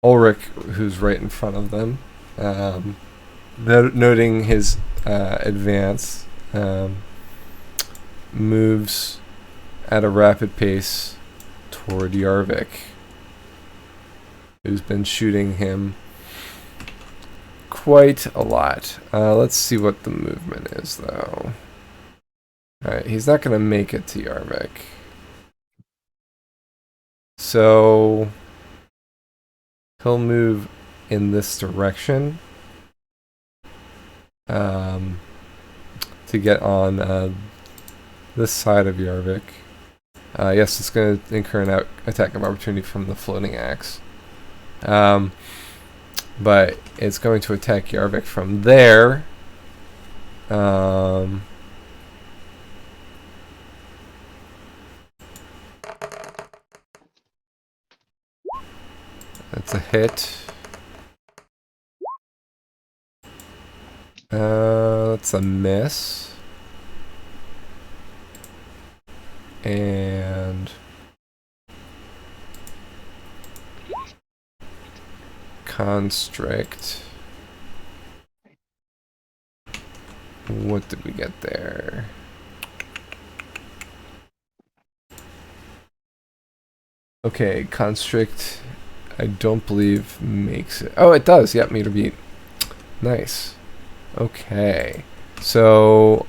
Ulrich, who's right in front of them, noting his advance, moves at a rapid pace toward Yarvik, who's been shooting him quite a lot. Let's see what the movement is, though. Alright, he's not going to make it to Yarvik. So he'll move in this direction to get on this side of Yarvik. Yes, it's going to incur an attack of opportunity from the floating axe. But it's going to attack Yarvik from there. That's a hit. That's a miss. And constrict. What did we get there? Okay, constrict, I don't believe makes it. Oh, it does. Yep, meter beat. Nice. Okay. So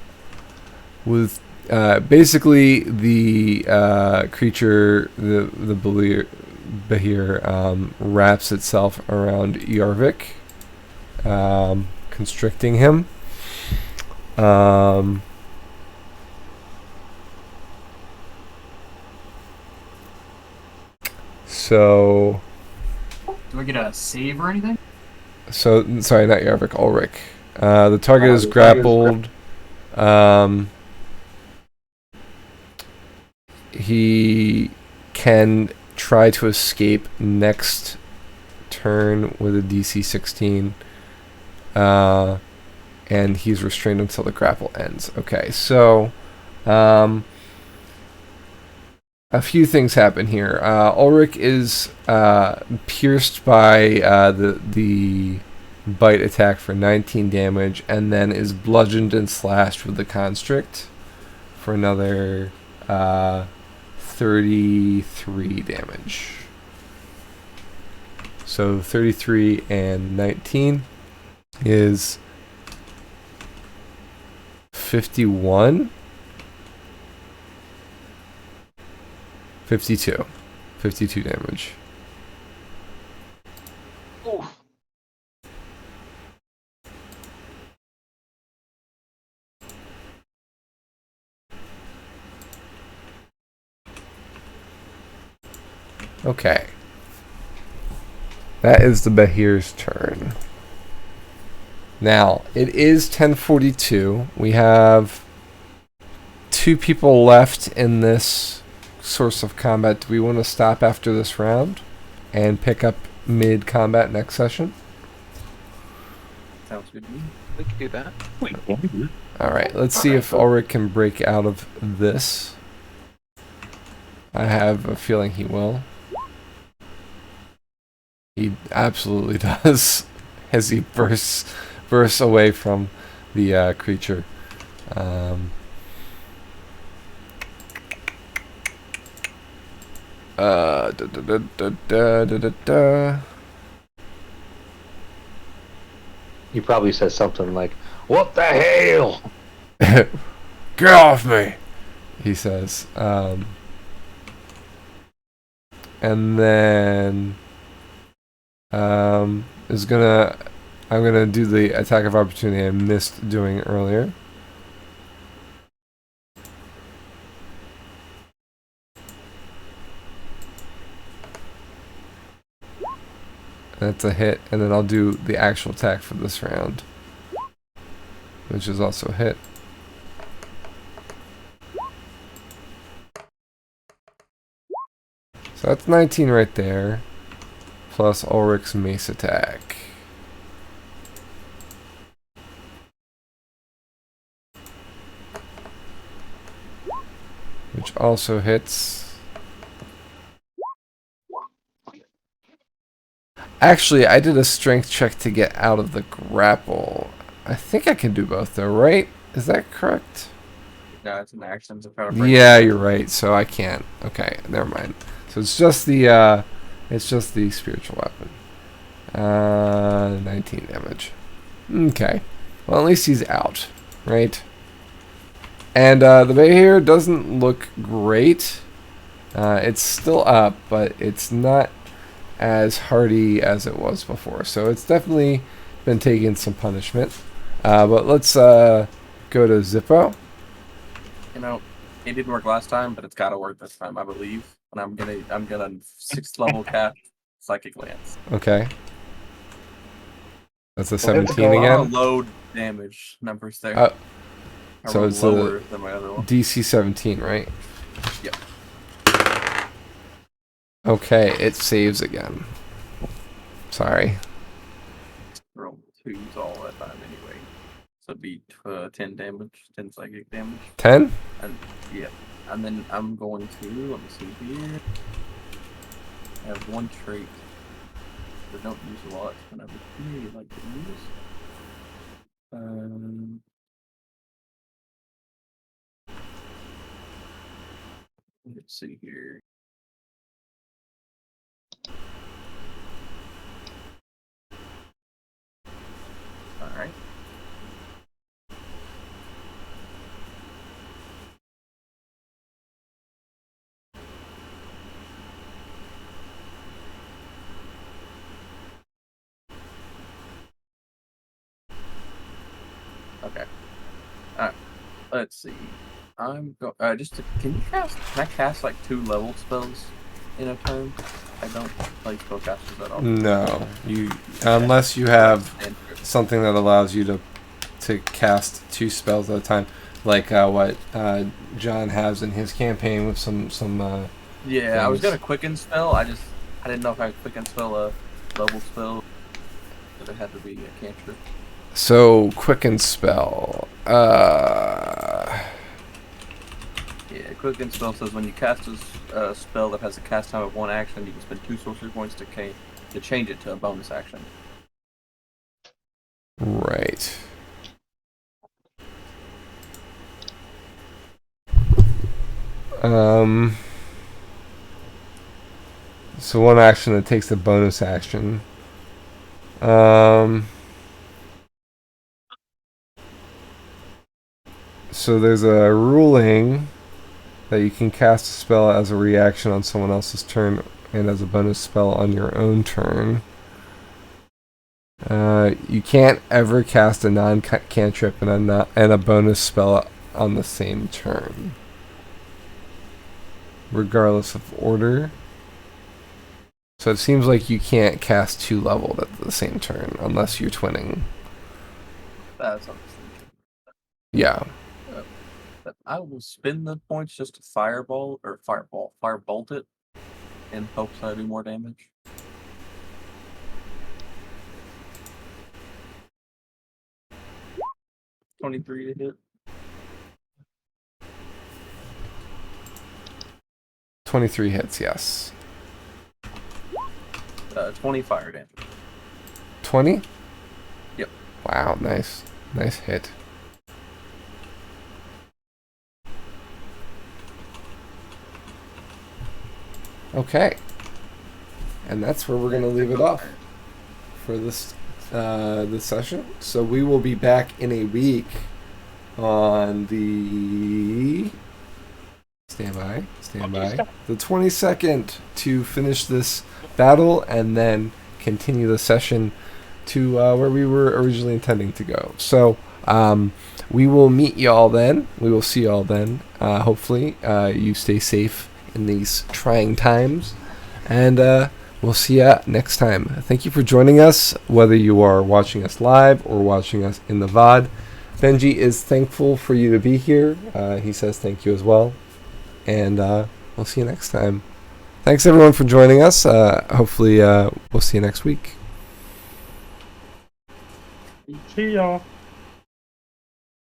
with basically the creature, the Bahir wraps itself around Yarvik, constricting him. So Do I get a save or anything? So, sorry, not Yarvik, Ulrich. The target is grappled. He can try to escape next turn with a DC 16. And he's restrained until the grapple ends. Okay, so a few things happen here. Ulrich is pierced by the bite attack for 19 damage, and then is bludgeoned and slashed with the constrict for another 33 damage. So 33 and 19 is 51. 52 damage. Oh. Okay. That is the Bahir's turn. Now, it is 10:42. We have 2 people left in this source of combat. Do we want to stop after this round and pick up mid-combat next session? Sounds good to me. We can do that. Alright, let's see if Ulrich can break out of this. I have a feeling he will. He absolutely does, as he bursts away from the creature. He probably says something like, "What the hell?" Get off me, he says. And then is gonna. I'm gonna do the attack of opportunity I missed doing earlier. That's a hit, and then I'll do the actual attack for this round, which is also a hit. So that's 19 right there, plus Ulrich's mace attack. Which also hits. Actually, I did a strength check to get out of the grapple. I think I can do both though, right? Is that correct? No, it's an action. Yeah, you're right. So I can't. Okay, never mind. So it's just the spiritual weapon. 19 damage. Okay. Well, at least he's out, right? And the Behir doesn't look great. It's still up, but it's not as hardy as it was before. So it's definitely been taking some punishment. But let's go to Zippo. You know, it didn't work last time, but it's got to work this time, I believe. And I'm gonna 6th level cast Psychic Lance. Okay. That's a Well, 17 A lot of again. low damage numbers there. So it's lower than my other one. DC 17, right? Yep. Okay, it saves again. Sorry. Roll 2s all that time anyway. So it'd be 10 damage, 10 psychic damage. 10? And yeah. And then I'm going to, let me see here. I have one trait that I don't use a lot, and I would really like to use. Let's see here. Alright. Okay. Alright. Let's see. I'm go can I cast like 2 level spells in a turn? I don't play spellcasters at all. No. Unless you have something that allows you to cast 2 spells at a time, like what John has in his campaign with some yeah, things. I was gonna quicken spell. I didn't know if I could quicken spell a level spell, but it had to be a cantrip. So quicken spell. Yeah, quicken spell says when you cast a spell that has a cast time of 1 action, you can spend 2 sorcery points to change it to a bonus action. Right. So 1 action that takes the bonus action. So there's a ruling that you can cast a spell as a reaction on someone else's turn and as a bonus spell on your own turn. You can't ever cast a non-cantrip and a bonus spell on the same turn, regardless of order. So it seems like you can't cast 2 leveled at the same turn unless you're twinning. That's understandable. Yeah. But I will spin the points just to firebolt it in hopes I do more damage. $23 to hit. 23 hits, yes. 20 fire damage. 20? Yep. Wow, nice. Nice hit. Okay. And that's where we're going to leave it off for this session. So we will be back in a week on the... Stand by. The 22nd to finish this battle and then continue the session to where we were originally intending to go. So we will meet y'all then. We will see y'all then. Hopefully you stay safe in these trying times. And we'll see ya next time. Thank you for joining us, whether you are watching us live or watching us in the VOD. Benji is thankful for you to be here. He says thank you as well. And we'll see you next time. Thanks everyone for joining us. Hopefully we'll see you next week. See y'all.